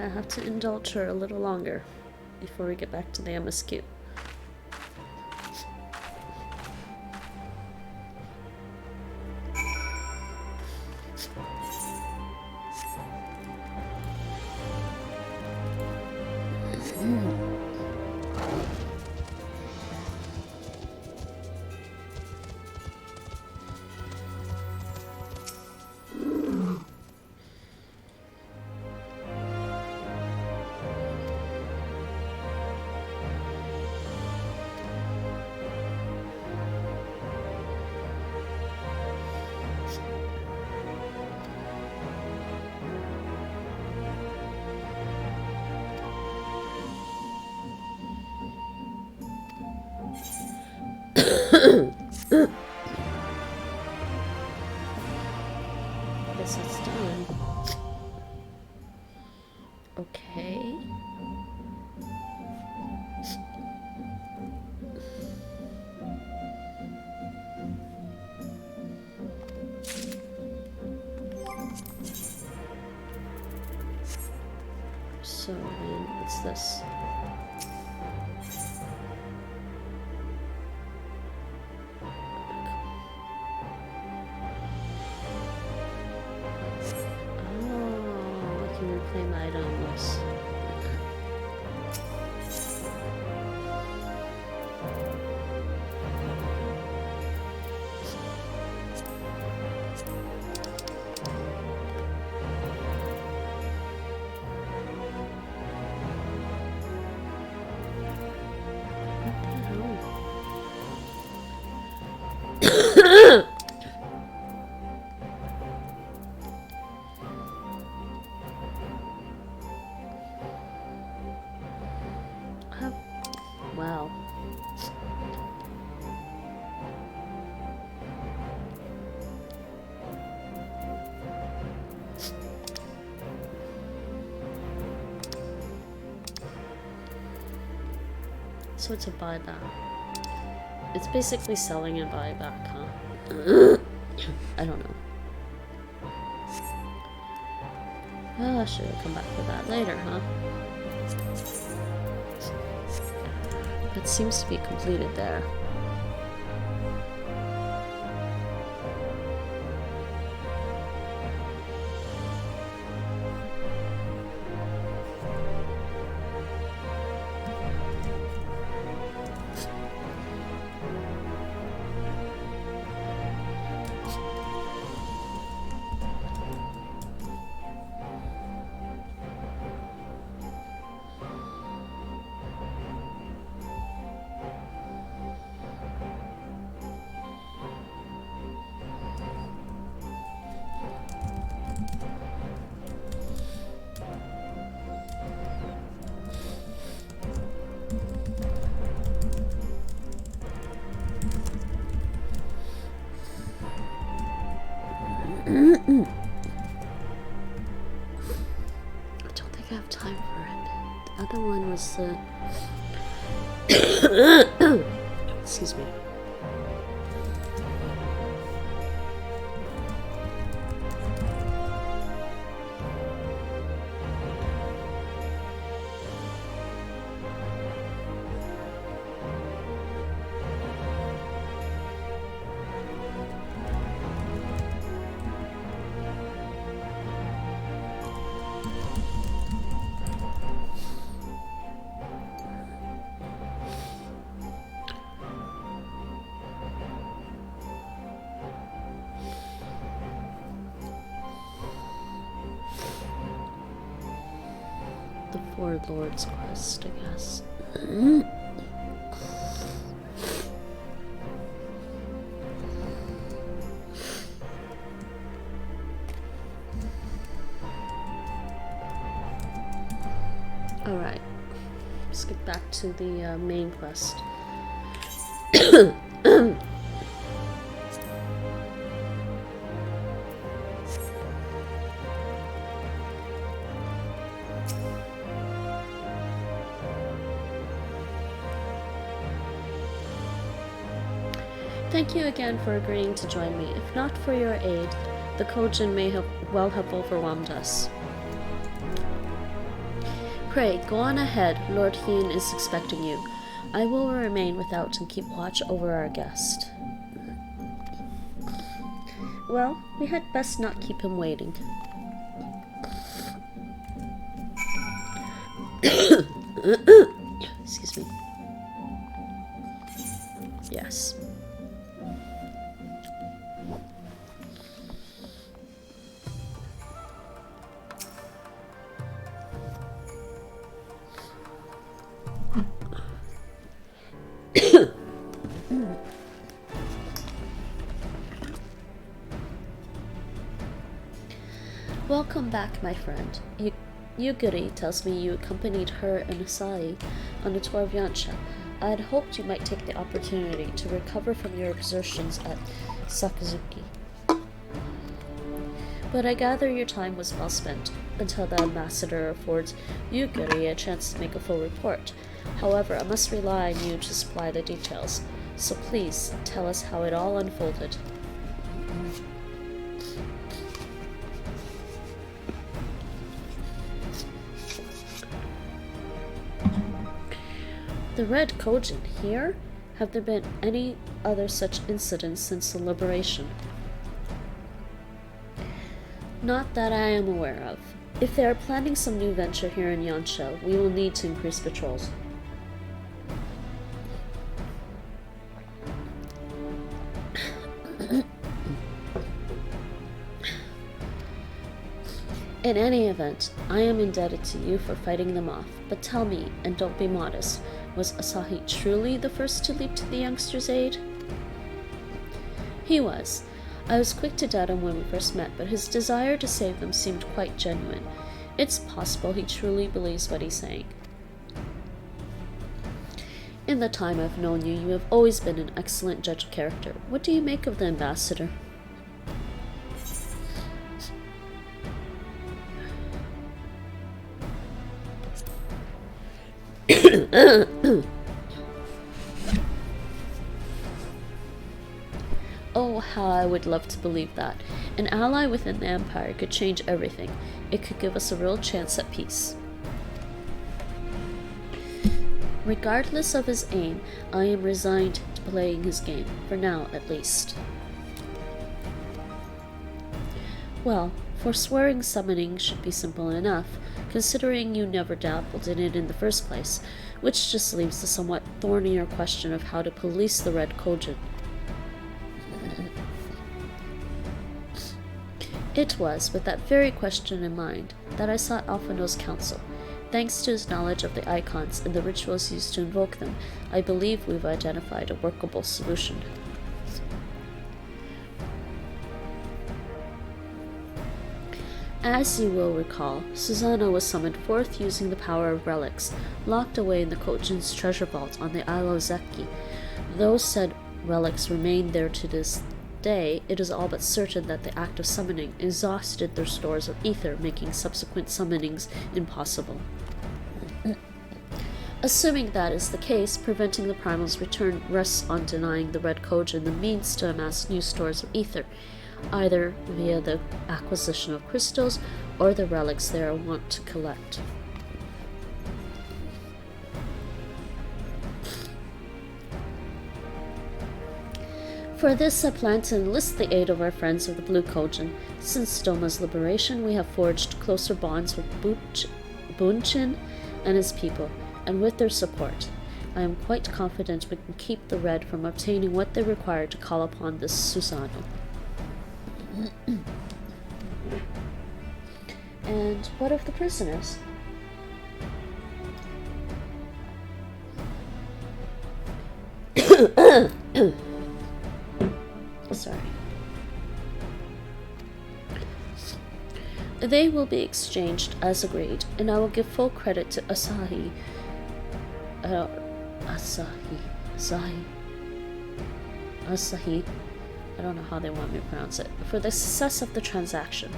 I have to indulge her a little longer before we get back to the MSQ. Guess it's done. Okay. So, man, what's this? Oh, I can reclaim items. Wow. So it's a buyback. It's basically selling and buyback, huh? I don't know. Oh, I should have come back for that later, huh? It seems to be completed there. I don't think I have time for it. The other one was the... Excuse me. The Four Lords quest, I guess. Alright, let's get back to the main quest. Thank you again for agreeing to join me. If not for your aid, the Kojin may have overwhelmed us. Pray, go on ahead. Lord Hien is expecting you. I will remain without and keep watch over our guest. Well, we had best not keep him waiting. Excuse me. Yes. Welcome back, my friend. Miqo'te tells me you accompanied her and Asai on a tour of Yancha. I had hoped you might take the opportunity to recover from your exertions at Sakazuki. But I gather your time was well spent, until the ambassador affords Miqo'te a chance to make a full report. However, I must rely on you to supply the details, so please tell us how it all unfolded. The Red Kojin here? Have there been any other such incidents since the liberation? Not that I am aware of. If they are planning some new venture here in Yanshell, we will need to increase patrols. In any event, I am indebted to you for fighting them off, but tell me, and don't be modest, was Asahi truly the first to leap to the youngster's aid? He was. I was quick to doubt him when we first met, but his desire to save them seemed quite genuine. It's possible he truly believes what he's saying. In the time I've known you, you have always been an excellent judge of character. What do you make of the ambassador? Oh, how I would love to believe that. An ally within the Empire could change everything. It could give us a real chance at peace. Regardless of his aim, I am resigned to playing his game, for now at least. Well, forswearing summoning should be simple enough, considering you never dabbled in it in the first place, which just leaves the somewhat thornier question of how to police the Red Kojin. It was with that very question in mind that I sought Alphino's counsel. Thanks to his knowledge of the icons and the rituals used to invoke them, I believe we've identified a workable solution. As you will recall, Susanna was summoned forth using the power of relics, locked away in the Kojin's treasure vault on the Isle of Zeki. Though said relics remain there to this day, it is all but certain that the act of summoning exhausted their stores of ether, making subsequent summonings impossible. Assuming that is the case, preventing the primal's return rests on denying the Red Kojin the means to amass new stores of ether, either via the acquisition of crystals or the relics they are wont to collect. For this, I plan to enlist the aid of our friends of the Blue Kojin. Since Doma's liberation, we have forged closer bonds with Bunchin and his people, and with their support, I am quite confident we can keep the Red from obtaining what they require to call upon this Susanoo. And what of the prisoners? Sorry. They will be exchanged as agreed, and I will give full credit to Asahi. Asahi. I don't know how they want me to pronounce it. For the success of the transaction.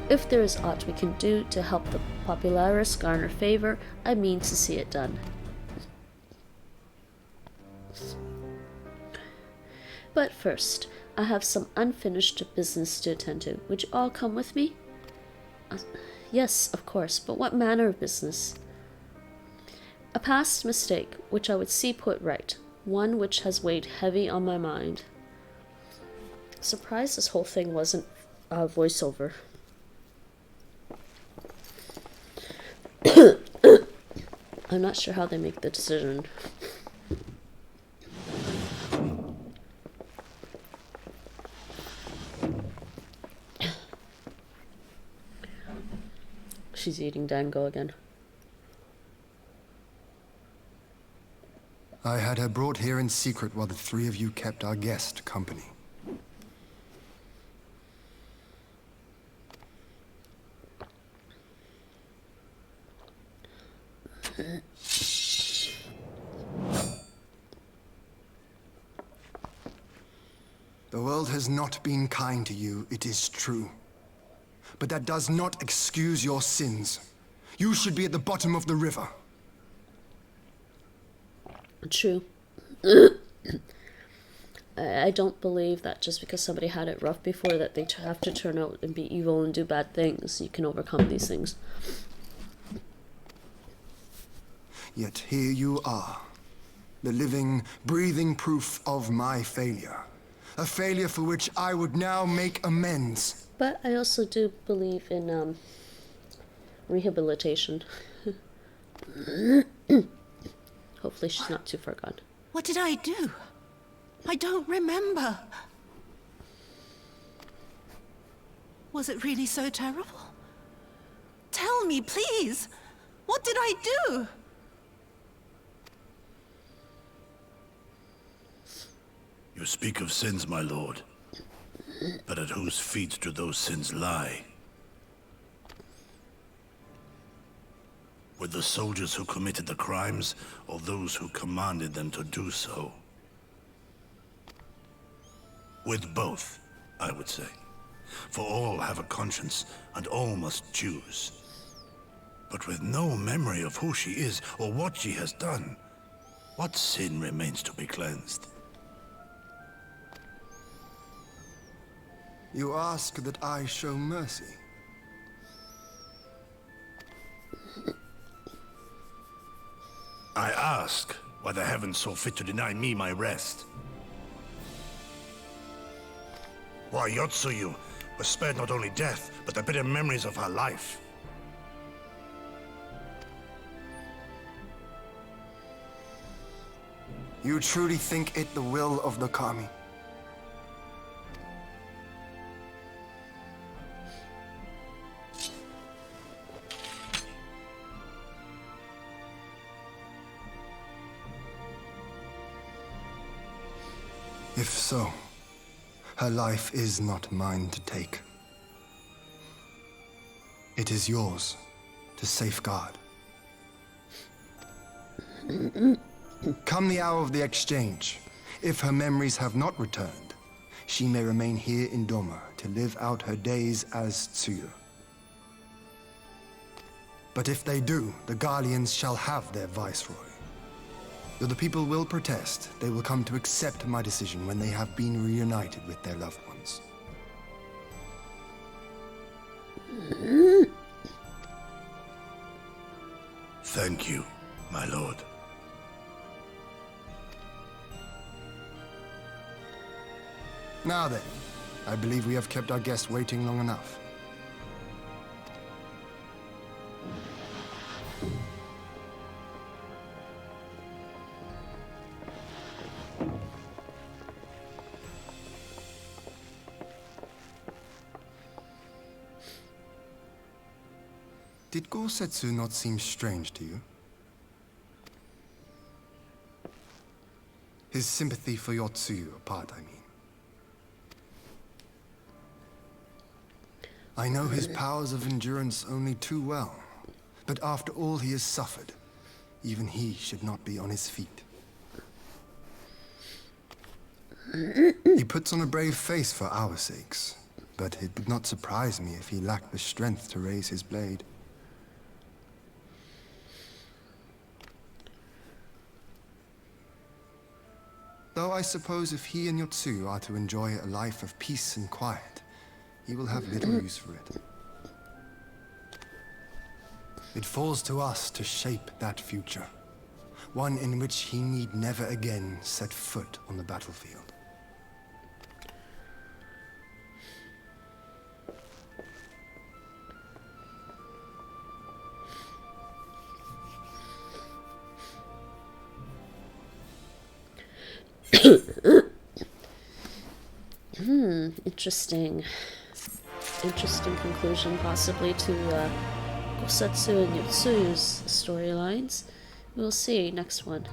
If there is aught we can do to help the Popularis garner favor, I mean to see it done. But first, I have some unfinished business to attend to. Would you all come with me? Yes, of course, but what manner of business? A past mistake, which I would see put right. One which has weighed heavy on my mind. Surprised this whole thing wasn't a voiceover. I'm not sure how they make the decision. She's eating dango again. I had her brought here in secret while the three of you kept our guest company. The world has not been kind to you, it is true. But that does not excuse your sins. You should be at the bottom of the river. True. I don't believe that just because somebody had it rough before that they have to turn out and be evil and do bad things. You can overcome these things. Yet here you are, the living, breathing proof of my failure. A failure for which I would now make amends. But I also do believe in rehabilitation. Hopefully she's not too far gone. What did I do? I don't remember. Was it really so terrible? Tell me, please. What did I do? You speak of sins, my lord. But at whose feet do those sins lie? With the soldiers who committed the crimes, or those who commanded them to do so? With both, I would say. For all have a conscience, and all must choose. But with no memory of who she is, or what she has done, what sin remains to be cleansed? You ask that I show mercy. I ask why the heavens saw fit to deny me my rest. Why Yotsuyu was spared not only death, but the bitter memories of her life. You truly think it the will of the Kami? If so, her life is not mine to take. It is yours to safeguard. Come the hour of the exchange, if her memories have not returned, she may remain here in Doma to live out her days as Tsuyu. But if they do, the Guardians shall have their viceroy. Though the people will protest, they will come to accept my decision when they have been reunited with their loved ones. Thank you, my lord. Now then, I believe we have kept our guest waiting long enough. Did Gorsetsu not seem strange to you? His sympathy for Yotsuyu apart, I mean. I know his powers of endurance only too well, but after all he has suffered, even he should not be on his feet. He puts on a brave face for our sakes, but it would not surprise me if he lacked the strength to raise his blade. Though I suppose if he and Yotsuyu are to enjoy a life of peace and quiet, he will have little use for it. It falls to us to shape that future, one in which he need never again set foot on the battlefield. Interesting. Interesting conclusion possibly to Gosetsu and Yotsuyu's storylines. We'll see next one.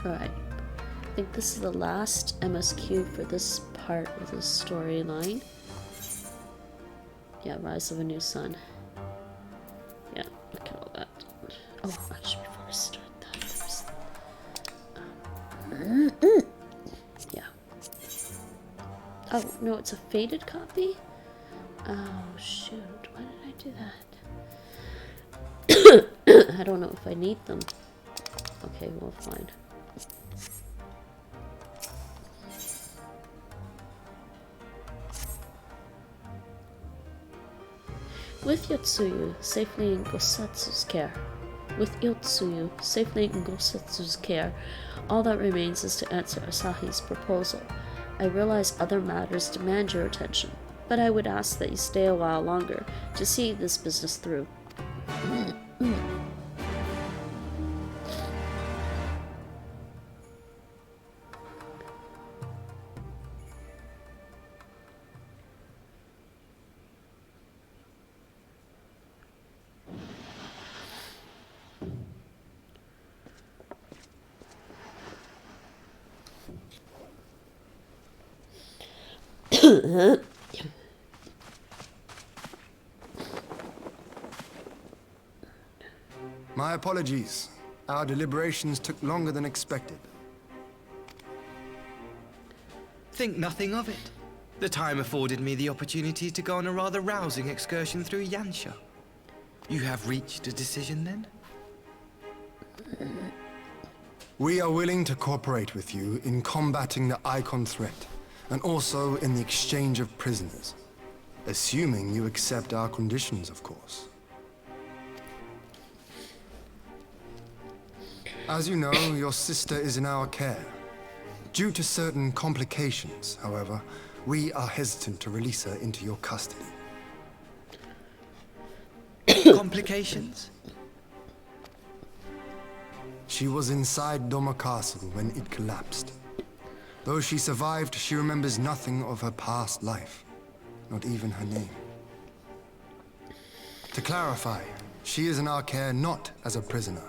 Alright, I think this is the last MSQ for this part of the storyline. Yeah, Rise of a New Sun. Yeah, look at all that. Oh, actually, before I start that first. Yeah. no, it's a faded copy? Oh, shoot. Why did I do that? I don't know if I need them. Okay, we'll find. With Yotsuyu safely in Gosetsu's care. With Yotsuyu safely in Gosetsu's care, all that remains is to answer Asahi's proposal. I realize other matters demand your attention, but I would ask that you stay a while longer to see this business through. My apologies. Our deliberations took longer than expected. Think nothing of it. The time afforded me the opportunity to go on a rather rousing excursion through Yansha. You have reached a decision then? We are willing to cooperate with you in combating the Icon threat, and also in the exchange of prisoners. Assuming you accept our conditions, of course. As you know, your sister is in our care. Due to certain complications, however, we are hesitant to release her into your custody. Complications? She was inside Doma Castle when it collapsed. Though she survived, she remembers nothing of her past life, not even her name. To clarify, she is in our care not as a prisoner,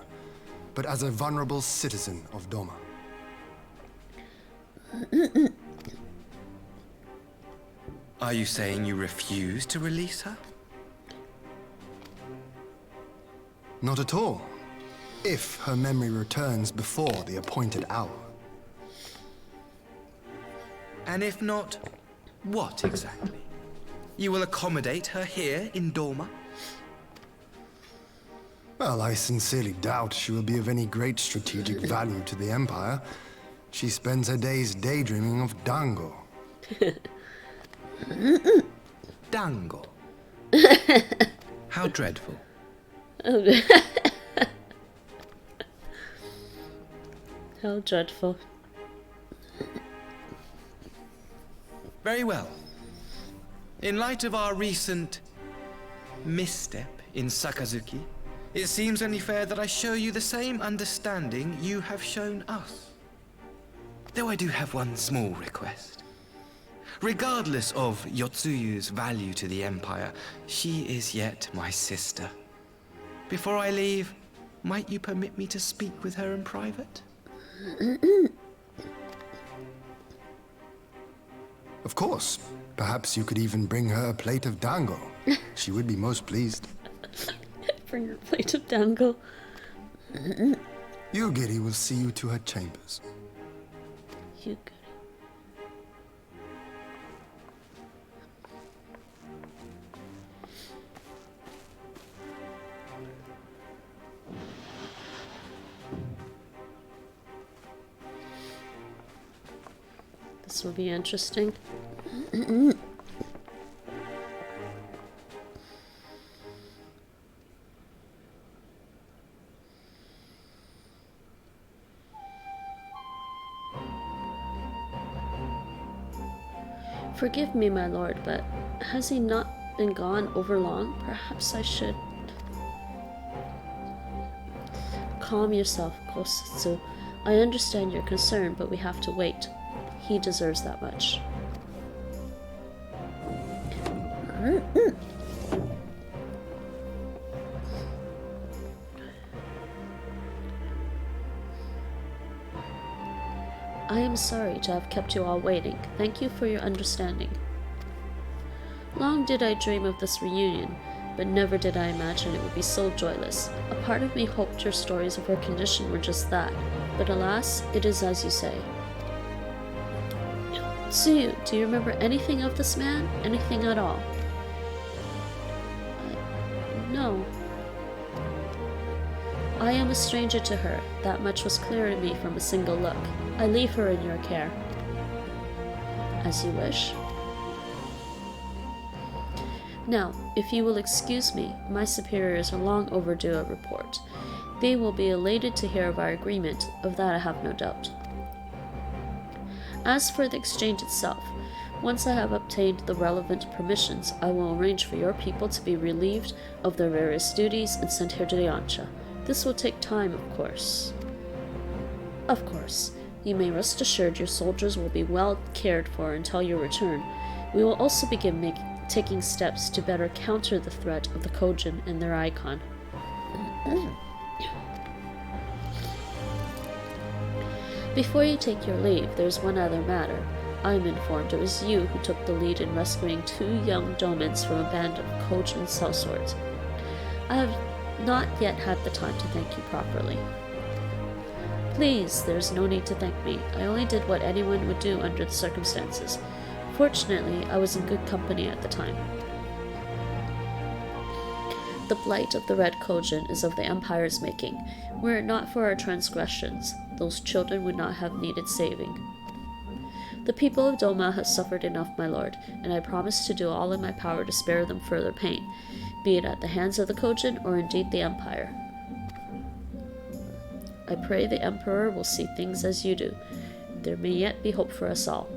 but as a vulnerable citizen of Doma. Are you saying you refuse to release her? Not at all. If her memory returns before the appointed hour. And if not, what exactly? You will accommodate her here in Doma? Well, I sincerely doubt she will be of any great strategic value to the Empire. She spends her days daydreaming of Dango. Dango? How dreadful. How dreadful. Very well. In light of our recent misstep in Sakazuki, it seems only fair that I show you the same understanding you have shown us. Though I do have one small request. Regardless of Yotsuyu's value to the Empire, she is yet my sister. Before I leave, might you permit me to speak with her in private? Of course. Perhaps you could even bring her a plate of dango. She would be most pleased. Bring her a plate of dango. Yugiri will see you to her chambers. Yugiri. This will be interesting. Forgive me, my lord, but has he not been gone over long? Perhaps I should... Calm yourself, Kosetsu. I understand your concern, but we have to wait. He deserves that much. I am sorry to have kept you all waiting. Thank you for your understanding. Long did I dream of this reunion, but never did I imagine it would be so joyless. A part of me hoped your stories of her condition were just that, but alas, it is as you say. Yotsuyu, do you remember anything of this man? Anything at all? No. I am a stranger to her. That much was clear to me from a single look. I leave her in your care. As you wish. Now, if you will excuse me, my superiors are long overdue a report. They will be elated to hear of our agreement, of that I have no doubt. As for the exchange itself, once I have obtained the relevant permissions, I will arrange for your people to be relieved of their various duties and sent here to the Ancha. This will take time, of course. Of course. You may rest assured your soldiers will be well cared for until your return. We will also begin taking steps to better counter the threat of the Kojin and their icon. Before you take your leave, there's one other matter. I am informed it was you who took the lead in rescuing 2 young domins from a band of Kojin sellswords. I have not yet had the time to thank you properly. Please, there's no need to thank me. I only did what anyone would do under the circumstances. Fortunately, I was in good company at the time. The blight of the Red Kojin is of the Empire's making. Were it not for our transgressions, those children would not have needed saving. The people of Doma have suffered enough, my lord, and I promise to do all in my power to spare them further pain, be it at the hands of the Kojin or indeed the Empire. I pray the Emperor will see things as you do. There may yet be hope for us all.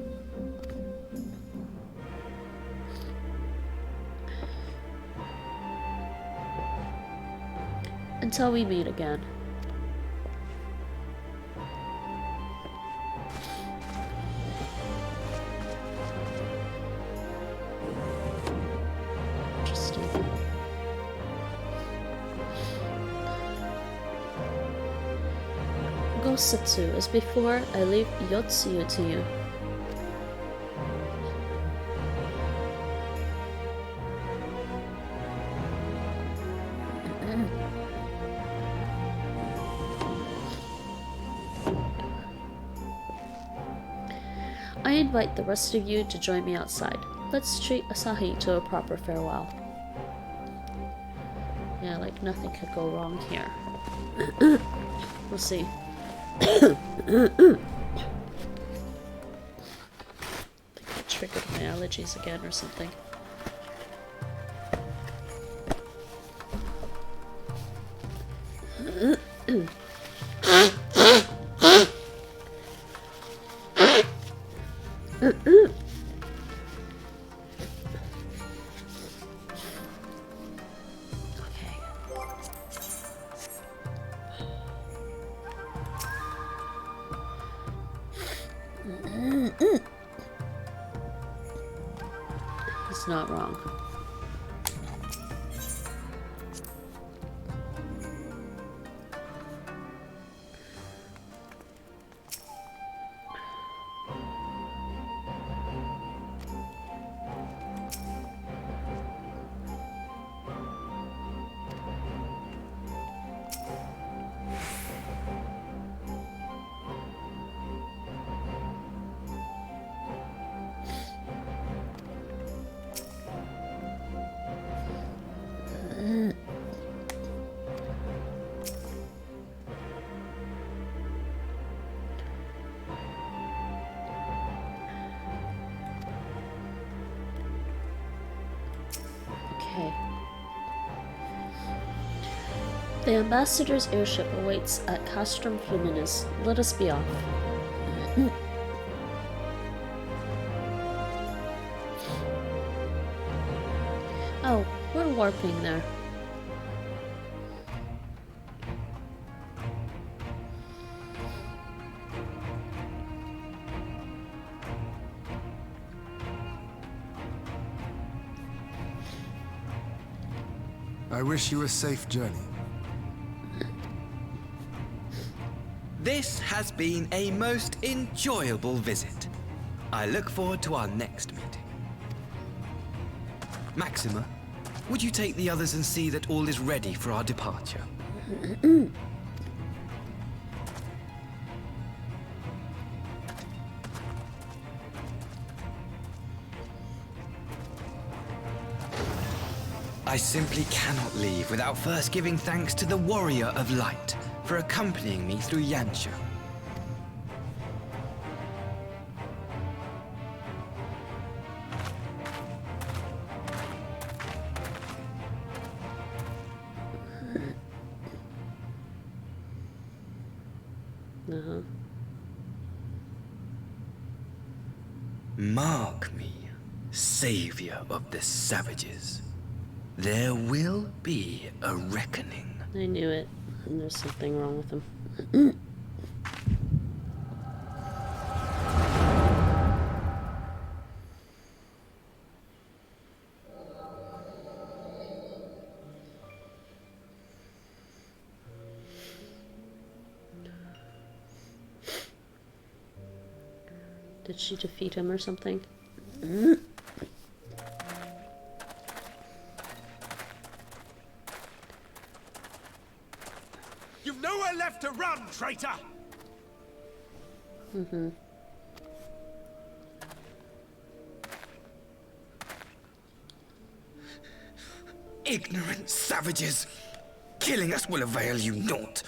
Until we meet again. Interesting. Go Setsu. As before, I leave Yotsuyu to you. I invite the rest of you to join me outside. Let's treat Asahi to a proper farewell. Yeah, like nothing could go wrong here. We'll see. I think I triggered my allergies again or something. It's not wrong. The ambassador's airship awaits at Castrum Fluminis. Let us be off. Oh, we're warping there. I wish you a safe journey. This has been a most enjoyable visit. I look forward to our next meeting. Maxima, would you take the others and see that all is ready for our departure? I simply cannot leave without first giving thanks to the Warrior of Light for accompanying me through Yansha. Mark me, savior of the savages. There will be a reckoning. I knew it. And there's something wrong with him. Did she defeat him or something? You've nowhere left to run, traitor! Ignorant savages! Killing us will avail you naught.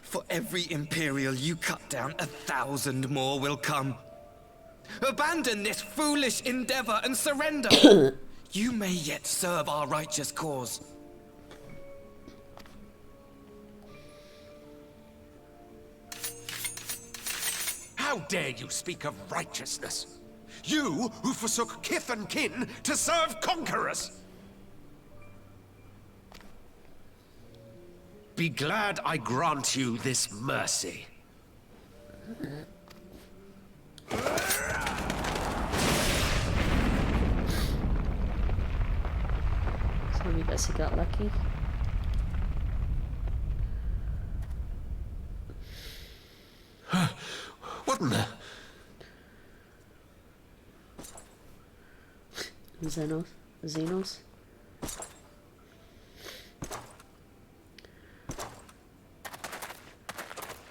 For every Imperial you cut down, 1,000 more will come. Abandon this foolish endeavor and surrender! You may yet serve our righteous cause. How dare you speak of righteousness? You who forsook kith and kin to serve conquerors! Be glad I grant you this mercy. So I guess he got lucky. What in the... Xenos?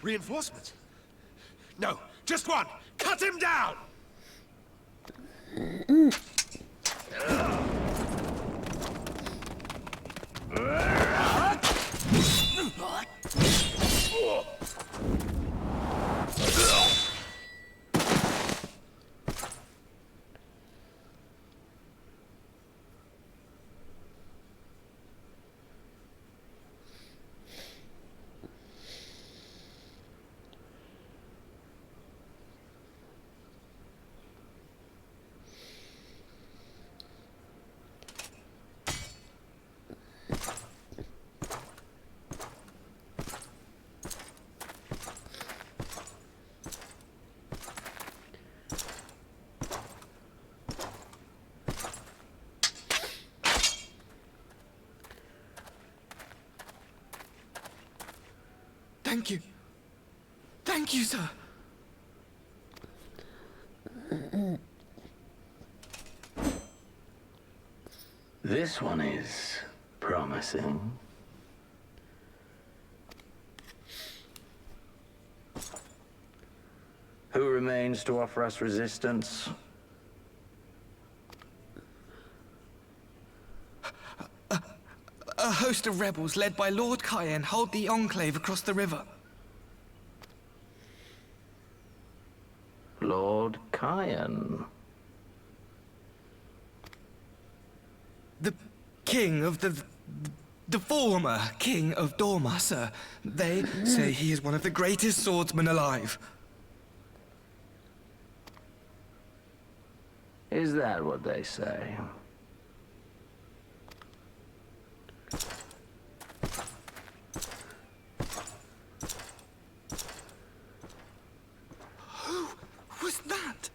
Reinforcements? No, just one! Cut him down! Thank you. Thank you, sir. This one is promising. Who remains to offer us resistance? A host of rebels led by Lord Kojin hold the enclave across the river. Lord Kojin? The king of the former king of Dorma, sir. They say he is one of the greatest swordsmen alive. Is that what they say? Who was that?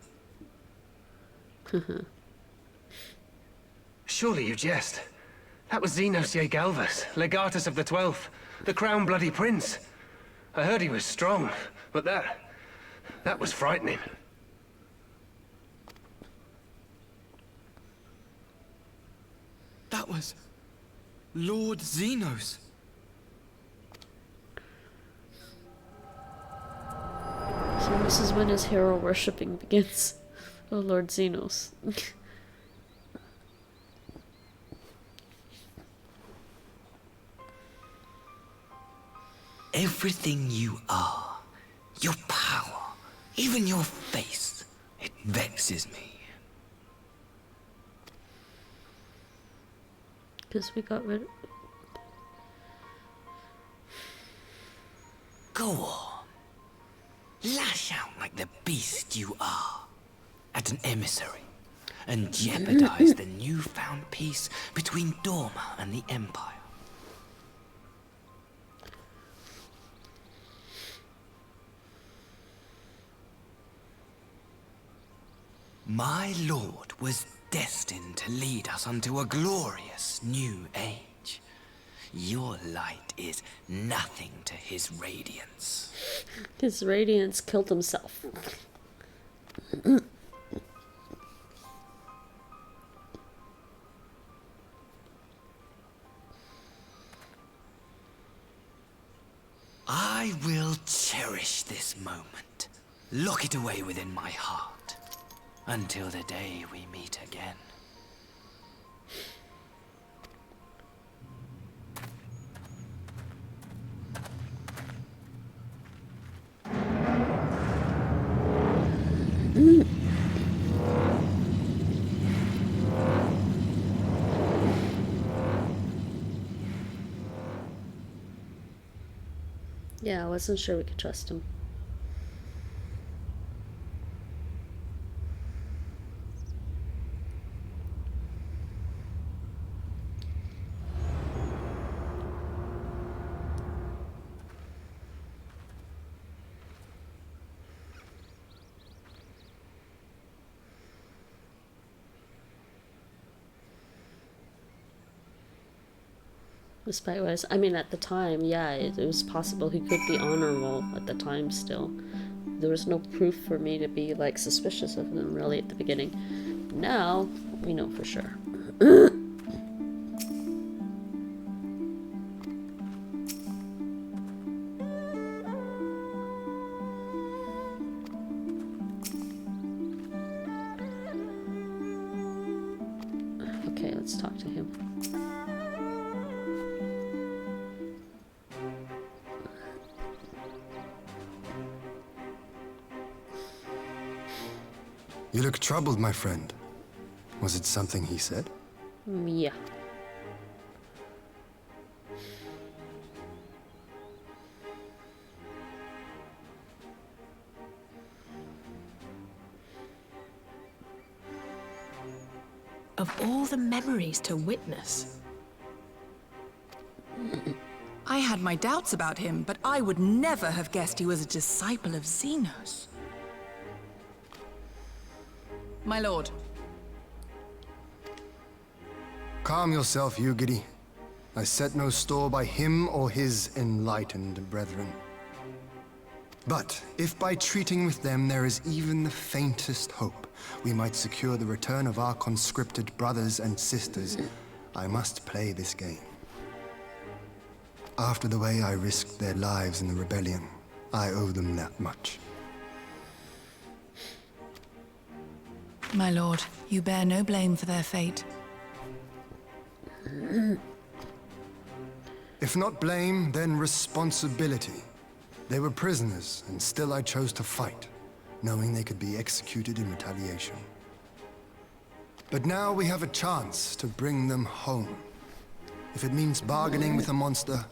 Surely you jest. That was Xenos Galvus, legatus of the 12th, the Crown Bloody Prince. I heard he was strong, but that was frightening. That was Lord Xenos. So this is when his hero worshipping begins. Oh, Lord Xenos. Everything you are, your power, even your face, it vexes me. Because we got rid of... Go on. Lash out like the beast you are at an emissary and jeopardize the newfound peace between Dorma and the Empire. My lord was destined to lead us unto a glorious new age. Your light is nothing to his radiance. His radiance killed himself. I will cherish this moment, lock it away within my heart, until the day we meet again. Yeah, I wasn't sure we could trust him. Despite what I mean, at the time, yeah, it was possible he could be honorable at the time still. There was no proof for me to be, like, suspicious of him, really, at the beginning. Now, we know for sure. Okay, let's talk to him. You look troubled, my friend. Was it something he said? Yeah. Of all the memories to witness. I had my doubts about him, but I would never have guessed he was a disciple of Xenos. My lord. Calm yourself, Ugiri. I set no store by him or his enlightened brethren. But if by treating with them there is even the faintest hope, we might secure the return of our conscripted brothers and sisters, I must play this game. After the way I risked their lives in the rebellion, I owe them that much. My lord, you bear no blame for their fate. If not blame, then responsibility. They were prisoners, and still I chose to fight, knowing they could be executed in retaliation. But now we have a chance to bring them home. If it means bargaining with a monster,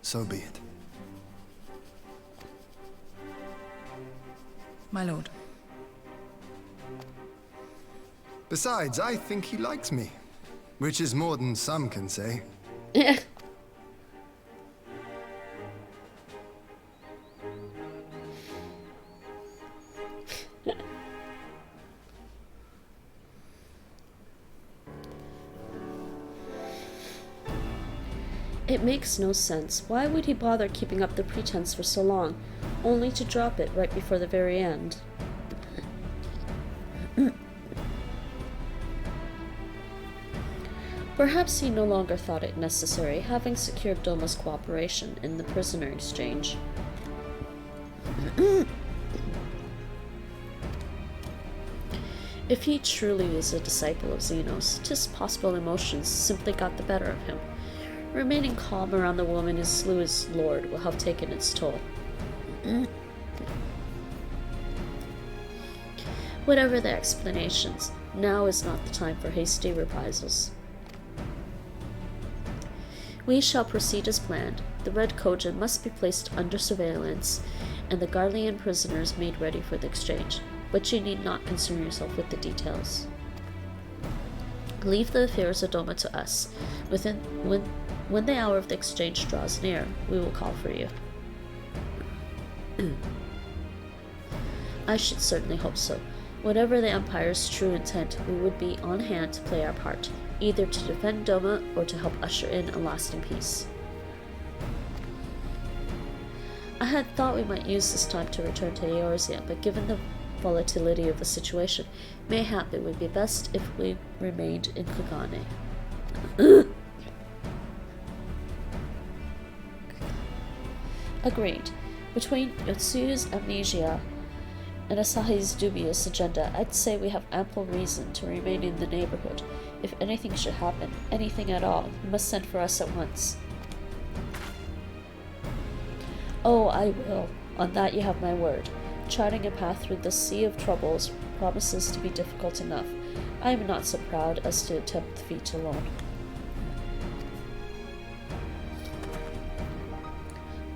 so be it. My lord. Besides, I think he likes me, which is more than some can say. Yeah. It makes no sense. Why would he bother keeping up the pretense for so long, only to drop it right before the very end? Perhaps he no longer thought it necessary, having secured Doma's cooperation in the prisoner exchange. If he truly is a disciple of Xenos, 'tis possible emotions simply got the better of him. Remaining calm around the woman who slew his lord will have taken its toll. Whatever the explanations, now is not the time for hasty reprisals. We shall proceed as planned. The Red Kojin must be placed under surveillance, and the Garlean prisoners made ready for the exchange, but you need not concern yourself with the details. Leave the affairs of Doma to us. When the hour of the exchange draws near, we will call for you. I should certainly hope so. Whatever the Empire's true intent, we would be on hand to play our part, either to defend Doma or to help usher in a lasting peace. I had thought we might use this time to return to Eorzea, but given the volatility of the situation, mayhap it would be best if we remained in Kogane. Agreed. Between Yotsu's amnesia and Asahi's dubious agenda, I'd say we have ample reason to remain in the neighborhood. If anything should happen, anything at all, you must send for us at once. Oh, I will. On that you have my word. Charting a path through the sea of troubles promises to be difficult enough. I am not so proud as to attempt the feat alone.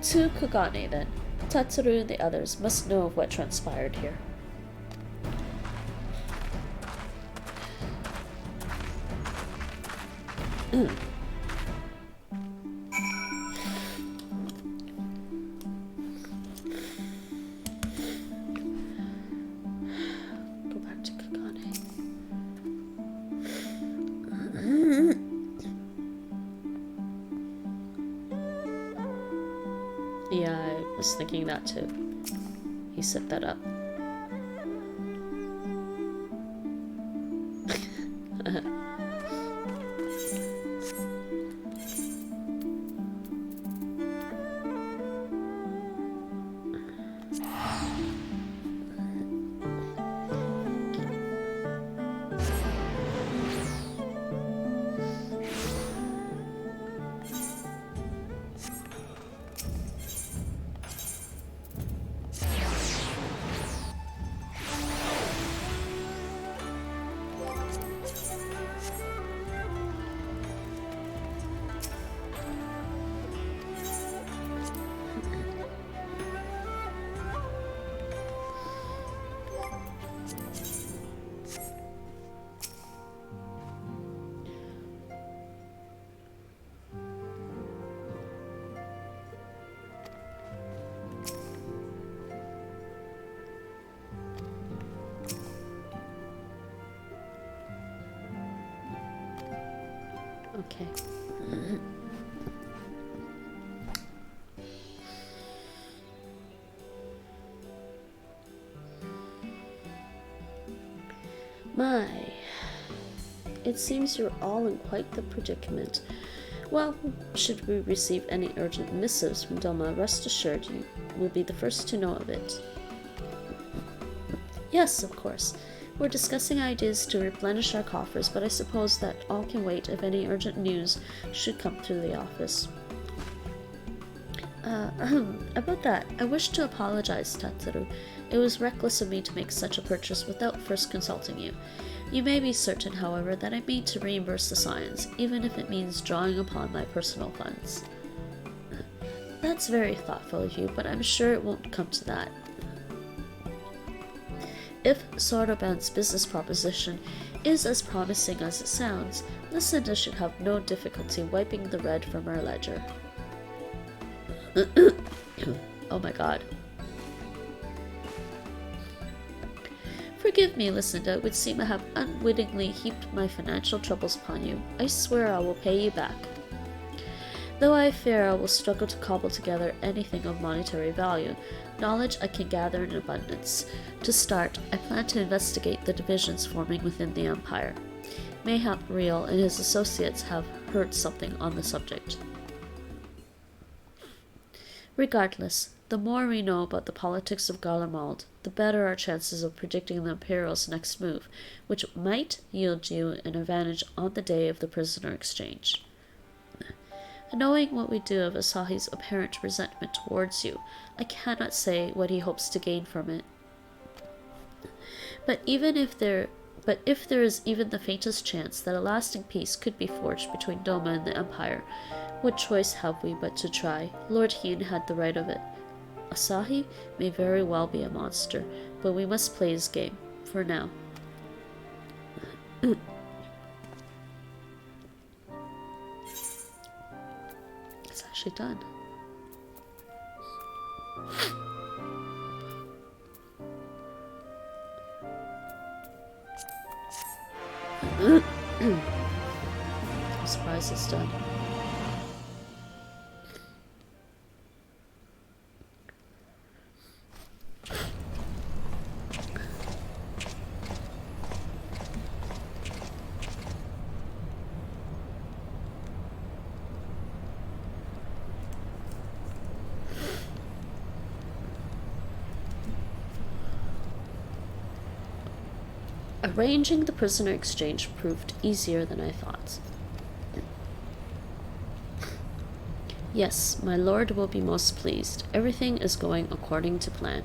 To Kogane, then. Tatsuru and the others must know of what transpired here. Go back to Kogane. Yeah, I was thinking that too. He set that up. Okay. My, it seems you're all in quite the predicament. Well, should we receive any urgent missives from Doma, rest assured you will be the first to know of it. Yes, of course. We're discussing ideas to replenish our coffers, but I suppose that all can wait if any urgent news should come through the office. About that, I wish to apologize, Tatsuru. It was reckless of me to make such a purchase without first consulting you. You may be certain, however, that I mean to reimburse the Scions, even if it means drawing upon my personal funds. That's very thoughtful of you, but I'm sure it won't come to that. If Soroban's business proposition is as promising as it sounds, Lucinda should have no difficulty wiping the red from our ledger. Oh my god. Forgive me, Lucinda, it would seem I have unwittingly heaped my financial troubles upon you. I swear I will pay you back. Though I fear I will struggle to cobble together anything of monetary value, knowledge I can gather in abundance. To start, I plan to investigate the divisions forming within the Empire. Mayhap Real and his associates have heard something on the subject. Regardless, the more we know about the politics of Garlemald, the better our chances of predicting the Imperial's next move, which might yield you an advantage on the day of the prisoner exchange. And knowing what we do of Asahi's apparent resentment towards you, I cannot say what he hopes to gain from it. But if there is even the faintest chance that a lasting peace could be forged between Doma and the Empire, what choice have we but to try? Lord Hien had the right of it. Asahi may very well be a monster, but we must play his game, for now. It's actually done. I'm surprised it's done. Arranging the prisoner exchange proved easier than I thought. Yes, my lord will be most pleased. Everything is going according to plan.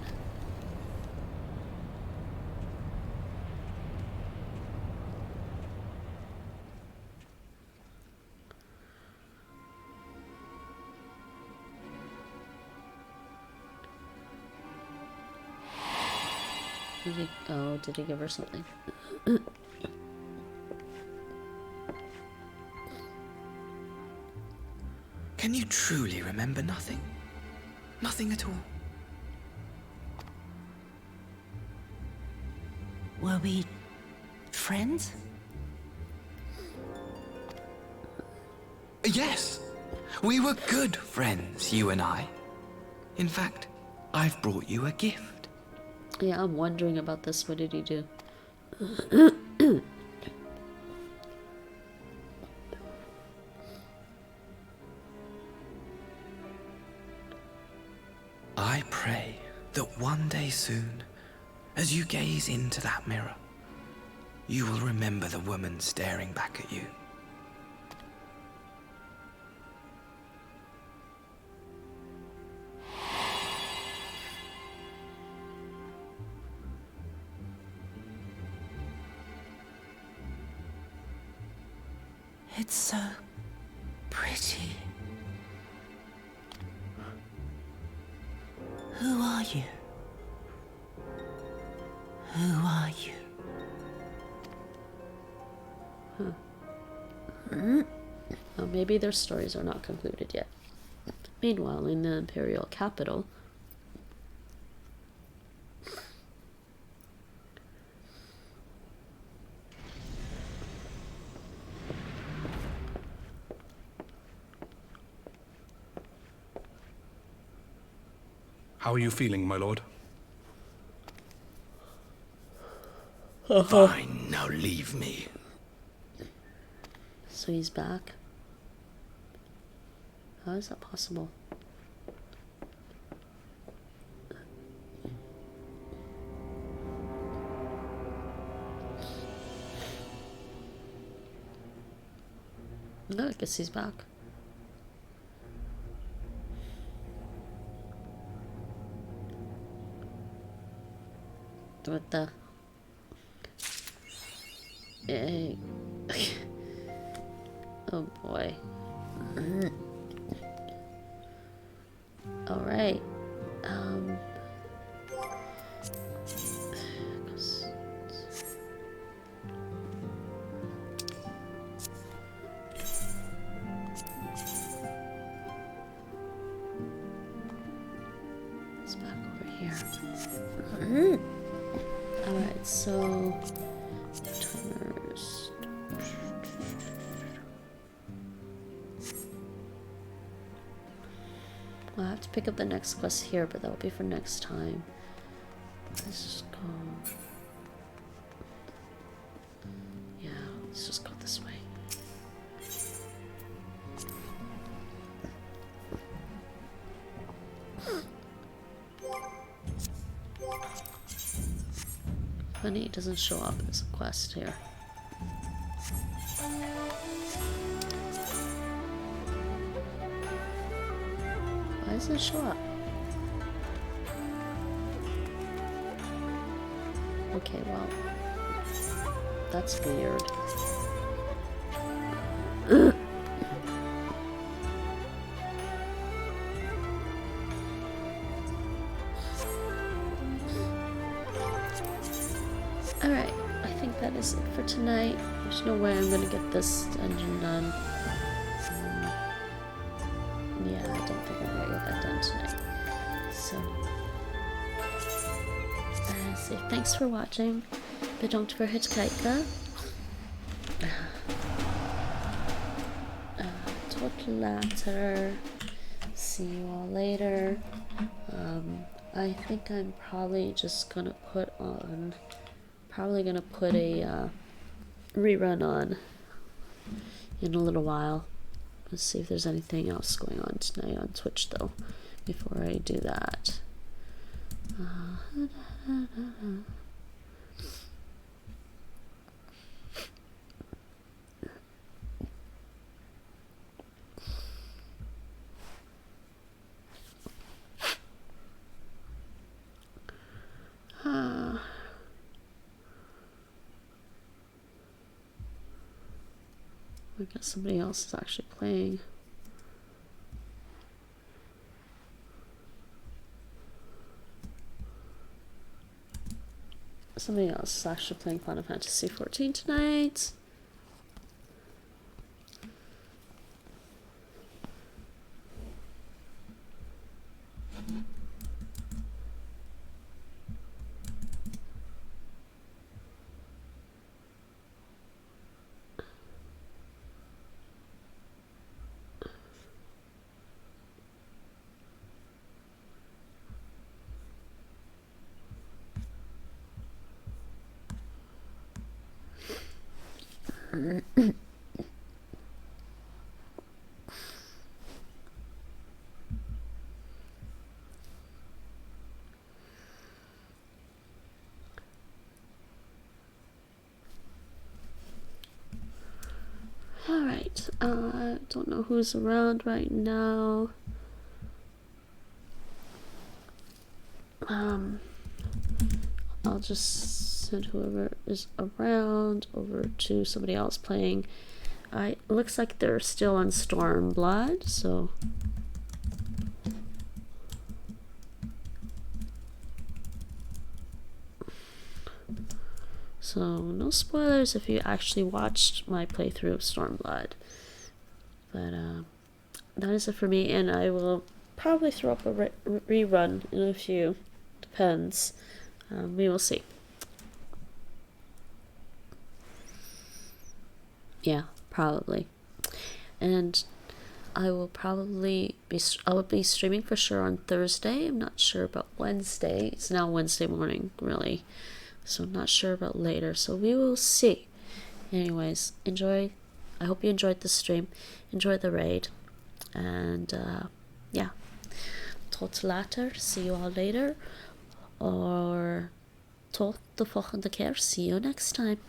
Did he give her something? Can you truly remember nothing? Nothing at all? Were we friends? Yes! We were good friends, you and I. In fact, I've brought you a gift. Yeah, I'm wondering about this. What did he do? I pray that one day soon, as you gaze into that mirror, you will remember the woman staring back at you. It's so pretty. Who are you? Who are you? Well, maybe their stories are not concluded yet. Meanwhile, in the imperial capital, How are you feeling, my lord? Fine, now leave me. So he's back. How is that possible? No, I guess he's back. What the? Hey. Oh boy. Alright. It's back over here. Alright, so timers. I'll have to pick up the next quest here, but that will be for next time. Let's just go. Yeah, let's just go this way. Funny, it doesn't show up as a quest here. doesn't show up? Okay, well, that's weird. Alright, I think that is it for tonight. There's no way I'm gonna get this engine done. Yeah, I don't think I'm gonna get that done tonight. So, say thanks for watching. Bedankt voor het kijken. Tot later. See you all later. I think I'm probably just gonna put a rerun on in a little while. Let's see if there's anything else going on tonight on Twitch though before I do that. I guess somebody else is actually playing. Somebody else is actually playing Final Fantasy XIV tonight. Alright, I don't know who's around right now. I'll just send whoever is around over to somebody else playing. It looks like they're still on Stormblood, so no spoilers if you actually watched my playthrough of Stormblood. But that is it for me, and I will probably throw up a rerun in a few. Depends. We will see. Yeah, probably. And I will be streaming for sure on Thursday. I'm not sure about Wednesday. It's now Wednesday morning, really. So I'm not sure about later. So we will see. Anyways, enjoy. I hope you enjoyed the stream. Enjoy the raid. And yeah. Tot later. See you all later. Or tot de volgende keer. See you next time.